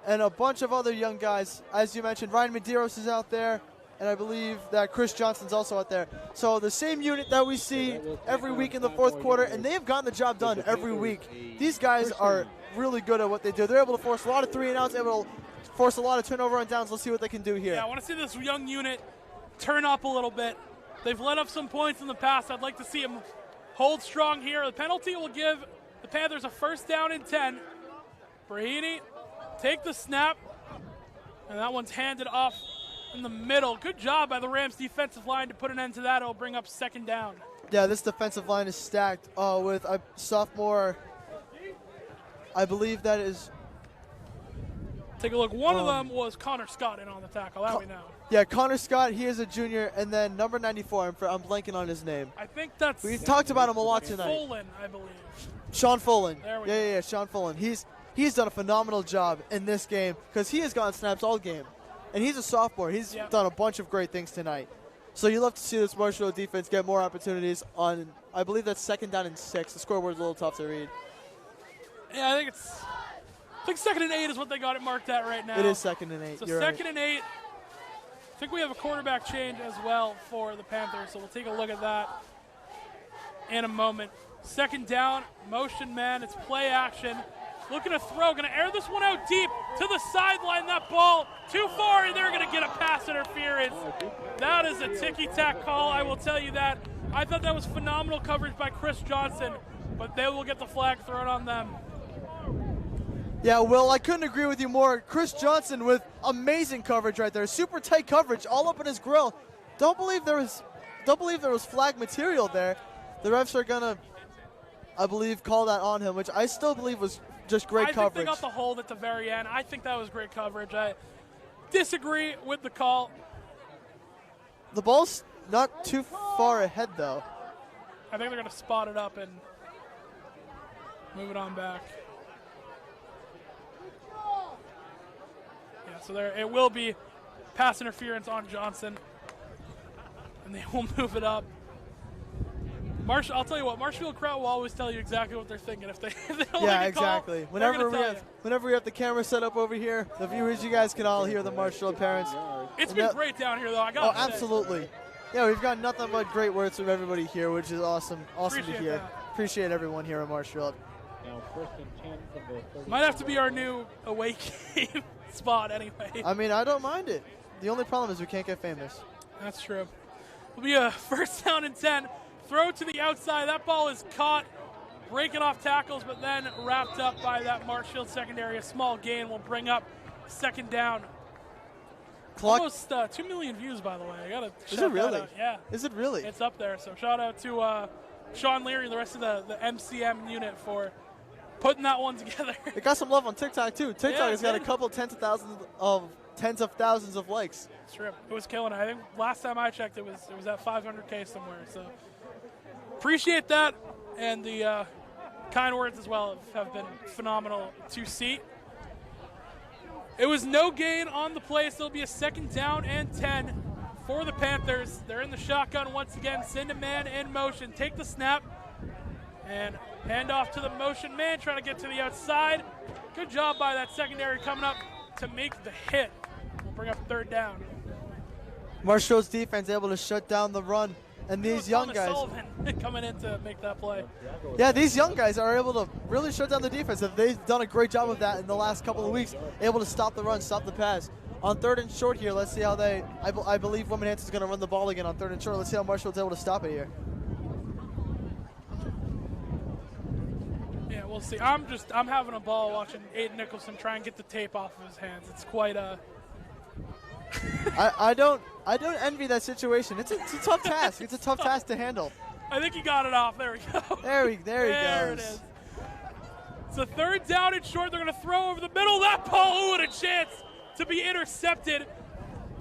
and a bunch of other young guys. As you mentioned, Ryan Medeiros is out there, and I believe that Chris Johnson's also out there. So the same unit that we see every week in the fourth quarter, and they have gotten the job done every week. These guys are really good at what they do. They're able to force a lot of 3-and-outs, able to force a lot of turnover on downs. Let's see what they can do here. Yeah, I want to see this young unit turn up a little bit. They've let up some points in the past. I'd like to see them hold strong here. The penalty will give the Panthers a 1st down and 10. Brahini take the snap, and that one's handed off in the middle. Good job by the Rams defensive line to put an end to that. It'll bring up 2nd down. Yeah, this defensive line is stacked with a sophomore. I believe that is. Take a look. One of them was Connor Scott in on the tackle. That we know. Yeah, Connor Scott, he is a junior, and then number 94, I'm blanking on his name. I think that's. We talked about him a lot tonight. Folan, I believe. Sean Folan. There we go. Yeah, Sean Folan. He's done a phenomenal job in this game because he has gotten snaps all game, and he's a sophomore. He's done a bunch of great things tonight. So you love to see this Marshfield defense get more opportunities on. I believe that's 2nd down and 6. The scoreboard's a little tough to read. Yeah, I think 2nd and 8 is what they got it marked at right now. It is 2nd and 8. So You're 2nd right. and 8. I think we have a quarterback change as well for the Panthers, so we'll take a look at that in a moment. 2nd down, motion man, it's play action. Looking to throw, going to air this one out deep to the sideline. That ball too far, and they're going to get a pass interference. That is a ticky-tack call, I will tell you that. I thought that was phenomenal coverage by Chris Johnson, but they will get the flag thrown on them. Yeah, Will, I couldn't agree with you more. Chris Johnson with amazing coverage right there. Super tight coverage, all up in his grill. Don't believe there was flag material there. The refs are gonna, I believe, call that on him, which I still believe was just great coverage. I think they got the hold at the very end. I think that was great coverage. I disagree with the call. The ball's not too far ahead, though. I think they're going to spot it up and move it on back. Yeah, so it will be pass interference on Johnson, and they will move it up. I'll tell you what, Marshfield crowd will always tell you exactly what they're thinking if they don't like a call, exactly. Whenever we have the camera set up over here, the viewers, you guys can all hear the Marshfield parents. It's been great down here, though. I got. Oh, absolutely. Yeah, we've got nothing but great words from everybody here, which is awesome. Awesome to hear. Appreciate everyone here in Marshfield. Now 1st and 10 from the 30. Might have to be our new away game spot anyway. I mean, I don't mind it. The only problem is we can't get famous. That's true. It'll be a 1st down and 10. Throw to the outside. That ball is caught, breaking off tackles, but then wrapped up by that Marshfield secondary. A small gain will bring up 2nd down. Clock. Almost 2 million views, by the way. I gotta. Is it really? Yeah. Is it really? It's up there. So shout out to Sean Leary and the rest of the MCM unit for putting that one together. It got some love on TikTok too. TikTok has got a couple tens of thousands of likes. It's true. It was killing it. I think last time I checked, it was at 500K somewhere. So appreciate that, and the kind words as well have been phenomenal to see. It was no gain on the play, so it'll be a 2nd down and 10 for the Panthers. They're in the shotgun once again. Send a man in motion. Take the snap and hand off to the motion man, trying to get to the outside. Good job by that secondary coming up to make the hit. We'll bring up 3rd down. Marshfield's defense able to shut down the run, and these young guys Sullivan coming in to make that play. Yeah, these young guys are able to really shut down the defense. They've done a great job of that in the last couple of weeks, able to stop the run, stop the pass. On 3rd and short here, let's see how I believe Whitman-Hanson's going to run the ball again on 3rd and short. Let's see how Marshfield's able to stop it here. Yeah, we'll see. I'm having a ball watching Aiden Nicholson try and get the tape off of his hands. It's quite a. I don't envy that situation. It's a tough task. It's a tough task to handle. I think he got it off. There we go. There he goes. There it is. It's a 3rd down and short. They're going to throw over the middle. That ball, with a chance to be intercepted.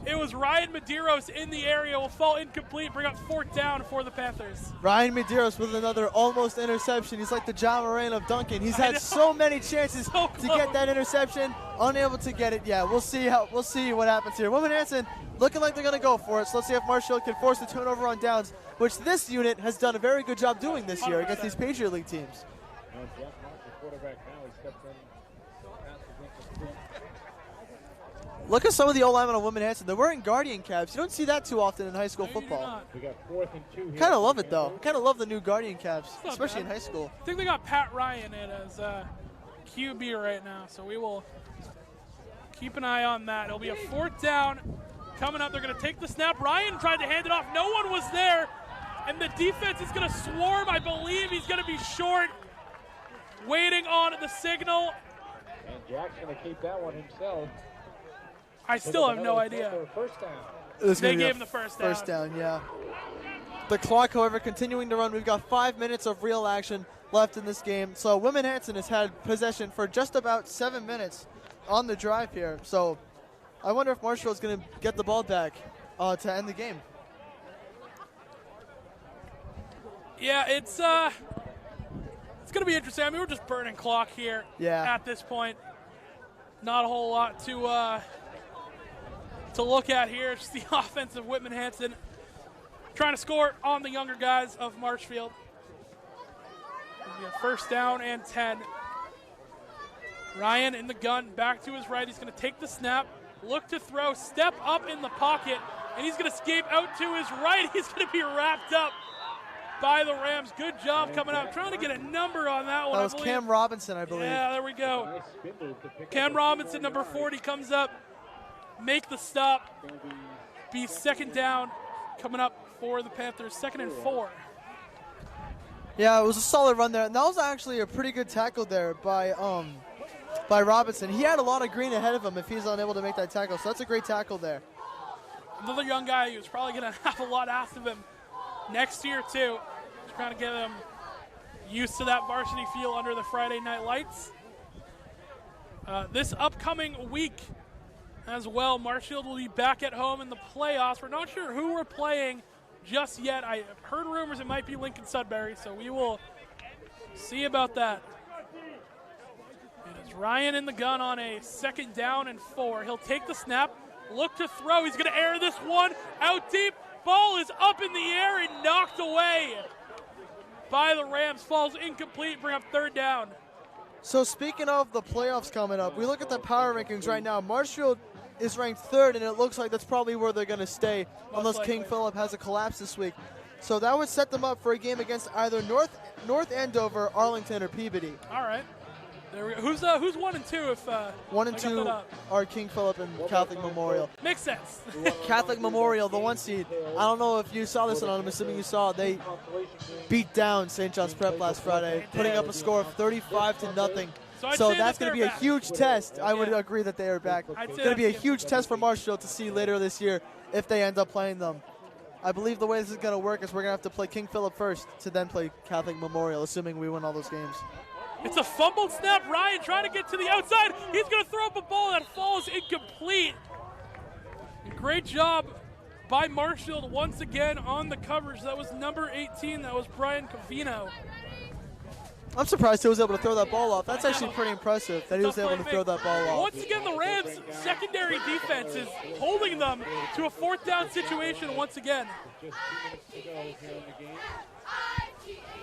It was Ryan Medeiros in the area, will fall incomplete, bring up 4th down for the Panthers. Ryan Medeiros with another almost interception. He's like the John Moran of Duncan. He's had so many chances to get that interception, unable to get it. Yeah, we'll see what happens here. Whitman-Hanson looking like they're going to go for it. So let's see if Marshfield can force the turnover on downs, which this unit has done a very good job doing this year against these Patriot League teams. Look at some of the O-linemen on Whitman-Hanson. They're wearing Guardian caps. You don't see that too often in high school football. We got 4th and 2 here. Kind of love it, though. Kind of love the new Guardian caps, especially in high school. I think they got Pat Ryan in as QB right now, so we will keep an eye on that. It'll be a 4th down coming up. They're going to take the snap. Ryan tried to hand it off. No one was there, and the defense is going to swarm. I believe he's going to be short, waiting on the signal. And Jack's going to keep that one himself. I still have no idea. They gave him the first down. First down, yeah. The clock, however, continuing to run. We've got 5 minutes of real action left in this game. So Whitman-Hanson has had possession for just about 7 minutes on the drive here. So I wonder if Marshfield's going to get the ball back to end the game. Yeah, it's going to be interesting. I mean, we're just burning clock here at this point. Not a whole lot to look at here. It's just the offense of Whitman-Hanson trying to score on the younger guys of Marshfield. It'll be a 1st down and 10. Ryan in the gun, back to his right. He's going to take the snap, look to throw, step up in the pocket, and he's going to escape out to his right. He's going to be wrapped up by the Rams. Good job coming out. Trying to get a number on that one. That was Cam Robinson, I believe. Yeah, there we go. Cam Robinson, number 40, comes up. Make the stop. Be 2nd down coming up for the Panthers. 2nd and 4. Yeah, it was a solid run there. And that was actually a pretty good tackle there by Robinson. He had a lot of green ahead of him if he's unable to make that tackle. So that's a great tackle there. Another young guy who's probably going to have a lot asked of him next year, too. Just trying to get him used to that varsity feel under the Friday night lights. This upcoming week as well, Marshfield will be back at home in the playoffs. We're not sure who we're playing just yet. I heard rumors it might be Lincoln Sudbury, so we will see about that. It is Ryan in the gun on a 2nd down and 4. He'll take the snap, look to throw. He's going to air this one out deep. Ball is up in the air and knocked away by the Rams. Falls incomplete, bring up 3rd down. So speaking of the playoffs coming up, we look at the power rankings right now. Marshfield is ranked 3rd, and it looks like that's probably where they're going to stay unless King Philip has a collapse this week. So that would set them up for a game against either North Andover, Arlington, or Peabody. All right. There we go. Who's 1 and 2 if 1 and 2 are King Philip and Catholic Memorial. Makes sense. Catholic Memorial, the 1 seed. I don't know if you saw this one. I'm assuming you saw. They beat down St. John's Prep last Friday, putting up a score of 35-0. So that's going to be a huge test. I would agree that they are back. It's going to be a huge test for Marshfield to see later this year if they end up playing them. I believe the way this is going to work is we're going to have to play King Philip first to then play Catholic Memorial, assuming we win all those games. It's a fumbled snap. Ryan trying to get to the outside. He's going to throw up a ball that falls incomplete. Great job by Marshfield once again on the coverage. That was number 18. That was Brian Covino. I'm surprised he was able to throw that ball off. That's actually pretty impressive that he was able to throw that ball off. Once again, the Rams' secondary defense is holding them to a 4th down situation once again.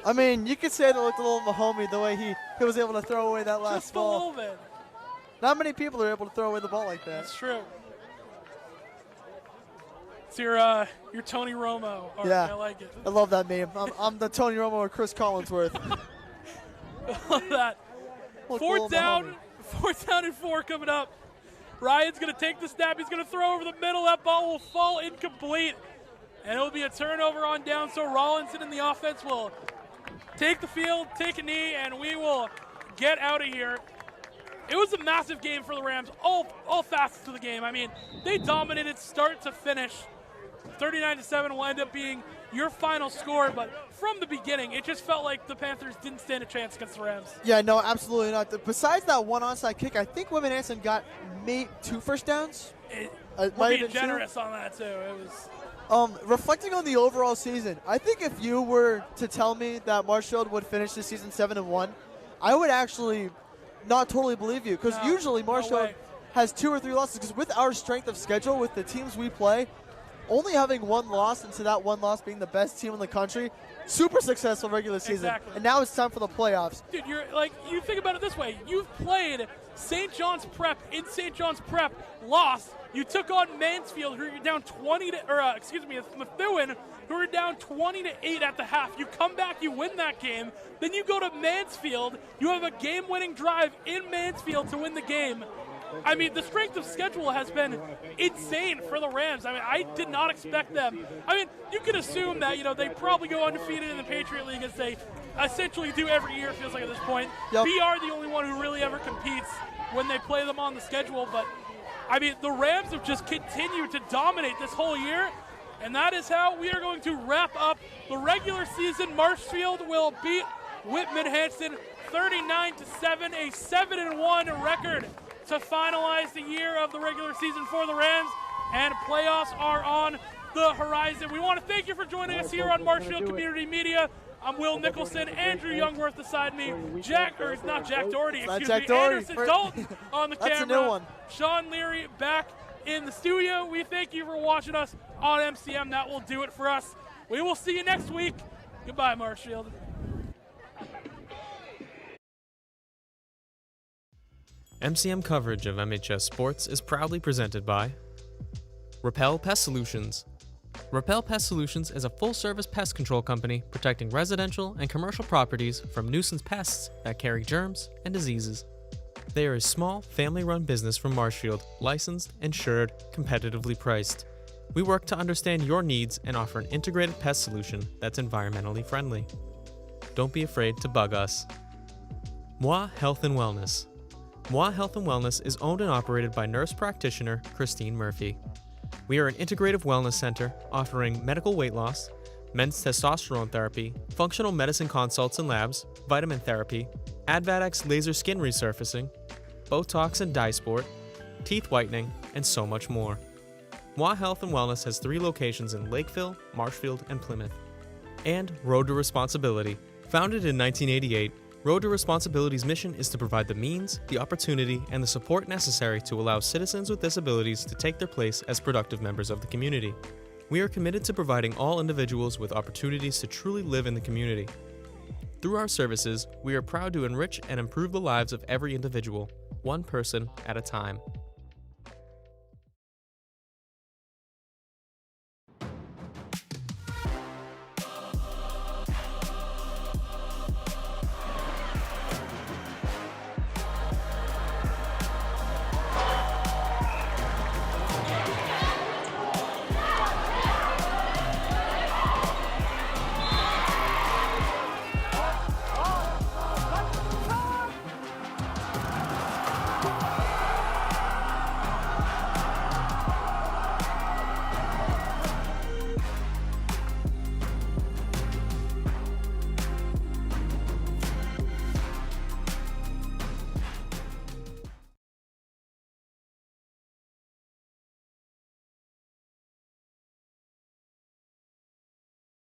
I mean, you could say it looked a little Mahomey the way he was able to throw away that last ball. Just a little bit. Not many people are able to throw away the ball like that. That's true. It's your Tony Romo. Yeah, I like it. I love that meme. I'm the Tony Romo or Chris Collinsworth. Love that. 4th down and 4 coming up. Ryan's going to take the snap. He's going to throw over the middle. That ball will fall incomplete. And it'll be a turnover on down. So Rollinson in the offense will take the field, take a knee, and we will get out of here. It was a massive game for the Rams, all facets of the game. I mean, they dominated start to finish. 39-7 will end up being your final score, but from the beginning, it just felt like the Panthers didn't stand a chance against the Rams. Yeah, no, absolutely not. Besides that one onside kick, I think Whitman-Hanson got 2 first downs. It We're might being have been generous on that too. It was. Reflecting on the overall season, I think if you were to tell me that Marshfield would finish the season 7-1, I would actually not totally believe you, because usually Marshfield has 2 or 3 losses. Because with our strength of schedule, with the teams we play, only having 1 loss, and to that 1 loss being the best team in the country, super successful regular season. Exactly. And now it's time for the playoffs. Dude, you think about it this way. You've played St. John's Prep in St. John's Prep, lost. You took on Mansfield, who you're down 20 to, Methuen, who are down 20-8 at the half. You come back, you win that game. Then you go to Mansfield. You have a game-winning drive in Mansfield to win the game. I mean, the strength of schedule has been insane for the Rams. I mean, I did not expect them. I mean, you can assume that, they probably go undefeated in the Patriot League, as they essentially do every year, it feels like at this point. Yep. We are the only one who really ever competes when they play them on the schedule. But, I mean, the Rams have just continued to dominate this whole year. And that is how we are going to wrap up the regular season. Marshfield will beat Whitman-Hanson 39-7, a 7-1 record to finalize the year of the regular season for the Rams, and playoffs are on the horizon. We want to thank you for joining us here on Marshfield Community Media. I'm Will Nicholson, Andrew Youngworth beside me, not Jack Doherty, Anderson Dalton on the camera. That's a new one. Sean Leary back in the studio. We thank you for watching us on MCM. That will do it for us. We will see you next week. Goodbye, Marshfield. MCM coverage of MHS Sports is proudly presented by Repel Pest Solutions. Repel Pest Solutions is a full-service pest control company protecting residential and commercial properties from nuisance pests that carry germs and diseases. They are a small, family-run business from Marshfield, licensed, insured, competitively priced. We work to understand your needs and offer an integrated pest solution that's environmentally friendly. Don't be afraid to bug us. Moi Health and Wellness. Moi Health and Wellness is owned and operated by nurse practitioner Christine Murphy. We are an integrative wellness center offering medical weight loss, men's testosterone therapy, functional medicine consults and labs, vitamin therapy, Advadex laser skin resurfacing, Botox and dye sport, teeth whitening, and so much more. Moi Health and Wellness has 3 locations in Lakeville, Marshfield, and Plymouth. And Road to Responsibility. Founded in 1988, Road to Responsibility's mission is to provide the means, the opportunity, and the support necessary to allow citizens with disabilities to take their place as productive members of the community. We are committed to providing all individuals with opportunities to truly live in the community. Through our services, we are proud to enrich and improve the lives of every individual, one person at a time.